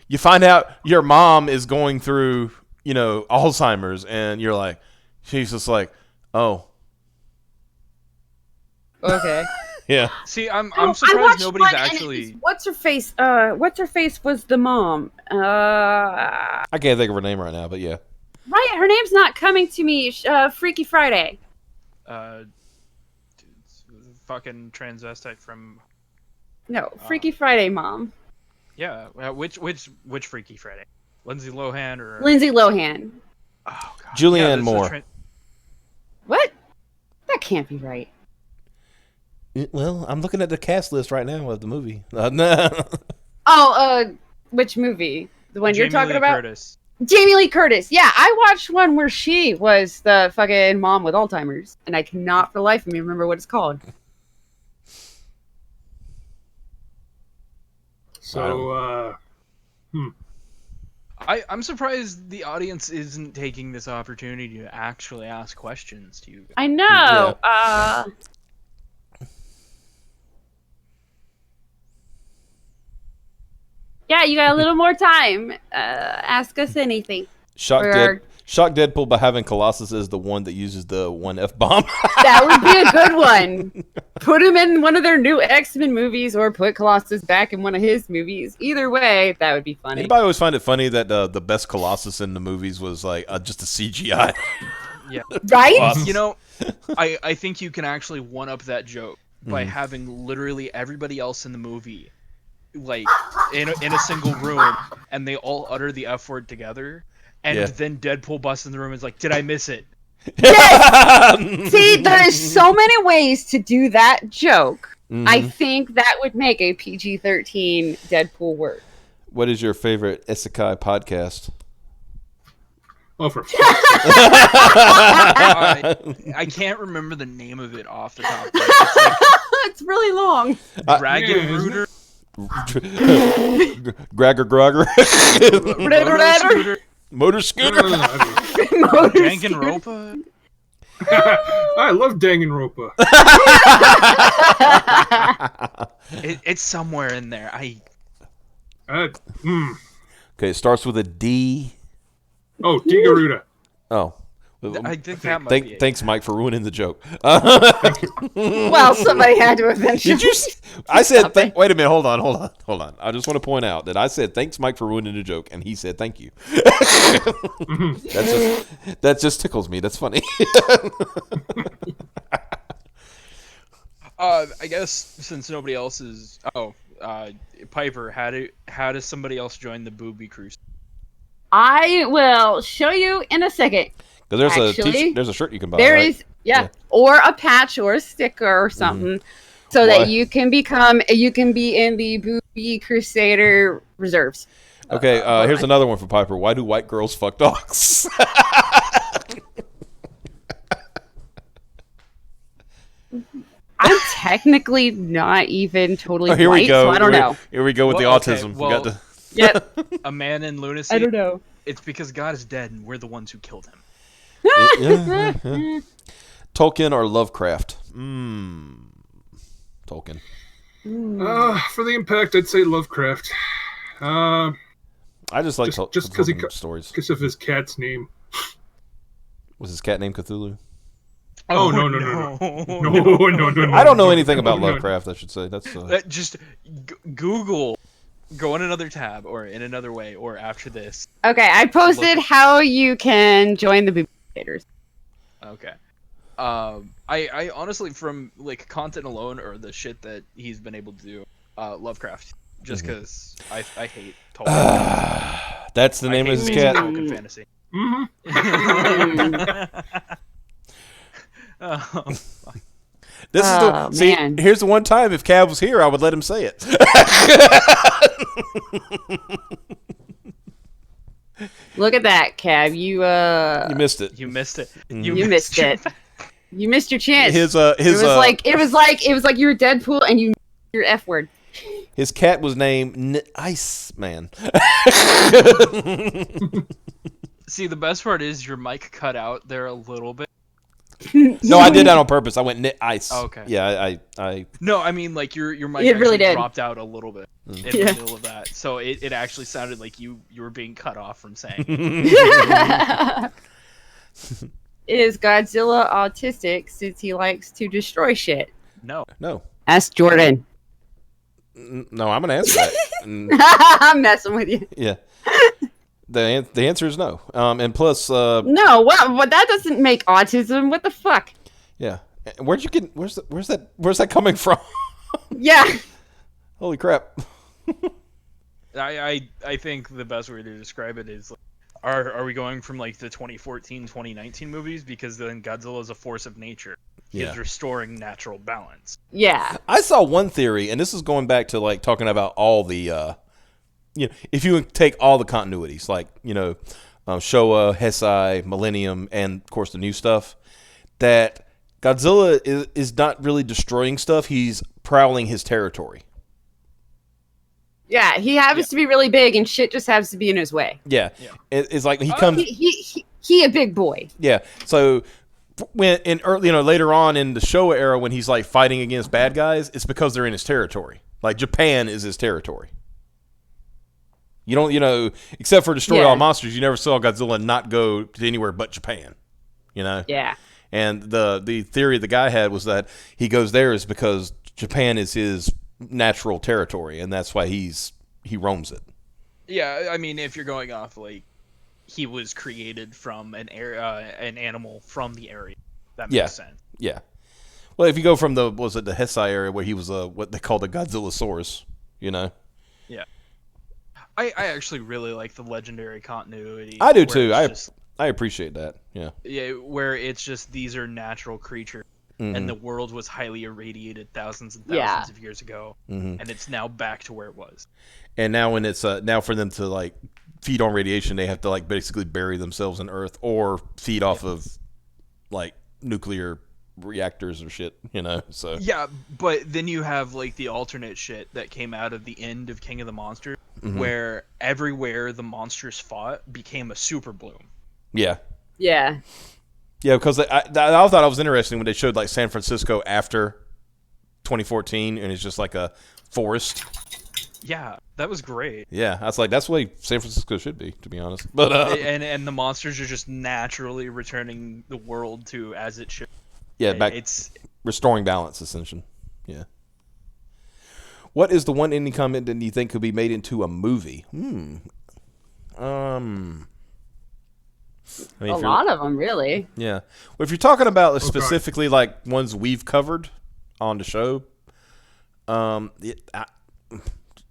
You find out your mom is going through, Alzheimer's, and you're like, she's just like, oh.
Okay.
Yeah.
See, I'm surprised nobody's actually.
What's her face? What's her face was the mom.
I can't think of her name right now, but yeah.
Right, her name's not coming to me. Freaky Friday.
Fucking transvestite from.
No, Freaky Friday mom.
Yeah, which Freaky Friday? Lindsay Lohan or.
Lindsay Lohan.
Oh God.
Julianne Moore.
What? That can't be right.
Well, I'm looking at the cast list right now of the movie.
Which movie? The one
Jamie
you're talking
Lee
about?
Curtis.
Jamie Lee Curtis. Yeah, I watched one where she was the fucking mom with Alzheimer's, and I cannot for the life of me remember what it's called.
So,
I'm surprised the audience isn't taking this opportunity to actually ask questions to you guys.
I know.
Yeah.
Yeah, you got a little more time. Ask us anything.
Shock Deadpool by having Colossus as the one that uses the one F-bomb.
That would be a good one. Put him in one of their new X-Men movies or put Colossus back in one of his movies. Either way, that would be funny.
Anybody always find it funny that the best Colossus in the movies was like just a CGI?
Yeah.
Right?
I think you can actually one-up that joke by having literally everybody else in the movie like in a single room, and they all utter the F word together, and then Deadpool busts in the room and is like, "Did I miss it?"
Yes! See, there is so many ways to do that joke. I think that would make a PG-13 Deadpool work.
What is your favorite isekai podcast?
Oh, for
I can't remember the name of it off the top. It's like
it's really long.
Dragon Rooter.
Gragger Motor Scooter.
Danganronpa.
I love Danganronpa.
It's somewhere in there.
Okay, it starts with a D.
Oh, Gigaruda.
Oh.
I think that might be it.
Thanks, Mike, for ruining the joke.
Well, somebody had to eventually.
Did you? I said. Wait a minute. Hold on. I just want to point out that I said thanks, Mike, for ruining the joke, and he said thank you. That just tickles me. That's funny.
I guess since nobody else is. Piper, how does somebody else join the Booby Cruise?
I will show you in a second.
Because there's a shirt you can buy.
There
right?
is, yeah, or a patch or a sticker or something, so that you can be in the Booby Crusader reserves.
Okay, here's another one for Piper. Why do white girls fuck dogs?
I'm technically not even totally
here
white,
we go.
so I don't know.
Here we go with the autism.
Well,
we got
Yep.
A man in lunacy.
I don't know.
It's because God is dead and we're the ones who killed him.
Tolkien or Lovecraft? Tolkien.
For the impact, I'd say Lovecraft.
I just like
just because
stories.
Because of his cat's name.
Was his cat named Cthulhu?
Oh, no.
I don't know anything about Lovecraft. I should say that's
just Google. Go in another tab or in another way or after this.
Okay, I posted how you can join the Booby Crusaders.
Okay. I honestly, from like content alone or the shit that he's been able to do, Lovecraft, just because I hate Tolkien.
That's the name of his cat.
Tolkien fantasy.
This is see. Here's the one time if Cav was here, I would let him say it.
Look at that, Cav. You
missed it.
You missed it.
You missed it. You missed your chance.
It was
like you were Deadpool and you missed your F word.
His cat was named Iceman.
See, the best part is your mic cut out there a little bit.
No, I did that on purpose. I went knit ice.
Oh, okay.
Yeah, I.
No, I mean like your mic
it really did.
dropped out a little bit in the middle of that, so it actually sounded like you were being cut off from saying.
Is Godzilla autistic since he likes to destroy shit?
No.
Ask Jordan.
No, I'm gonna answer that.
I'm messing with you.
Yeah. The answer is no. And plus,
no. What? That doesn't make autism. What the fuck?
Yeah. Where's that coming from?
Yeah.
Holy crap.
I think the best way to describe it is, are we going from like the 2014, 2019 movies? Because then Godzilla is a force of nature. He's restoring natural balance.
Yeah.
I saw one theory, and this is going back to like talking about all the, if you take all the continuities, like, Showa, Heisei, Millennium, and of course the new stuff, that Godzilla is not really destroying stuff, he's prowling his territory.
Yeah, he happens to be really big, and shit just happens to be in his way.
Yeah. It's like he comes...
He a big boy.
Yeah, so... When later on in the Showa era, when he's like fighting against bad guys, it's because they're in his territory. Like Japan is his territory. You don't, except for destroy all monsters, you never saw Godzilla not go to anywhere but Japan.
Yeah.
And the theory the guy had was that he goes there is because Japan is his natural territory, and that's why he roams it.
Yeah, I mean, if you're going off like he was created from an animal from the area, that makes sense.
Yeah. Well, if you go from the Heisei area where he was what they call the Godzillasaurus,
Yeah. I actually really like the legendary continuity.
I do too. I appreciate that. Yeah.
Yeah, where it's just these are natural creatures, and the world was highly irradiated thousands and thousands of years ago, and it's now back to where it was.
And now when it's now for them to like feed on radiation, they have to like basically bury themselves in Earth or feed off of like nuclear reactors or shit, so
yeah. But then you have like the alternate shit that came out of the end of King of the Monsters, where everywhere the monsters fought became a super bloom.
Yeah Yeah, because I thought it was interesting when they showed like San Francisco after 2014, and it's just like a forest.
Yeah, that was great.
Yeah, I was like, that's the way San Francisco should be, to be honest. But
and the monsters are just naturally returning the world to as it should.
Yeah, back.
It's
restoring balance, essentially. Yeah. What is the one indie comic that you think could be made into a movie? I mean,
a lot of them, really.
Yeah. Well, if you're talking about specifically like ones we've covered on the show,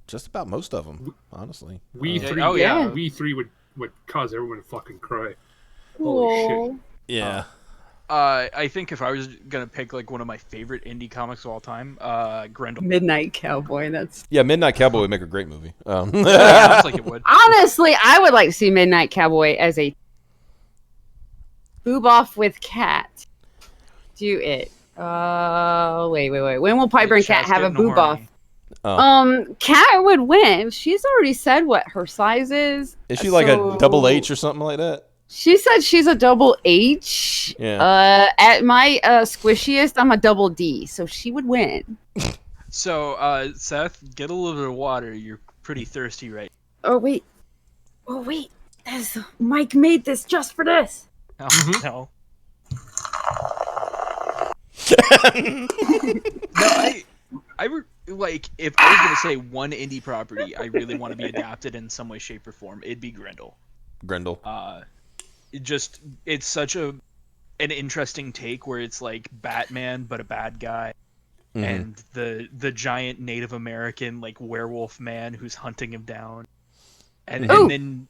just about most of them, honestly.
We three would cause everyone to fucking cry. Holy shit.
Yeah.
I think if I was gonna pick like one of my favorite indie comics of all time, Grendel.
Midnight Cowboy.
Yeah, Midnight Cowboy would make a great movie.
Yeah, sounds like it would.
Honestly, I would like to see Midnight Cowboy as a boob off with Cat. Do it. Wait. When will Piper and Cat have a boob off? Cat would win. She's already said what her size is.
Is she like a double H or something like that?
She said she's a double H.
Yeah.
At my squishiest, I'm a double D, so she would win.
So, Seth, get a little bit of water. You're pretty thirsty, right?
Oh wait. Mike made this just for this.
Oh, no. I like, if I was gonna say one indie property I really want to be adapted in some way, shape, or form, it'd be Grendel. It's such an interesting take where it's like Batman but a bad guy, and the giant Native American like werewolf man who's hunting him down, and then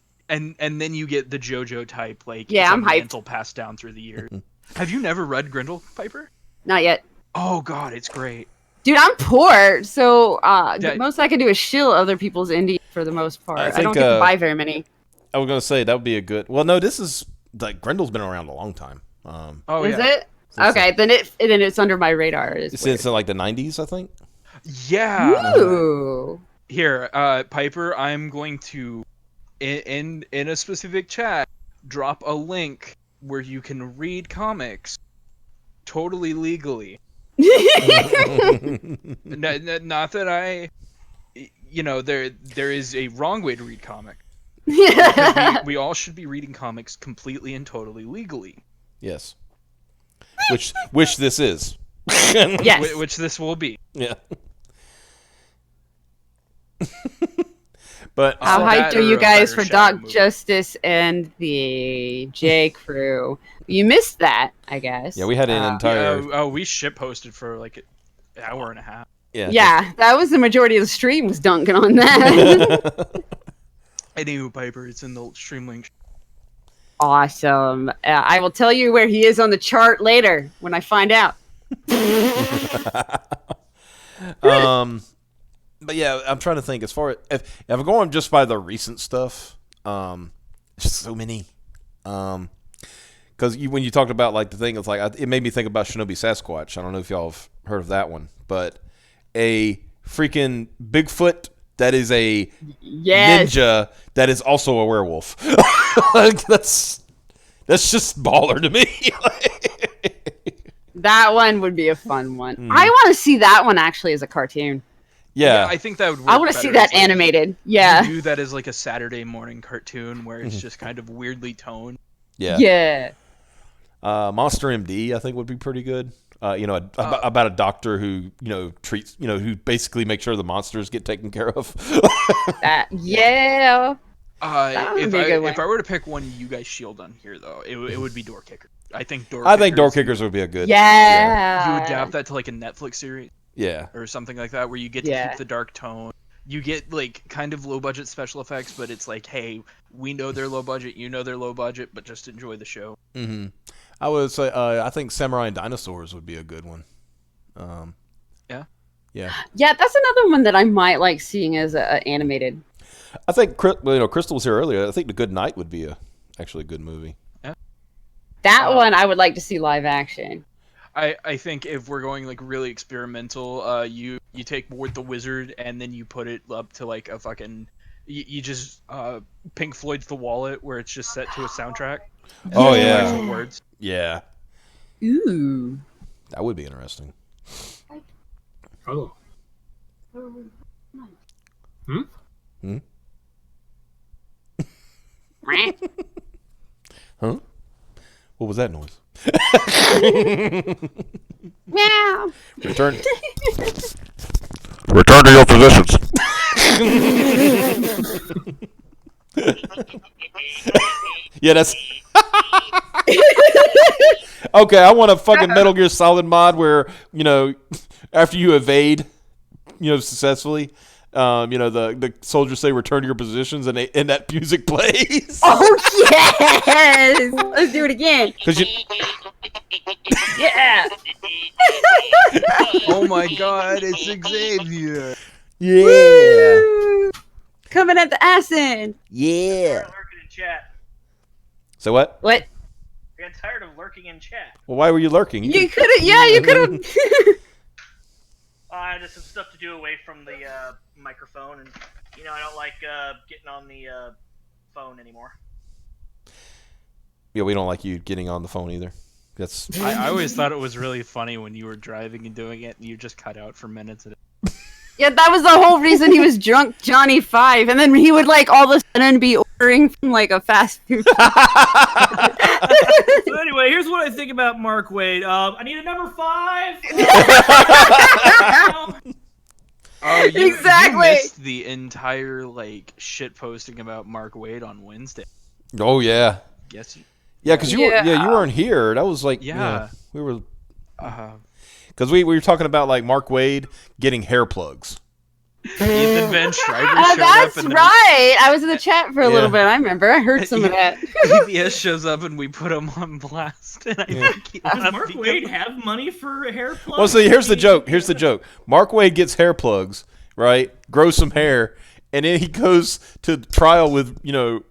you get the JoJo type like
I'm hyped.
mantle passed down through the years. Have you never read Grendel, Piper?
Not yet.
Oh God, it's great.
Dude, I'm poor, so the most I can do is shill other people's indie for the most part. I don't get to buy very many.
I was gonna say that would be a good. Well, no, this is like Grendel's been around a long time.
Is it? Okay, then it's under my radar.
Since like the 90s, I think.
Yeah.
Ooh.
Here, Piper, I'm going to in a specific chat drop a link where you can read comics totally legally. Not that I, there is a wrong way to read comic. we all should be reading comics completely and totally legally.
Yes. Which this is.
Yes.
Which this will be.
Yeah. But
how hyped are you guys for Doc Justice and the J Crew? You missed that, I guess.
Yeah, we had an entire.
We ship posted for like an hour and a half.
Yeah, that was the majority of the stream was dunking on that.
Anywho, Piper, it's in the stream link.
Awesome. I will tell you where he is on the chart later when I find out.
But yeah, I'm trying to think as far as if I'm going just by the recent stuff, there's so many. Because when you talked about like the thing, it's like it made me think about Shinobi Sasquatch. I don't know if y'all have heard of that one, but a freaking Bigfoot that is a ninja that is also a werewolf. Like, that's just baller to me.
That one would be a fun one. I want to see that one actually as a cartoon.
Yeah,
I think that would work.
I want to see that animated. Yeah.
Do that as like a Saturday morning cartoon where it's just kind of weirdly toned.
Yeah.
Yeah.
Monster MD, I think, would be pretty good. About a doctor who treats who basically makes sure the monsters get taken care of.
Yeah.
If I were to pick one you guys shield on here though, it would be Door Kicker. I think Door Kickers would
be a good.
Yeah.
You adapt that to like a Netflix series.
Yeah.
Or something like that, where you get to keep the dark tone. You get like kind of low budget special effects, but it's like, hey, we know they're low budget, you know they're low budget, but just enjoy the show.
Mm-hmm. I would say I think Samurai and Dinosaurs would be a good one.
Yeah.
Yeah, that's another one that I might like seeing as animated.
I think Crystal was here earlier. I think The Good Night would be actually a good movie.
Yeah.
That one I would like to see live action.
I think if we're going like really experimental, you take Ward the Wizard and then you put it up to like a fucking you just Pink Floyd's The Wallet where it's just set to a soundtrack.
Oh yeah.
Words.
Yeah.
Ooh.
That would be interesting.
Oh.
Huh? What was that noise?
Meow.
Return. Return to your positions. Yeah, that's. Okay, I want a fucking Metal Gear Solid mod where, after you evade, successfully, the soldiers say return to your positions and that music plays.
Oh, yes. Let's do it again. Yeah.
Oh my god, it's Xavier.
Yeah.
Woo! Coming at the ass end.
Yeah.
Lurking in chat.
So what?
What?
I got tired of lurking in chat.
Well, why were you lurking?
You could have. Yeah, you could have.
I had some stuff to do away from the microphone, and I don't like getting on the phone anymore.
Yeah, we don't like you getting on the phone either. That's.
I always thought it was really funny when you were driving and doing it, and you just cut out for minutes.
Yeah, that was the whole reason he was drunk Johnny 5, and then he would all of a sudden be ordering from a fast food.
So anyway, here's what I think about Mark Waid. I need a number 5.
Oh,
Exactly.
You missed the entire shit posting about Mark Waid on Wednesday.
Oh yeah.
Yes.
Yeah, because you weren't here. That was we were. Because we were talking about Mark Waid getting hair plugs.
Ethan Van Schreiber showed
That's
up.
right. I was in the chat for a little bit. I remember. I heard some of that.
EBS shows up and we put him on blast. And I think he
Does
left
Mark
because-
Waid have money for hair plugs?
Well, see, here's the joke. Mark Waid gets hair plugs, right? Grows some hair, and then he goes to trial with your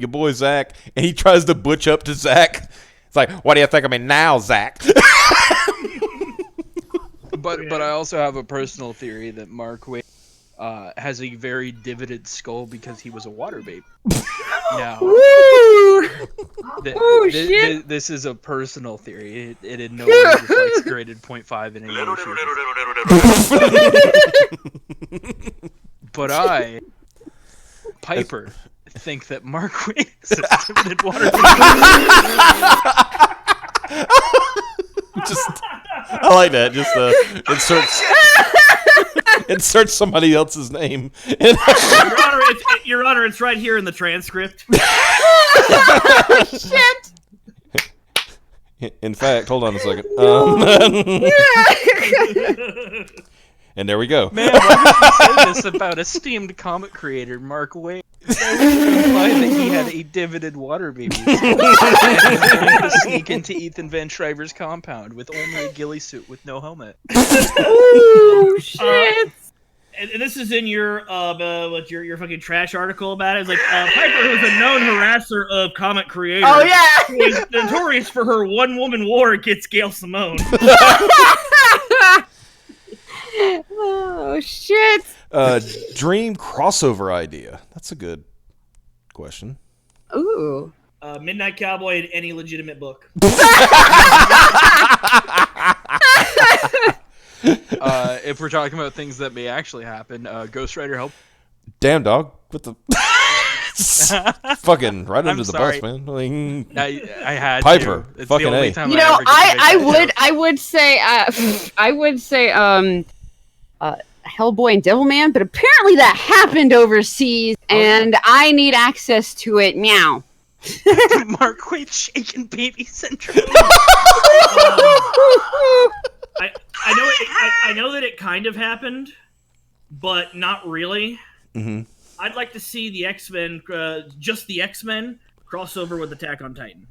boy Zach, and he tries to butch up to Zach. It's like, what do you think of me now, Zach?
But I also have a personal theory that Mark Waid has a very divoted skull because he was a water baby. Now,
Shit.
This is a personal theory. It in no way reflects graded 0.5 in any way. But I, Piper, think that Mark Waid is a divoted water baby.
I like that. Just insert somebody else's name.
Your Honor, it's right here in the transcript.
Shit.
In fact, hold on a second. And there we go.
Man, why would you say this about esteemed comic creator Mark Waid? That would imply that he had a divoted water baby. And to sneak into Ethan Van Schreiber's compound with only a ghillie suit with no helmet.
Ooh, shit.
And this is in your fucking trash article about it. It's like Piper, who's a known harasser of comic creators.
Oh yeah.
Who is notorious for her one-woman war against Gail Simone.
Oh shit.
Dream crossover idea. That's a good question.
Ooh.
Midnight Cowboy in any legitimate book.
If we're talking about things that may actually happen, Ghost Rider help.
Damn dog. What the fucking right under
I'm
the
sorry.
bus, man.
I had
Piper.
to. It's
Fucking
the only
A.
time
You know,
ever get to make that joke.
I would say Hellboy and Devilman, but apparently that happened overseas, and I need access to it. Meow.
Mark Waid shaking baby syndrome.
I know that it kind of happened, but not really.
Mm-hmm.
I'd like to see the X-Men, just the X-Men, crossover with Attack on Titan.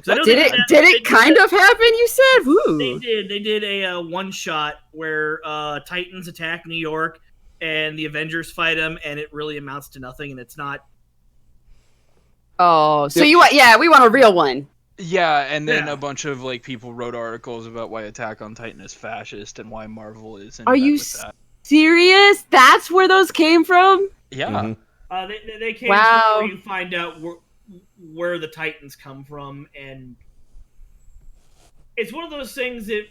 Did it kind of happen? You said, "Ooh."
They did a one shot where Titans attack New York and the Avengers fight them, and it really amounts to nothing, and it's not.
Oh, so we want a real one.
Yeah, and then a bunch of people wrote articles about why Attack on Titan is fascist and why Marvel is.
Are you serious? That's where those came from?
Yeah.
Mm-hmm.
They came
Wow.
where you find out where the Titans come from, and it's one of those things that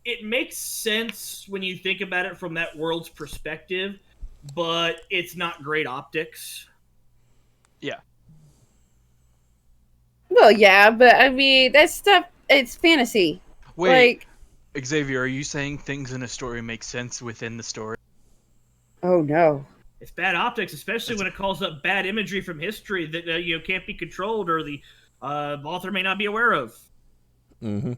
it makes sense when you think about it from that world's perspective, but it's not great optics.
Yeah.
Well, yeah, but I mean, that stuff, it's fantasy.
Wait, Xavier, are you saying things in a story make sense within the story?
Oh, no.
It's bad optics, especially when it calls up bad imagery from history that can't be controlled or the author may not be aware of.
Mm-hmm.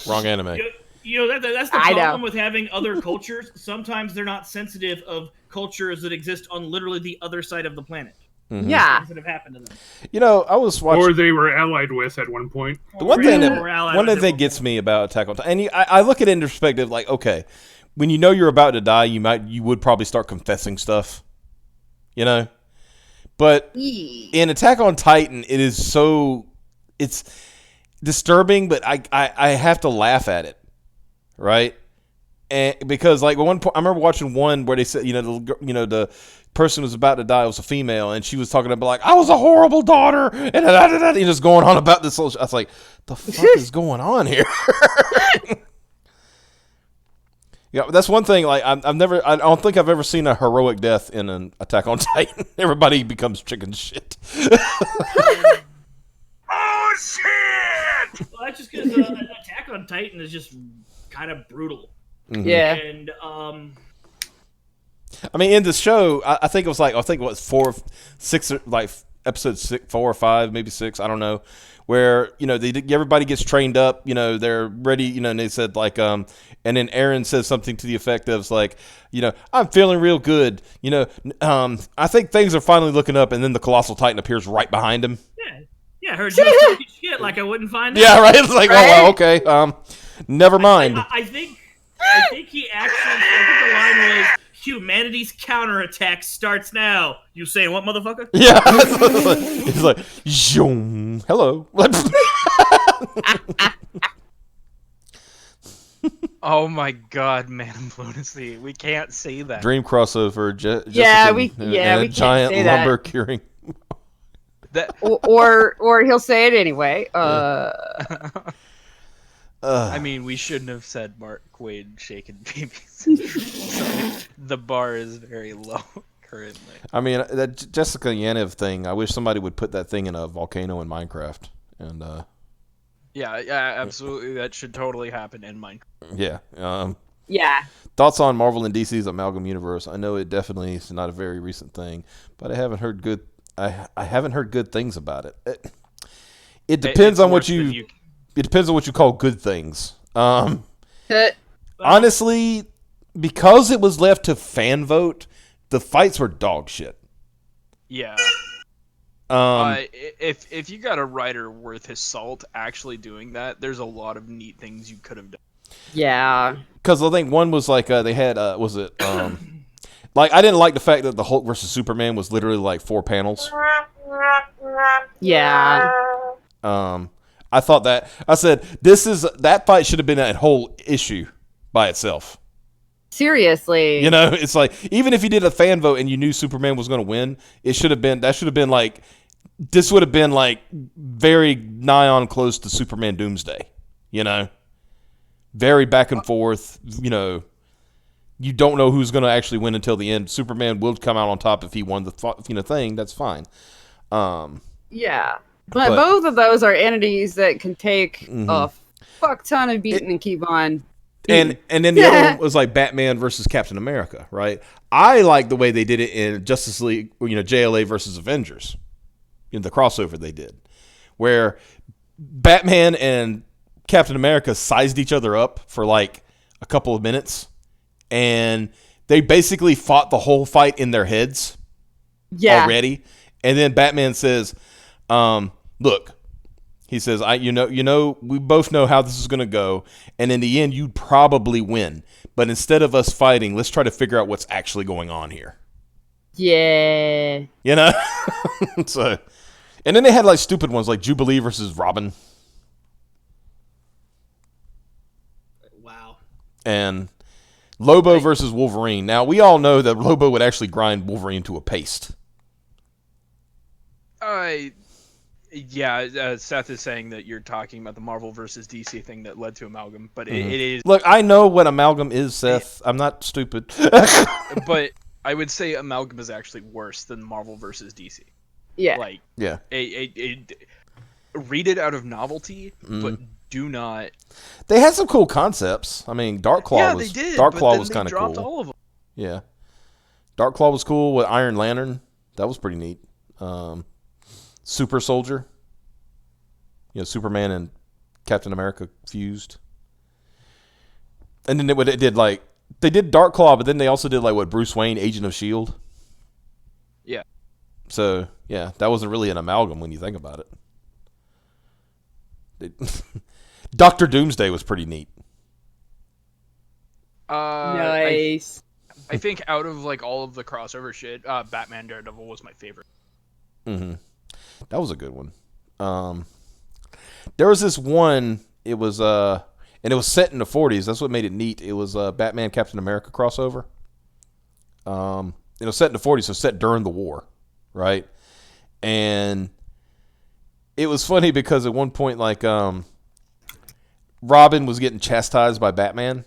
Wrong anime.
That's the problem with having other cultures. Sometimes they're not sensitive of cultures that exist on literally the other side of the planet.
Mm-hmm.
Yeah.
Things that have happened to them.
I was watching.
Or they were allied with at one point.
The one thing that gets me about Attack on Titan, and I look at it in perspective, like, okay, when you know you're about to die, you would probably start confessing stuff, But in Attack on Titan, it's disturbing, but I have to laugh at it, right? And because like at one point, I remember watching one where they said, the person who was about to die was a female, and she was talking about like, I was a horrible daughter, and just going on about this. I was like, the fuck is going on here? Yeah, that's one thing. Like I don't think I've ever seen a heroic death in an Attack on Titan. Everybody becomes chicken shit.
Oh shit! Well, that's just because Attack on Titan is just kind of brutal.
Mm-hmm.
Yeah.
And
I mean, in the show, I think it was like, 6, like episode 6, 4 or 5, maybe 6, I don't know, where everybody gets trained up, they're ready, and they said like, and then Eren says something to the effect of like, I'm feeling real good, I think things are finally looking up, and then the Colossal Titan appears right behind him.
Yeah, I heard you talking shit like I wouldn't find that.
Yeah, right. It's like, oh, okay, never mind.
I think he actually. I think the line was, "Humanity's counterattack starts now." You saying what, motherfucker?
Yeah. He's like, zoom. Hello.
Oh my god, man, I'm blown asleep. We can't say that.
Dream crossover.
We can't
giant
say that.
lumber curing.
Or he'll say it anyway.
I mean, we shouldn't have said Mark Waid shaking babies. Sorry. The bar is very low currently.
I mean, that Jessica Yaniv thing, I wish somebody would put that thing in a volcano in Minecraft. And
Yeah, absolutely. That should totally happen in Minecraft.
Yeah.
Yeah.
Thoughts on Marvel and DC's Amalgam Universe? I know it definitely is not a very recent thing, but I haven't heard good. I haven't heard good things about it. It depends on what you. It depends on what you call good things. Honestly, because it was left to fan vote, the fights were dog shit.
Yeah. If you got a writer worth his salt actually doing that, there's a lot of neat things you could have done.
Yeah.
Because I think one was like they had was it like I didn't like the fact that the Hulk versus Superman was literally like 4 panels.
Yeah.
I thought that I said that fight should have been a whole issue by itself.
Seriously.
It's like even if you did a fan vote and you knew Superman was going to win, this would have been like very nigh on close to Superman Doomsday. Very back and forth. You don't know who's going to actually win until the end. Superman will come out on top if he won the thing. That's fine.
Yeah. But both of those are entities that can take a fuck ton of beating and keep on.
And then the other one was like Batman versus Captain America, right? I like the way they did it in Justice League, JLA versus Avengers, in the crossover they did, where Batman and Captain America sized each other up for like a couple of minutes, and they basically fought the whole fight in their heads already. And then Batman says, look, he says, we both know how this is going to go, and in the end, you'd probably win. But instead of us fighting, let's try to figure out what's actually going on here.
Yeah.
So, and then they had like stupid ones like Jubilee versus Robin.
Wow.
And Lobo versus Wolverine. Now, we all know that Lobo would actually grind Wolverine to a paste.
Seth is saying that you're talking about the Marvel versus DC thing that led to Amalgam, but it is.
Look, I know what Amalgam is, Seth. I'm not stupid.
But I would say Amalgam is actually worse than Marvel versus DC.
Yeah.
Like,
yeah.
Read it out of novelty, but do not.
They had some cool concepts. I mean, Dark Claw was
they did,
Dark
but
Claw
then
was
they
kind of
dropped
cool.
all of them.
Yeah. Dark Claw was cool with Iron Lantern. That was pretty neat. Super Soldier. You know, Superman and Captain America fused. And then what it did, like, they did Dark Claw, but then they also did, like, what, Bruce Wayne, Agent of S.H.I.E.L.D.?
Yeah.
So, yeah, that wasn't really an amalgam when you think about it. Dr. Doomsday was pretty neat.
Nice.
I think out of, like, all of the crossover shit, Batman Daredevil was my favorite.
Mm-hmm. That was a good one. There was this one, it was, and it was set in the 40s. That's what made it neat. It was Batman Captain America crossover. It was set in the 40s, so set during the war, right? And it was funny because at one point, like, Robin was getting chastised by Batman,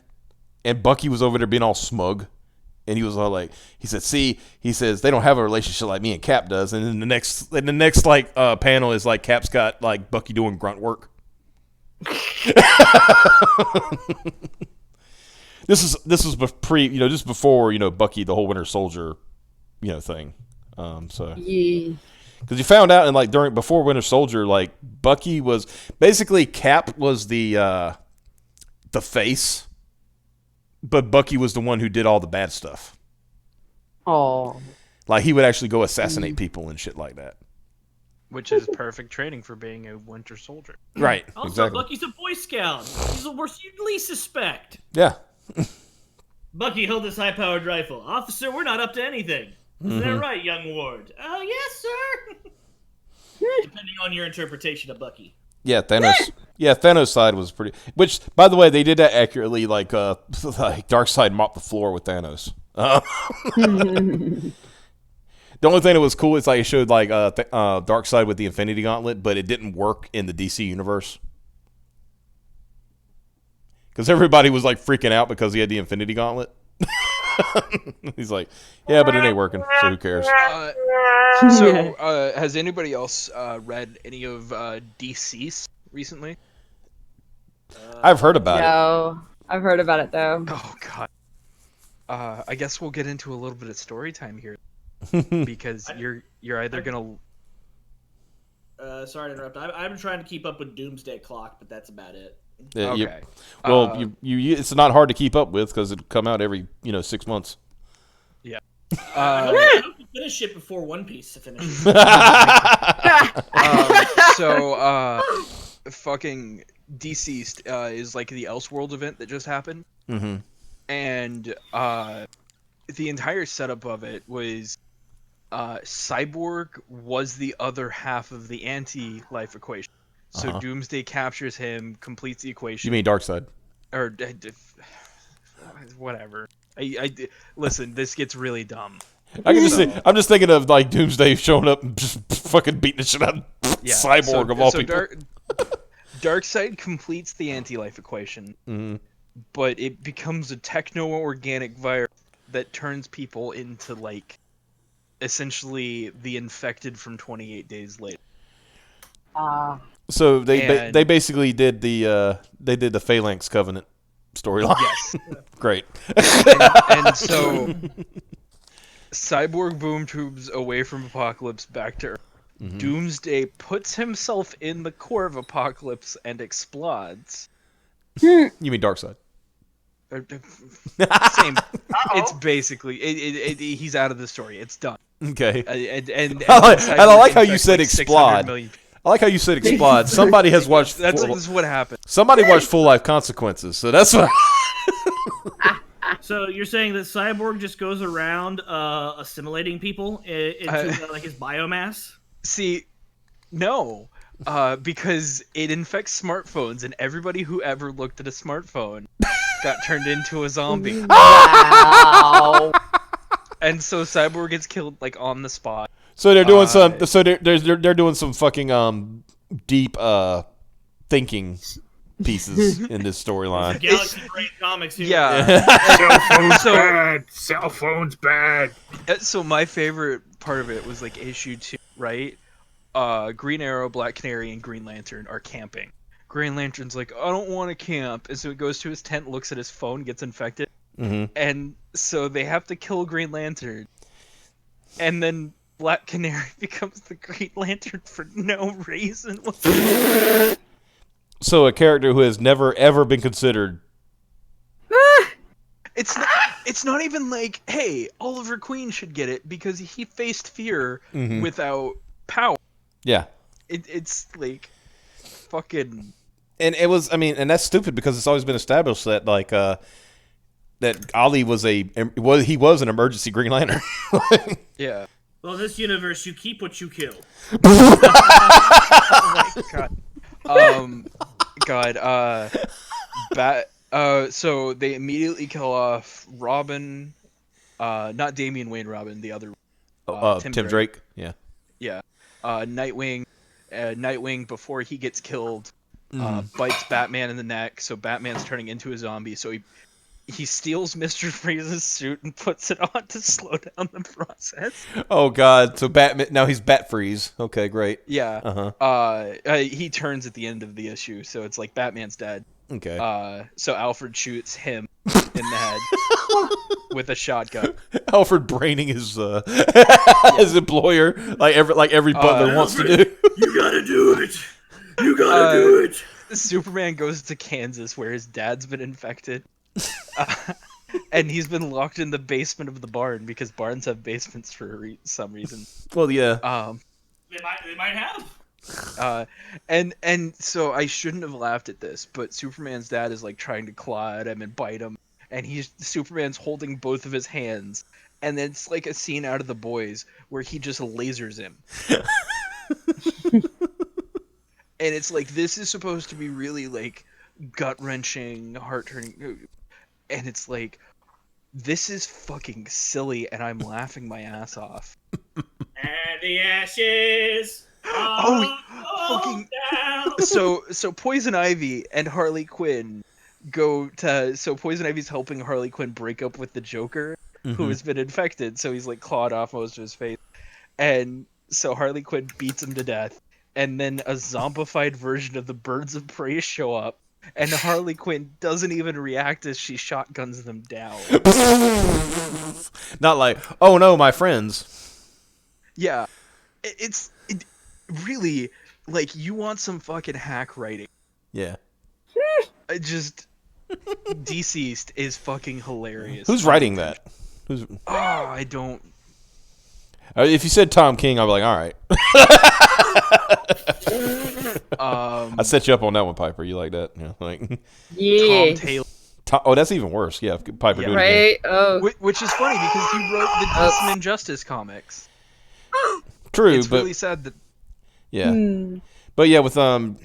and Bucky was over there being all smug. And he was all like, he said, "See," he says, "they don't have a relationship like me and Cap does." And then the next like panel is like Cap's got like Bucky doing grunt work. This was just before Bucky the whole Winter Soldier, thing. So because you found out before Winter Soldier, like Bucky was basically Cap was the face. But Bucky was the one who did all the bad stuff.
Oh.
Like, he would actually go assassinate people and shit like that.
Which is perfect training for being a Winter Soldier.
Right,
Also,
exactly.
Bucky's a Boy Scout. He's the worst you'd least suspect.
Yeah.
Bucky, hold this high-powered rifle. Officer, we're not up to anything. Is that right, young ward? Yes, sir. Depending on your interpretation of Bucky.
Yeah, Thanos. Yeah, Thanos' side was pretty. Which, by the way, they did that accurately. Like Darkseid mopped the floor with Thanos. The only thing that was cool is like it showed like Darkseid with the Infinity Gauntlet, but it didn't work in the DC universe because everybody was like freaking out because he had the Infinity Gauntlet. He's like, yeah, but it ain't working, so who cares?
Has anybody else read any of DC's recently?
I've heard about it.
No, I've heard about it though.
Oh god. I guess we'll get into a little bit of story time here, because you're either gonna.
Sorry to interrupt. I'm trying to keep up with Doomsday Clock, but that's about it.
Yeah,
okay.
It's not hard to keep up with because it'll come out every 6 months.
Yeah.
I hope you finish it before One Piece finishes.
Fucking Deceased is like the Elseworld event that just happened.
Mm-hmm.
And the entire setup of it was Cyborg was the other half of the anti-life equation. So Doomsday captures him, completes the equation.
You mean Darkseid?
Or whatever. Listen, this gets really dumb.
I can just say, I'm just thinking of like Doomsday showing up and just fucking beating the shit out of Cyborg of all people.
Darkseid completes the anti-life equation, but it becomes a techno-organic virus that turns people into like essentially the infected from 28 Days Later.
So they basically did the Phalanx Covenant storyline.
Yes.
Great.
and so Cyborg boom tubes away from Apocalypse back to Earth. Mm-hmm. Doomsday puts himself in the core of Apocalypse and explodes.
You mean Darkseid?
Same. It's basically he's out of the story. It's done.
Okay.
And
I like how you said explode. I like how you said explode. Somebody has watched.
This is what happened.
Somebody watched Full Life Consequences, so that's what.
So you're saying that Cyborg just goes around assimilating people into like his biomass?
See, no, because it infects smartphones, and everybody who ever looked at a smartphone got turned into a zombie.
Wow.
And so Cyborg gets killed like on the spot.
So they're doing some. So they're doing some fucking deep thinking pieces in this storyline.
Galaxy Brain Comics here.
Yeah.
Cell phones bad. Cell phones bad.
So my favorite part of it was like issue 2, right? Green Arrow, Black Canary, and Green Lantern are camping. Green Lantern's like, I don't want to camp, and so he goes to his tent, looks at his phone, gets infected, and so they have to kill Green Lantern, and then Black Canary becomes the Green Lantern for no reason whatsoever.
So a character who has never ever been considered.
It's not even like, hey, Oliver Queen should get it because he faced fear without power.
Yeah.
It's like fucking.
And it was, I mean, and that's stupid because it's always been established that like that Ollie was an emergency Green Lantern.
Yeah.
Well, in this universe, you keep what you kill.
Oh my god. So they immediately kill off Robin, not Damian Wayne Robin, the other
Tim Drake. Yeah.
Yeah. Nightwing before he gets killed bites Batman in the neck, so Batman's turning into a zombie, so he steals Mr. Freeze's suit and puts it on to slow down the process.
Oh god, so Batman now he's Bat Freeze. Okay, great.
Yeah. He turns at the end of the issue, so it's like Batman's dead.
Okay.
So Alfred shoots him in the head with a shotgun.
Alfred braining his his employer like every butler wants to do.
You gotta do it. You gotta do it.
Superman goes to Kansas where his dad's been infected. And he's been locked in the basement of the barn because barns have basements for some reason.
Well, yeah.
They might have.
And so I shouldn't have laughed at this, but Superman's dad is like trying to claw at him and bite him, and Superman's holding both of his hands, and then it's like a scene out of The Boys where he just lasers him. And it's like, this is supposed to be really like gut-wrenching, heart-turning, and it's like, this is fucking silly, and I'm laughing my ass off.
And the ashes.
Fucking. So Poison Ivy and Harley Quinn so Poison Ivy's helping Harley Quinn break up with the Joker, who has been infected, so he's like clawed off most of his face, and so Harley Quinn beats him to death, and then a zombified version of the Birds of Prey show up, and Harley Quinn doesn't even react as she shotguns them down.
Not like, oh no, my friends.
Yeah, it really, like, you want some fucking hack writing.
Yeah.
Deceased is fucking hilarious.
Who's writing that?
I don't.
If you said Tom King, I'd be like, all right. I set you up on that one, Piper. You like that? Yeah. Like.
Yeah.
Tom Taylor.
Oh, that's even worse. Yeah, Piper.
Yeah.
Do it
Right.
again.
Oh.
Which is funny because he wrote the Decent Injustice comics.
True,
It's
but
really sad that.
yeah, but yeah, with the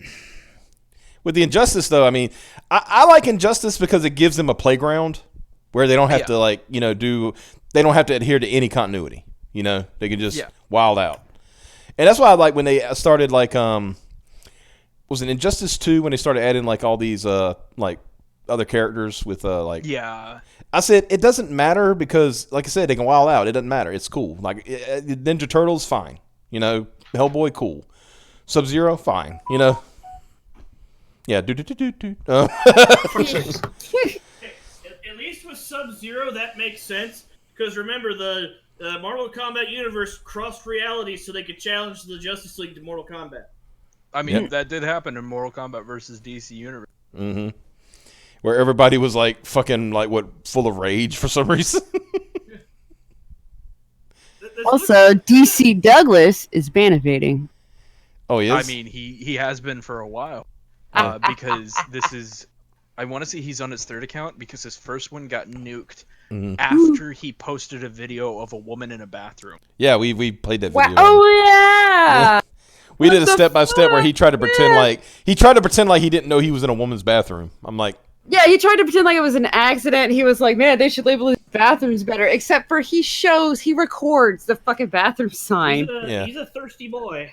Injustice though, I mean, I like Injustice because it gives them a playground where they don't have to like they don't have to adhere to any continuity. You know, they can just wild out, and that's why I like when they started like was it Injustice 2 when they started adding like all these like other characters with like I said it doesn't matter because like I said they can wild out. It doesn't matter. It's cool. Like Ninja Turtles, fine. You know, Hellboy, cool. Sub-Zero, fine. You know. Yeah.
At least with Sub-Zero, that makes sense because remember the Mortal Kombat universe crossed realities so they could challenge the Justice League to Mortal Kombat.
I mean, that did happen in Mortal Kombat versus DC Universe.
Mm-hmm. Where everybody was like fucking like full of rage for some reason.
Also, DC Douglas is bannovating.
Oh, he is?
I mean, he has been for a while. Because this is... I want to say he's on his third account because his first one got nuked after he posted a video of a woman in a bathroom.
Yeah, we played that video.
Oh, yeah!
We did a step-by-step where he tried to pretend like... He tried to pretend like he didn't know he was in a woman's bathroom. I'm like...
Yeah, he tried to pretend like it was an accident. He was like, man, they should label it bathroom's better, except for he records the fucking bathroom sign.
He's a thirsty boy.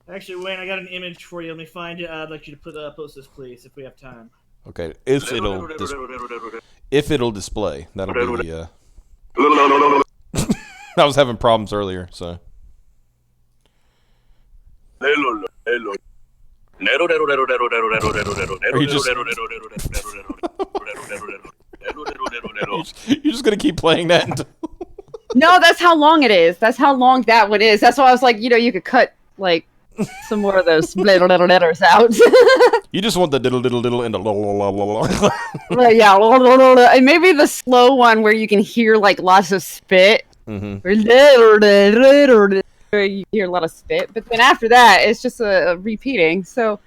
Actually, Wayne, I got an image for you. Let me find it. I'd like you to post this, please, if we have time.
Okay, if it'll display, that'll be the. I was having problems earlier, so. Are you just... You're just gonna keep playing that until...
No, that's how long it is. That's how long that one is. That's why I was like, you could cut like some more of those little letters out.
You just want the diddle and the
yeah, and maybe the slow one where you can hear like lots of spit. You hear a lot of spit, but then after that, it's just a repeating. So,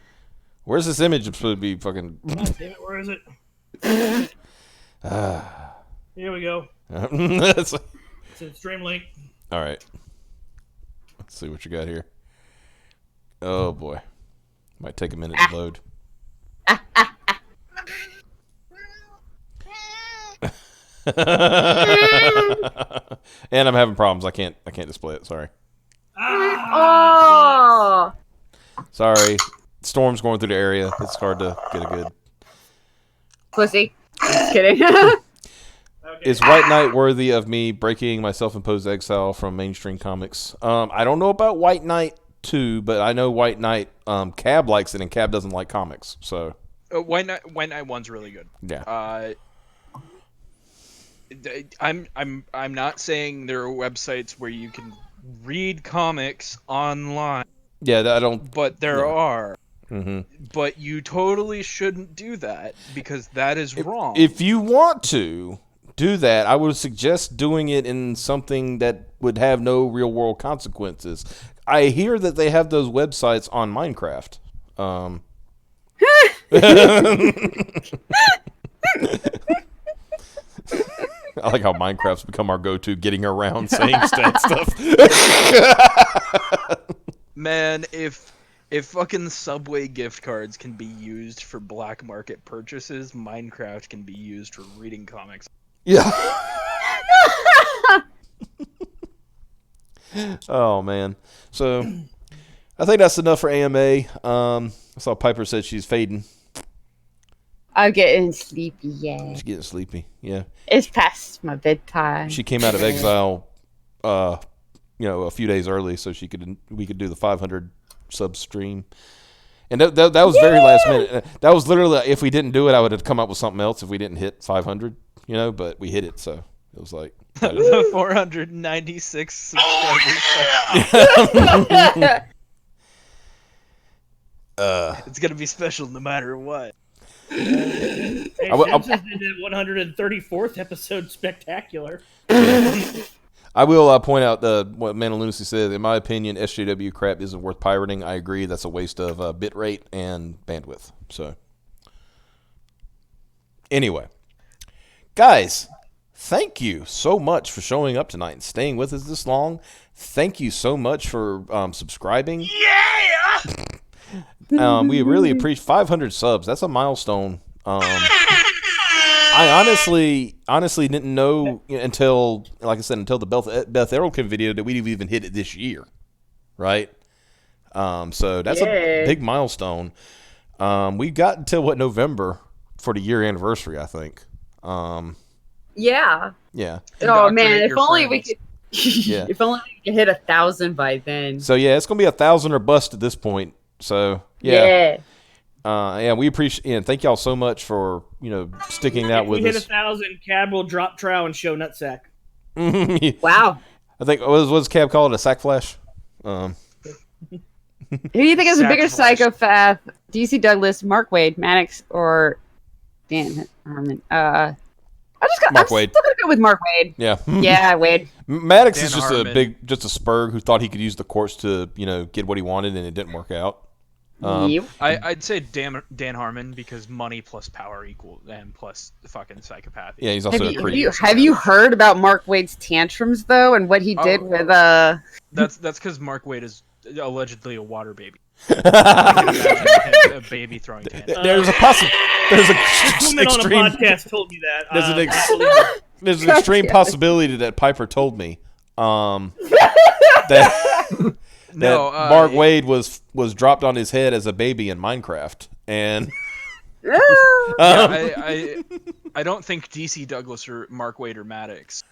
where's this image supposed to be? Fucking.
God damn it! Where is it? Here we go. It's in Streamlink.
All right. Let's see what you got here. Oh boy, might take a minute to load. And I'm having problems. I can't display it. Sorry.
Oh.
Sorry. Storm's going through the area. It's hard to get a good.
Pussy. Just kidding.
Is White Knight worthy of me breaking my self-imposed exile from mainstream comics? I don't know about White Knight 2, but I know White Knight. Cab likes it, and Cab doesn't like comics. So
White Knight 1's really good.
Yeah.
I'm not saying there are websites where you can read comics online.
Yeah, I don't.
But there are.
Mm-hmm.
But you totally shouldn't do that because that is wrong.
If you want to do that, I would suggest doing it in something that would have no real world consequences. I hear that they have those websites on Minecraft. I like how Minecraft's become our go-to getting around saying stuff.
Man, if fucking Subway gift cards can be used for black market purchases, Minecraft can be used for reading comics.
Yeah. Oh man. So I think that's enough for AMA. I saw Piper said she's fading.
I'm getting sleepy, yeah.
She's getting sleepy, yeah.
It's past my bedtime.
She came out of exile, a few days early, so we could do the 500 sub stream, and that was very last minute. That was literally, if we didn't do it, I would have come up with something else if we didn't hit 500, but we hit it, so it was like
the 496 subscribers. It's gonna be special no matter what.
Hey, Simpsons did that 134th episode spectacular.
I will point out what Man of Lunacy said. In my opinion, SJW crap isn't worth pirating. I agree. That's a waste of bit rate and bandwidth. So, anyway, guys, thank you so much for showing up tonight and staying with us this long. Thank you so much for subscribing. Yeah! We really appreciate 500 subs. That's a milestone. I honestly didn't know until, like I said, until the Beth Erlkin video that we'd even hit it this year, right? So that's a big milestone. We got until November for the year anniversary, I think.
Yeah.
Yeah.
Oh man, if only we could. Yeah. If only we could hit 1,000 by then.
So yeah, it's gonna be 1,000 or bust at this point. So yeah. We appreciate and thank y'all so much for sticking out with us.
If we hit 1,000, Cab will drop trow and show nutsack.
Wow.
I think what's Cab called, a sack flash?
Who do you think is a bigger psychopath? DC Douglas, Mark Waid, Maddox, or Dan Harmon? I'm still gonna go with Mark Waid.
Yeah.
Yeah, Waid.
Maddox
Dan
is just
Harmon.
just a spurg who thought he could use the courts to get what he wanted, and it didn't work out.
I'd say Dan Harmon because money plus power equal and plus fucking psychopath.
Yeah, he's also
have you heard about Mark Waid's tantrums though, and what he did with
That's because Mark Waid is allegedly a water baby. A baby throwing tantrums.
There's a
This woman on a
extreme.
podcast told me that.
There's an
I believe it.
There's an extreme possibility that Piper told me that
No,
Mark Waid was dropped on his head as a baby in Minecraft, and
I don't think DC Douglas or Mark Waid or Maddox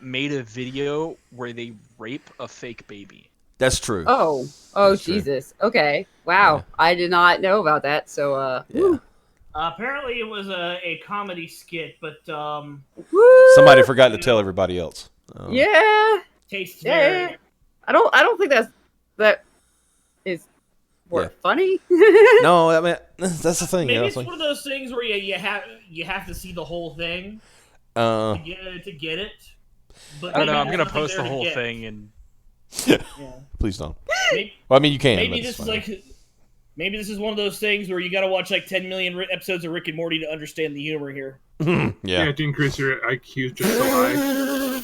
made a video where they rape a fake baby.
that's true.
Oh,
That's true.
Jesus. Okay. Wow.
Yeah.
I did not know about that. So,
Yeah.
Apparently, it was a comedy skit, but
woo!
Somebody forgot to tell everybody else.
Yeah.
tastes
Yeah.
very.
I don't think that is funny.
No, I mean that's the thing.
Maybe
You know,
it's one of those things where you have to see the whole thing
uh,
to get it. But
I don't know.
maybe
I'm
there's
gonna
nothing
post
there
the
to
whole
get.
thing and
Yeah.
please don't.
Maybe,
Well, I mean, you can.
maybe
but it's
this is
fine.
like. Maybe this is one of those things where you got to watch like 10 million episodes of Rick and Morty to understand the humor here.
yeah.
To increase your IQ just so high.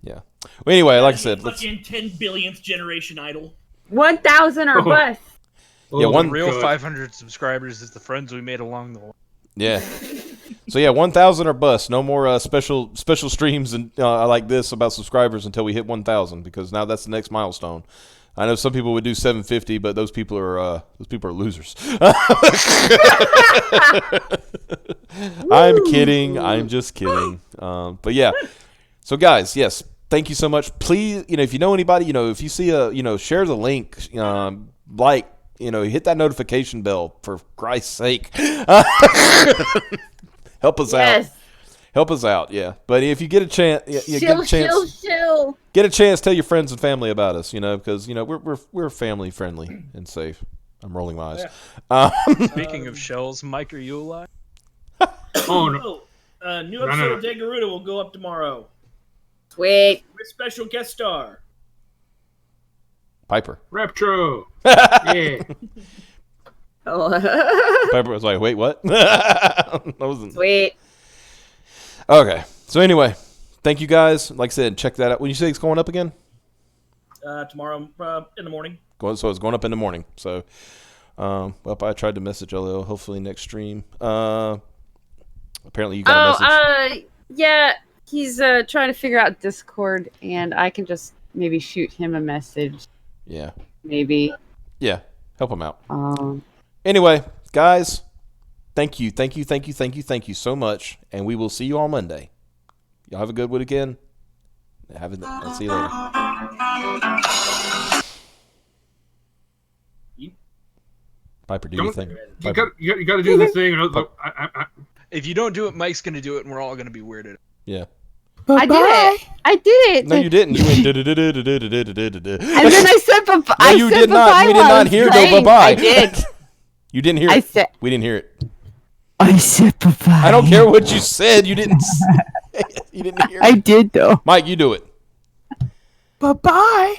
Yeah. Well, anyway, like I said, let's.
Fucking 10 billionth generation idol.
1,000 or bust.
Yeah, one
real
God.
500 subscribers is the friends we made along the way.
Yeah. So yeah, 1,000 or bust. No more special streams and like this about subscribers until we hit 1,000 because now that's the next milestone. I know some people would do 750, but those people are losers. I'm kidding. I'm just kidding. But yeah. So guys, yes, thank you so much. Please, if you know anybody, if you see share the link, hit that notification bell for Christ's sake. Help us out. Help us out, yeah. But if you get a chance, get a chance, tell your friends and family about us, because we're family friendly and safe. I'm rolling my eyes.
Speaking of shells, Mike, are you alive?
Oh no!
New episode of Degaruda will go up tomorrow
Sweet.
with special guest star.
Piper.
Raptro. Yeah.
Piper was like, wait, what? That wasn't...
Sweet.
Okay. So anyway, thank you guys. Like I said, check that out. When you say it's going up again?
Tomorrow in the morning.
So it's going up in the morning. So, I tried to message LL. Hopefully next stream. Apparently you got a message.
Yeah. He's trying to figure out Discord, and I can just maybe shoot him a message.
Yeah.
Maybe.
Yeah. Help him out. Anyway, guys, thank you so much, and we will see you on Monday. Y'all have a good weekend. I'll see you later. Piper, do your thing.
You got to do the thing.
If you don't do it, Mike's gonna do it, and we're all gonna be weirded.
Yeah.
I did it.
No, you didn't. You went.
And then I said bye.
No, you did not. We did not hear no bye-bye.
I did.
You didn't hear it. We didn't hear it.
I said bye-bye.
I don't care what you said. You didn't say it. You didn't hear it.
I did, though.
Mike, you do it.
Bye-bye.